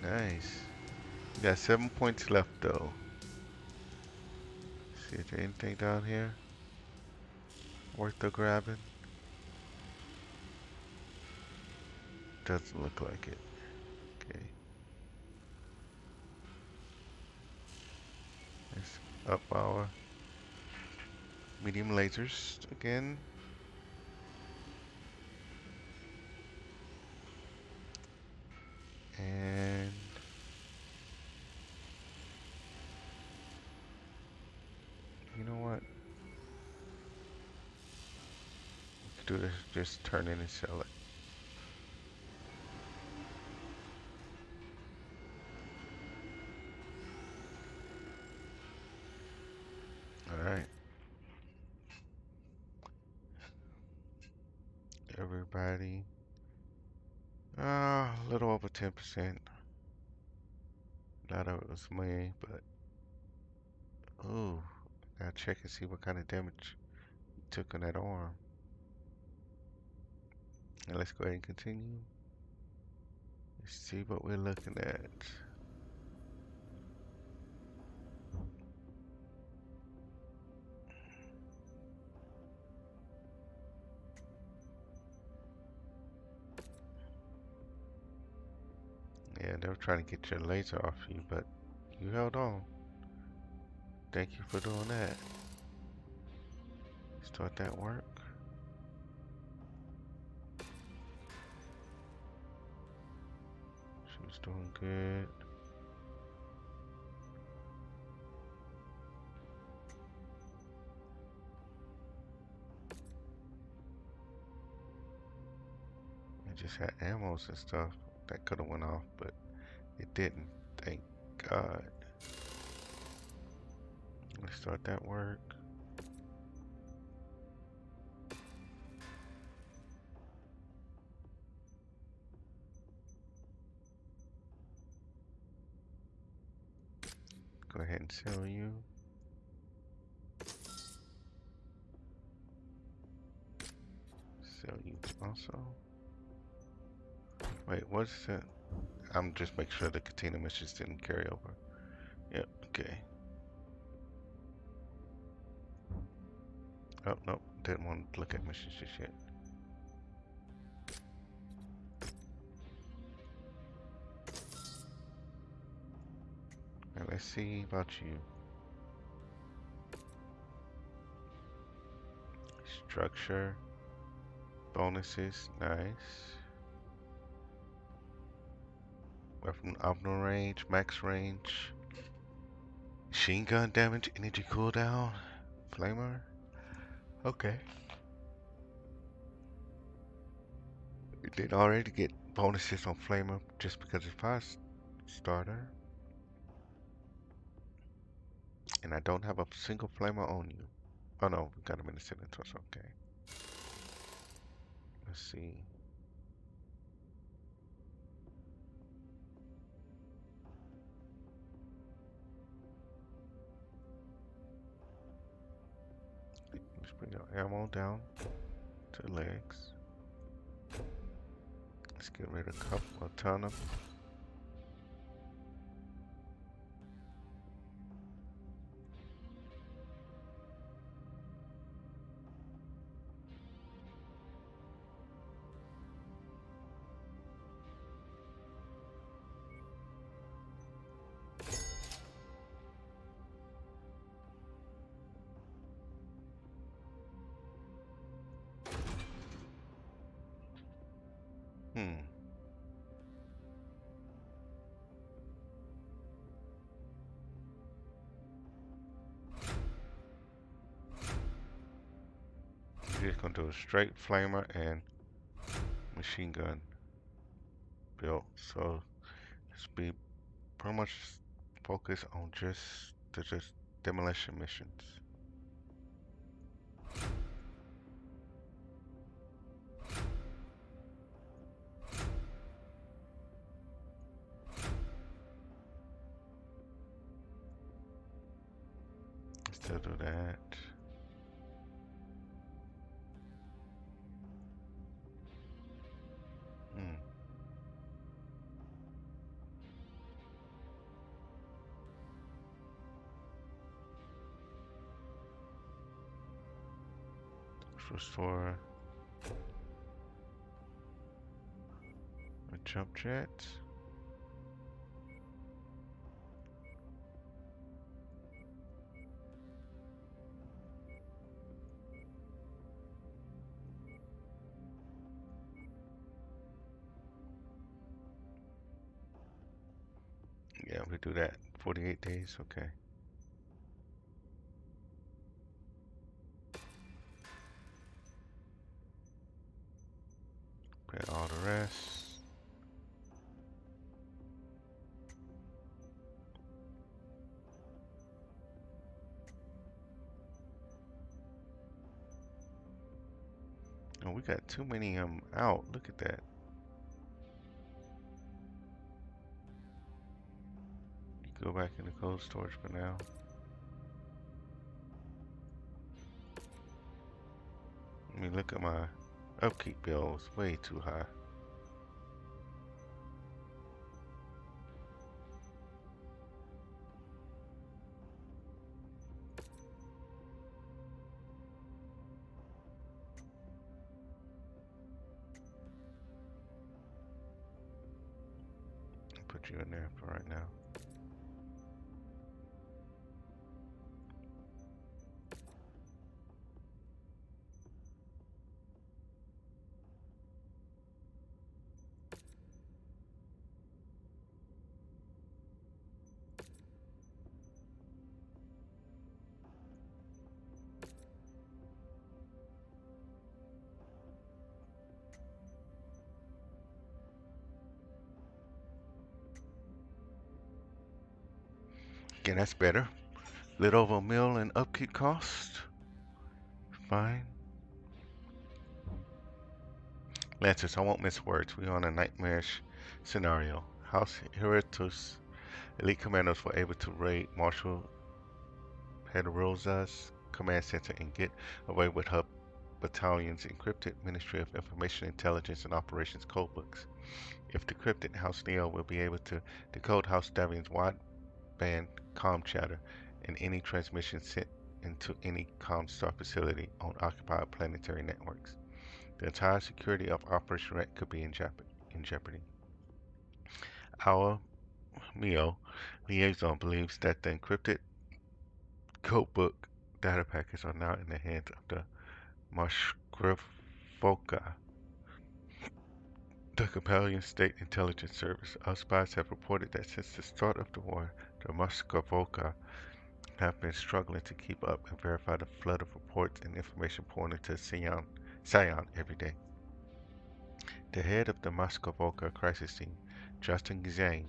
Nice. You got 7 points left though. See if there's anything down here worth the grabbing. Doesn't look like it. Okay. Let's up our medium lasers again. And you know what? We can do this, just turn in and sell it. Alright. Everybody. A little over 10%. Not of it was me, but ooh, gotta check and see what kind of damage you took on that arm. And let's go ahead and continue. Let's see what we're looking at. Yeah, they were trying to get your laser off you, but you held on. Thank you for doing that. Start that work. She was doing good. I just had ammos and stuff that could have went off, but it didn't. Thank God. Let's start that work. Go ahead and sell you. Sell you also. Wait, what's that? I'm just making sure the Katina missions didn't carry over. Yep, okay. Oh, no, didn't want to look at missions just yet. And let's see about you. Structure. Bonuses, nice. Weapon optimal range, max range. Machine gun damage, energy cooldown. Flamer. Okay. We did already get bonuses on Flamer just because it's 5-starter. And I don't have a single Flamer on you. Oh no, we got him in the Senators, okay. Let's see. Let's bring our ammo down to the legs. Let's get rid of a ton of. We're just gonna do a straight flamer and machine gun build. So let's be pretty much focused on just demolition missions. Still do that. Restore a jump jet. Yeah, we do that. 48 days, okay. Pay all the rest. Oh, we got too many out. Look at that. You go back into cold storage for now. I mean, look at my upkeep bills. Way too high. Put you in there for right now. Okay, that's better. Little over $1 million in upkeep cost. Fine. Lancers, I won't miss words. We're on a nightmarish scenario. House Heritus elite commandos were able to raid Marshal Pedrosa's command center and get away with her battalion's encrypted Ministry of Information Intelligence and Operations codebooks. If decrypted, House Neo will be able to decode House Davion's wideband comm chatter and any transmission sent into any Comstar facility on occupied planetary networks. The entire security of Operation Red could be in jeopardy. Our Mio liaison believes that the encrypted codebook data packets are now in the hands of the Mashkravoka, the Capellian State Intelligence Service. Our spies have reported that since the start of the war, the Mashkravoka have been struggling to keep up and verify the flood of reports and information pouring into Sion every day. The head of the Mashkravoka crisis team, Justin Zhang,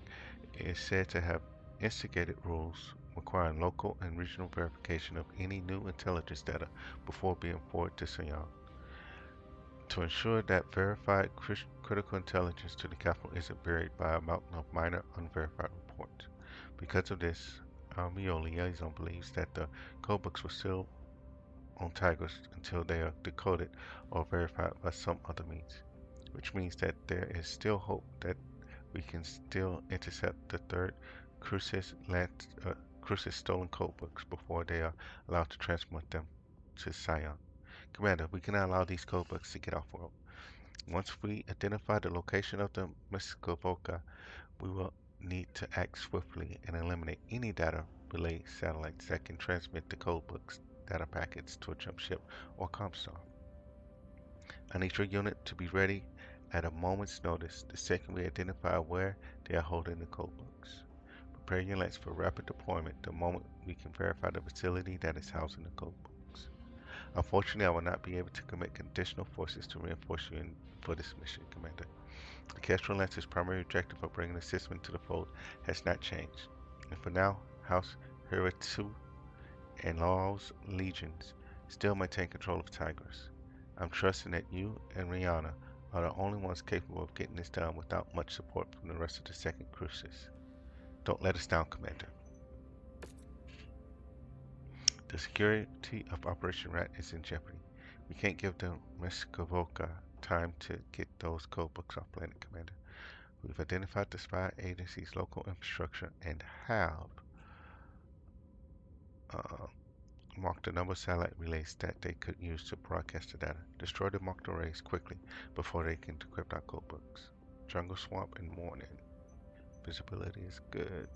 is said to have instigated rules requiring local and regional verification of any new intelligence data before being forwarded to Sion. To ensure that verified critical intelligence to the capital isn't buried by a mountain of minor unverified reports. Because of this, our Mio liaison believes that the codebooks were still on Tigers until they are decoded or verified by some other means, which means that there is still hope that we can still intercept the third Crucis stolen codebooks before they are allowed to transmit them to Scion. Commander, we cannot allow these codebooks to get off-world. Once we identify the location of the Miskovoka, we will need to act swiftly and eliminate any data relay satellites that can transmit the codebooks data packets to a jump ship or Comstar. I need your unit to be ready at a moment's notice the second we identify where they are holding the codebooks. Prepare units for rapid deployment the moment we can verify the facility that is housing the codebooks. Unfortunately, I will not be able to commit additional forces to reinforce you for this mission, Commander. The Kestrel Lance's primary objective of bringing assistance to the fold has not changed, and for now, House Hiratsu and Lao's legions still maintain control of Tigris. I'm trusting that you and Rihanna are the only ones capable of getting this done without much support from the rest of the Second Crucis. Don't let us down, Commander. The security of Operation Rat is in jeopardy. We can't give the Miskovoka time to get those codebooks off planet, Commander. We've identified the spy agency's local infrastructure and have marked a number of satellite relays that they could use to broadcast the data. Destroy the marked arrays quickly before they can decrypt our codebooks. Jungle Swamp and Morning. Visibility is good.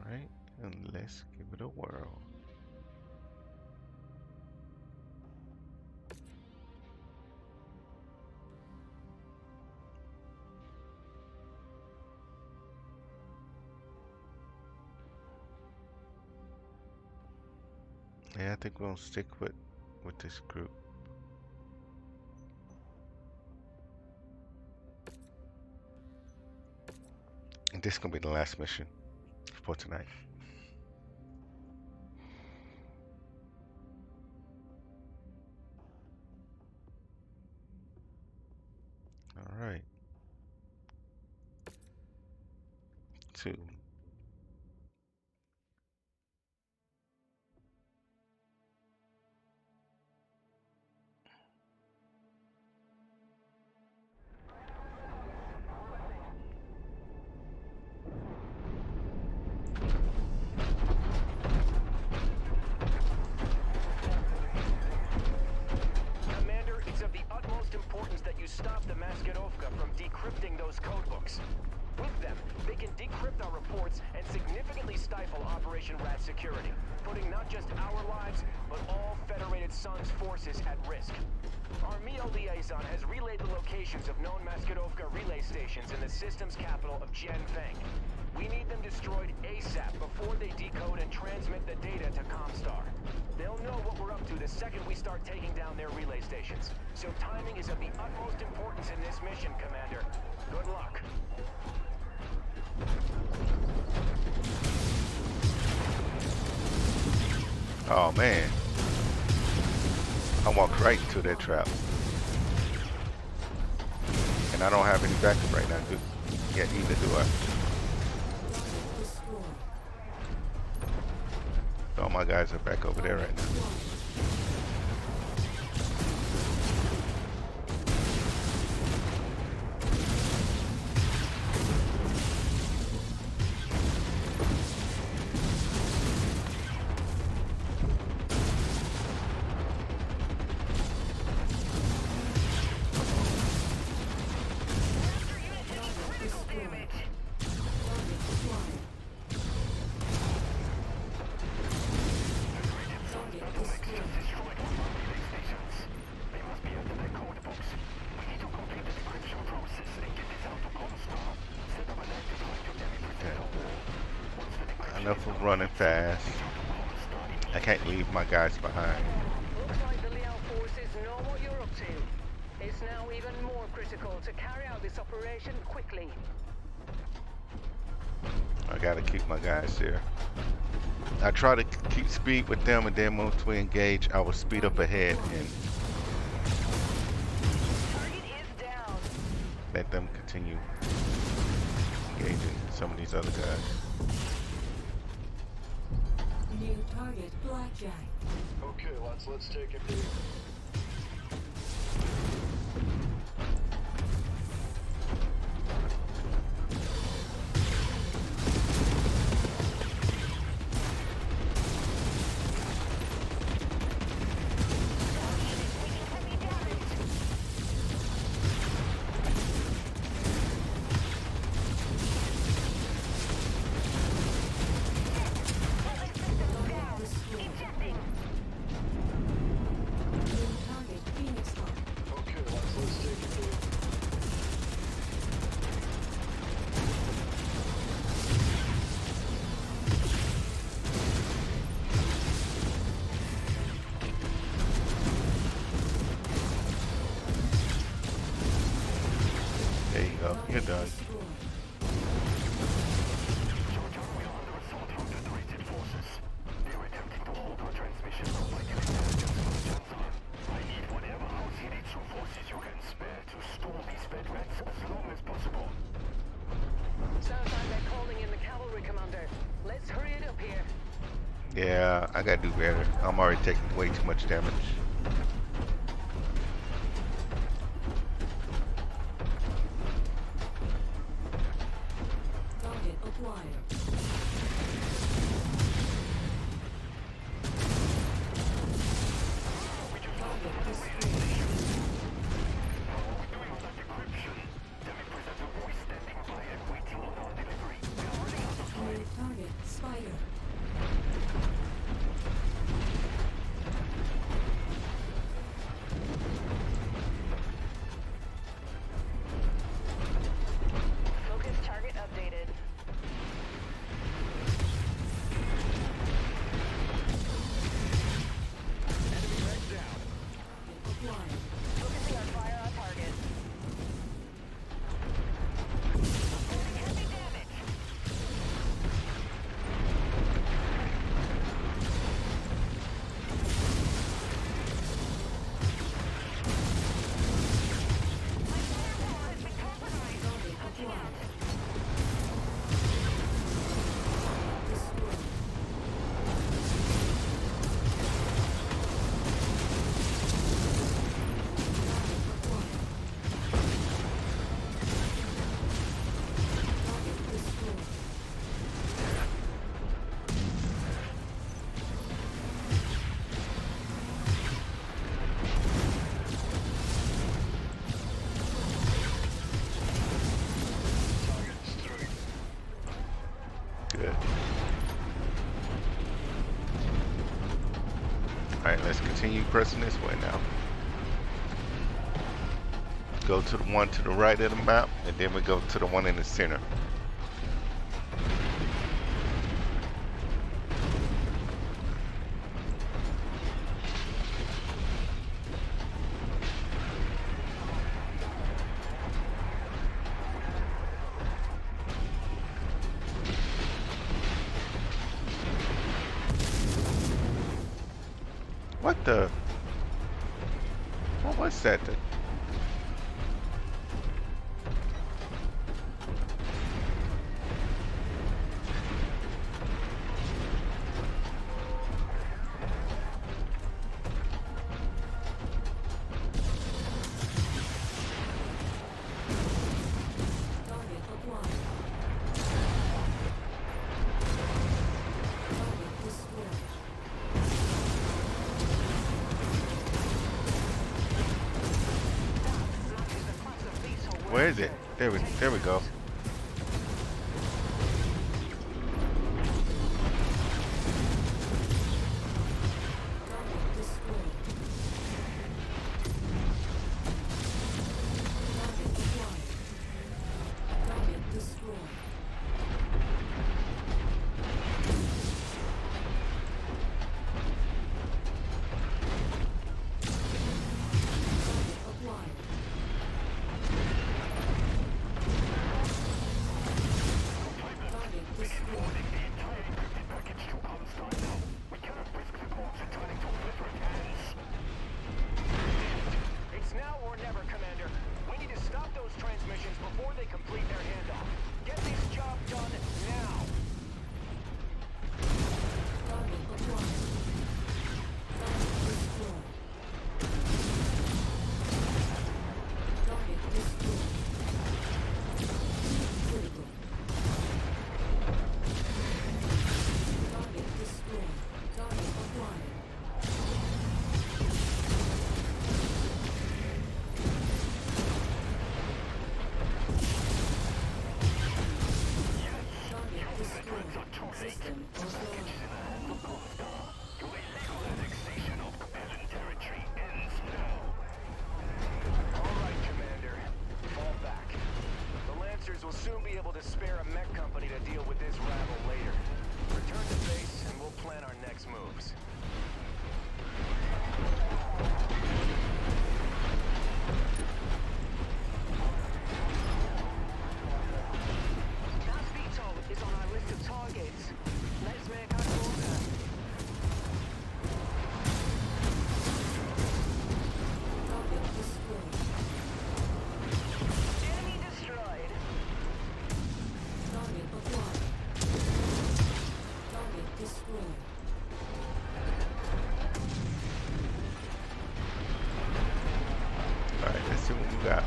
Alright, and let's give it a whirl. Yeah, I think we'll stick with this group. And this is gonna be the last mission for tonight. All right. 2. Commander, it's of the utmost importance that you stop the Maskirovka from decrypting those codebooks. With them, they can decrypt our reports and significantly stifle Operation Rat security, putting not just our lives, but all Federated Sun's forces at risk. Our MEO liaison has relayed the locations of known Maskirovka relay stations in the system's capital of Jianfeng. We need them destroyed ASAP before they decode and transmit the data to Comstar. They'll know what we're up to the second we start taking down their relay stations. So timing is of the utmost importance in this mission, Commander. Good luck. Oh man. I walked right into that trap. And I don't have any backup right now, yet either do I. All my guys are back over there right now. Enough of running fast. I can't leave my guys behind. Looks like the Liao forces know what you're up to. It's now even more critical to carry out this operation quickly. I gotta keep my guys here. I try to keep speed with them, and then once we engage, I will speed up ahead and Target is down. let them continue engaging some of these other guys. New target, Blackjack. Okay, let's take it. There you go. You're done. Sounds like they're calling in the cavalry, Commander. Let's hurry it up here. Yeah, I gotta do better. I'm already taking way too much damage. Target acquired. Target destroyed. New target, Spider. Focus target updated. Acquired. Focusing our fire on target. Heavy damage. Target acquired. Destroyed. Target destroyed. Good. Alright, let's continue pressing this way now. Go to the one to the right of the map, and then we go to the one in the center. What the? What was that? Target acquired. Target destroyed. Where is it? There we go. Target destroyed. Target acquired. Target destroyed. Target acquired. Authority. Your illegal annexation of Capellan territory ends now. All right, Commander. Fall back. The Lancers will soon be able to spare a mech company to deal with this rabble later. Return to base, and we'll plan our next moves. That VTOL is on our list of targets. Let's make our order. Target destroyed. Enemy destroyed. Target acquired. Target destroyed. All right, let's see what we got.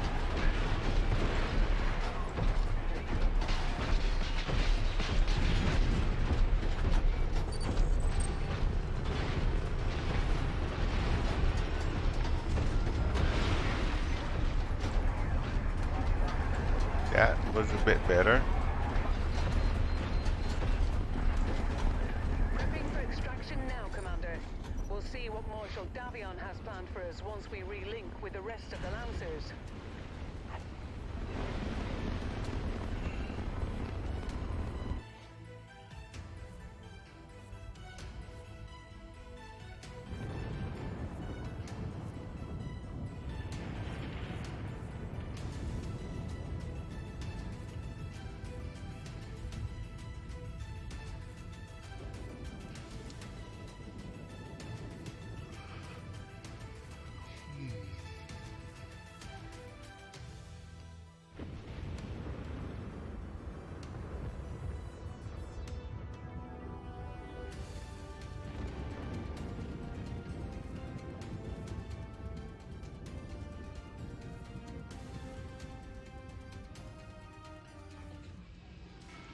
That was a bit better. Prepping for extraction now, Commander. We'll see what Marshal Davion has planned for us once we relink with the rest of the Lancers.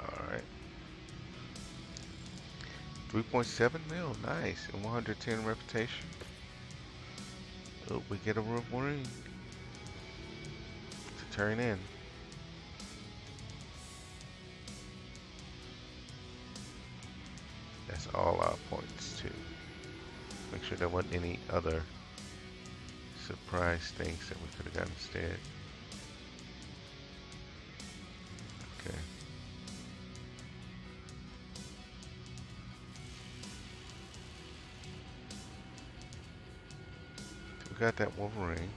All right. 3.7 mil, nice. And 110 reputation. Oh, we get a reward to turn in. That's all our points too. Make sure there wasn't any other surprise things that we could have gotten instead. Okay. So we got that Wolverine.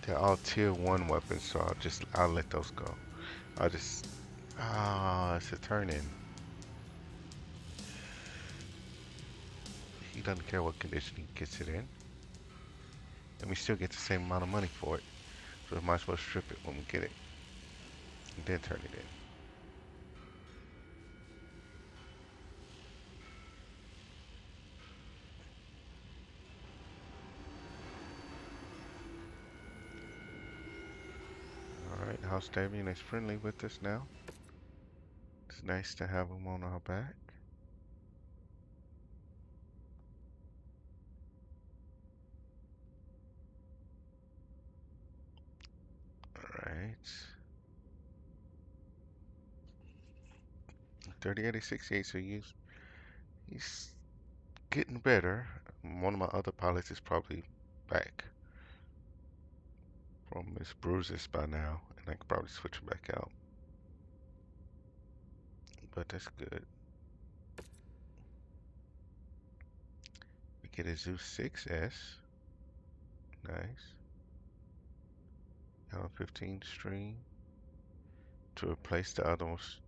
They're all tier 1 weapons, so I'll let those go. I'll just it's a turn in. He doesn't care what condition he gets it in. And we still get the same amount of money for it. So we might as well strip it when we get it. And then turn it in. Alright, House Davian is friendly with us now. It's nice to have him on our back. Alright. 38 to 68, so he's getting better. One of my other pilots is probably back from his bruises by now, and I could probably switch him back out. But that's good. We get a Zeus 6S. Nice. Now 15 stream to replace the other ones.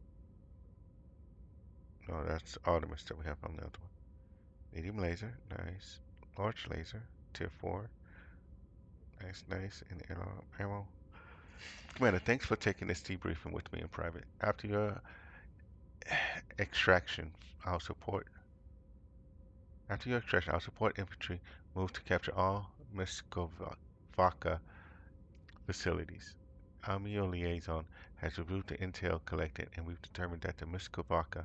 No, that's Artemis that we have on the other one. Medium laser, nice. Large laser, tier 4. Nice, nice. And ammo. Commander, thanks for taking this debriefing with me in private. After your extraction, I'll support. After your extraction, I'll support infantry move to capture all Muskovaka facilities. Your liaison has reviewed the intel collected, and we've determined that the Muskovaka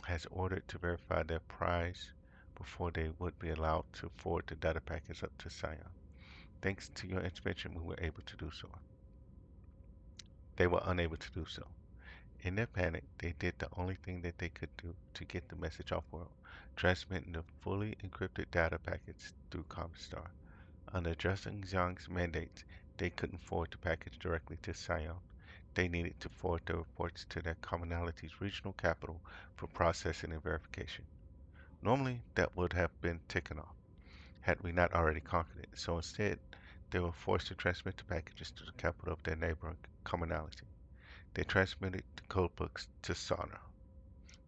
has ordered to verify their prize before they would be allowed to forward the data packets up to Sion. Thanks to your intervention, we were able to do so. They were unable to do so. In their panic, they did the only thing that they could do to get the message off world, transmitting the fully encrypted data packets through Comstar. Under Justin Zhang's mandates, they couldn't forward the package directly to Sion. They needed to forward the reports to their commonality's regional capital for processing and verification. Normally, that would have been taken off, had we not already conquered it, so instead, they were forced to transmit the packages to the capital of their neighboring commonality. They transmitted the codebooks to Sana.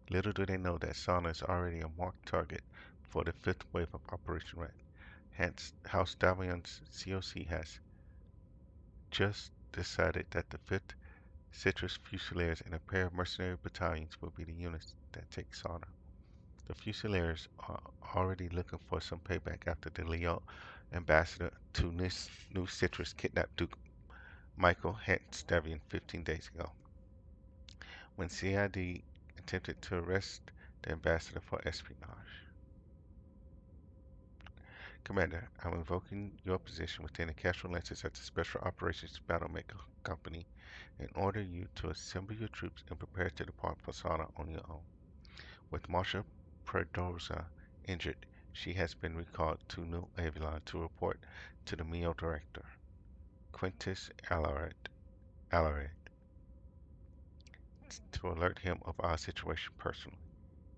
Little do they know that Sana is already a marked target for the fifth wave of Operation Red. Hence, House Davion's COC has just decided that the 5th Citrus Fusiliers and a pair of mercenary battalions will be the units that take Sana. The Fusiliers are already looking for some payback after the Leo ambassador to New Citrus kidnapped Duke Michael Hence Davion 15 days ago, when CID attempted to arrest the ambassador for espionage. Commander, I'm invoking your position within the Castro Lances at the Special Operations battle-mech Company and order you to assemble your troops and prepare to depart for Sana on your own. With Marsha Perdoza injured, she has been recalled to New Avalon to report to the MEO Director, Quintus Alarid, to alert him of our situation personally.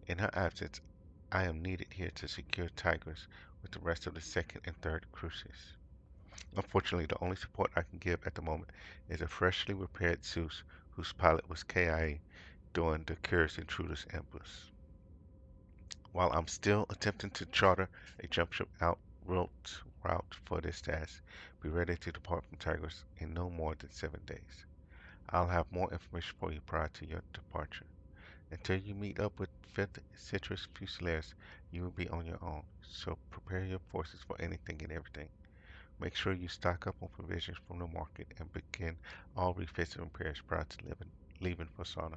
In her absence, I am needed here to secure Tigris with the rest of the 2nd and 3rd Cruises. Unfortunately, the only support I can give at the moment is a freshly repaired Zeus whose pilot was KIA during the Curious Intruders ambush. While I'm still attempting to charter a jump ship route for this task, be ready to depart from Tigris in no more than 7 days. I'll have more information for you prior to your departure. Until you meet up with 5th Citrus Fusiliers, you will be on your own, so prepare your forces for anything and everything. Make sure you stock up on provisions from the market and begin all refits and repairs prior to leaving for Sana.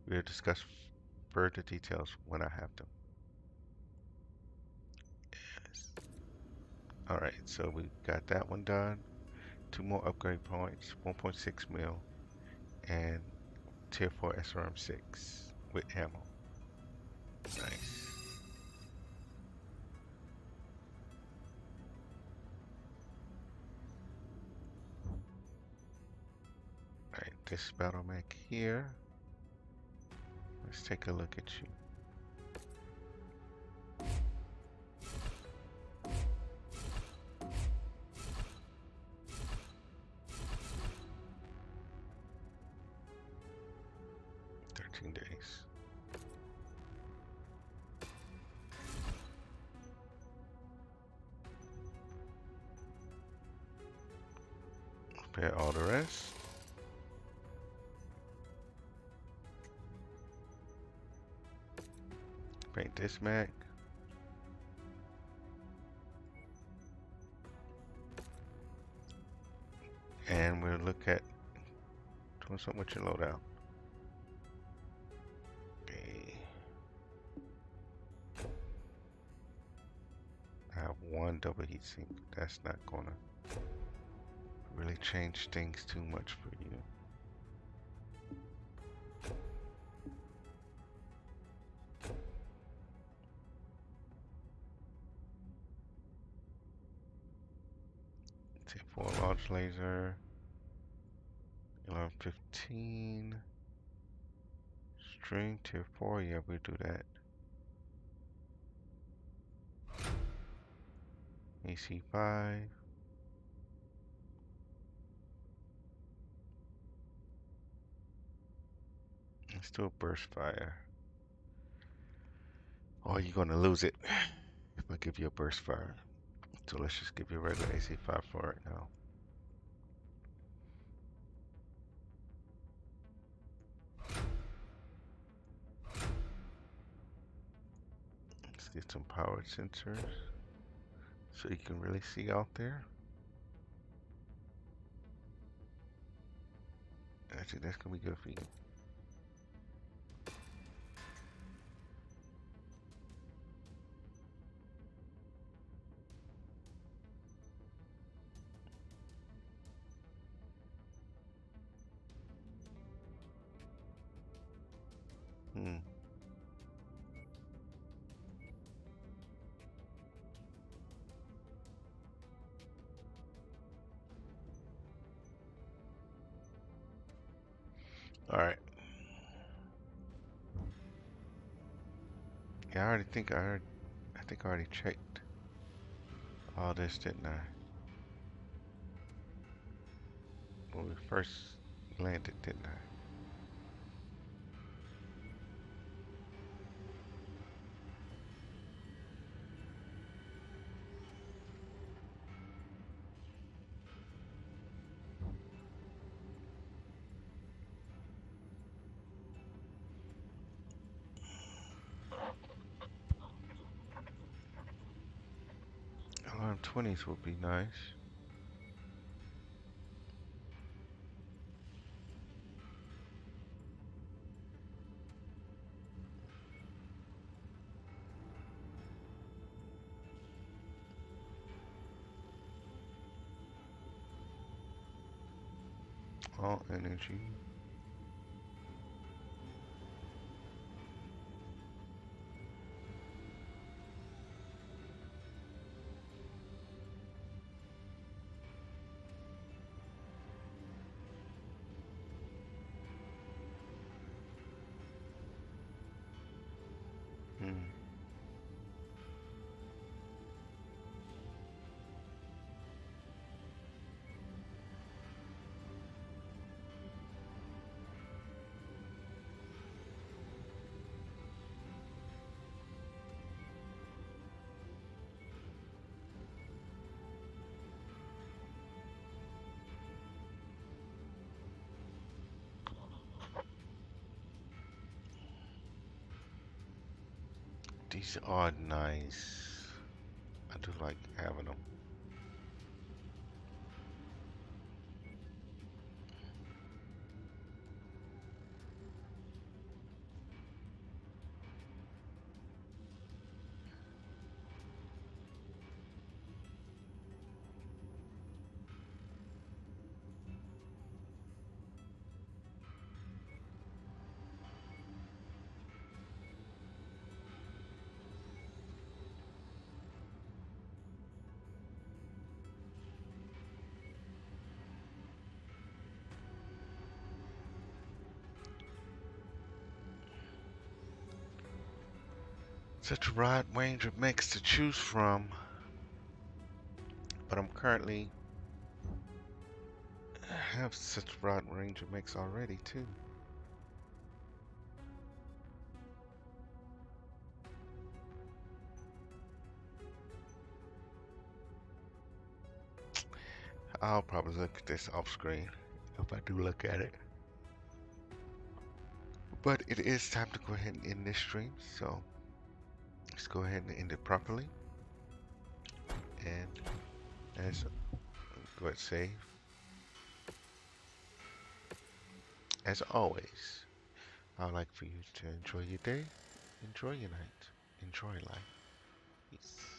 We'll discuss further details when I have them. Yes. Alright, so we got that one done. 2 more upgrade points, 1.6 mil, and tier 4 SRM6 with ammo. Nice. Alright, this battle-mech here. Let's take a look at you. Days. Repair all the rest. Paint this mech. And we'll look at doing something with your loadout. I have 1 double heatsink. That's not gonna really change things too much for you. Tier 4 large laser. 1115. String tier 4, yeah, we do that. AC5. Let's do a burst fire. Oh, you're gonna lose it if I give you a burst fire. So let's just give you a regular AC5 for right now. Let's get some powered sensors so you can really see out there. I think that's gonna be good for you. All right. Yeah, I already think I think I already checked all this, didn't I? When we first landed, didn't I? Alarm 20s would be nice. All energy. Hmm. These are nice. I do like having them. Such a wide range of mechs to choose from, but I'm currently have such a broad range of mechs already too. I'll probably look at this off screen if I do look at it. But it is time to go ahead and end this stream, so let's go ahead and end it properly. And as go ahead and save. As always, I would like for you to enjoy your day, enjoy your night, enjoy life. Peace.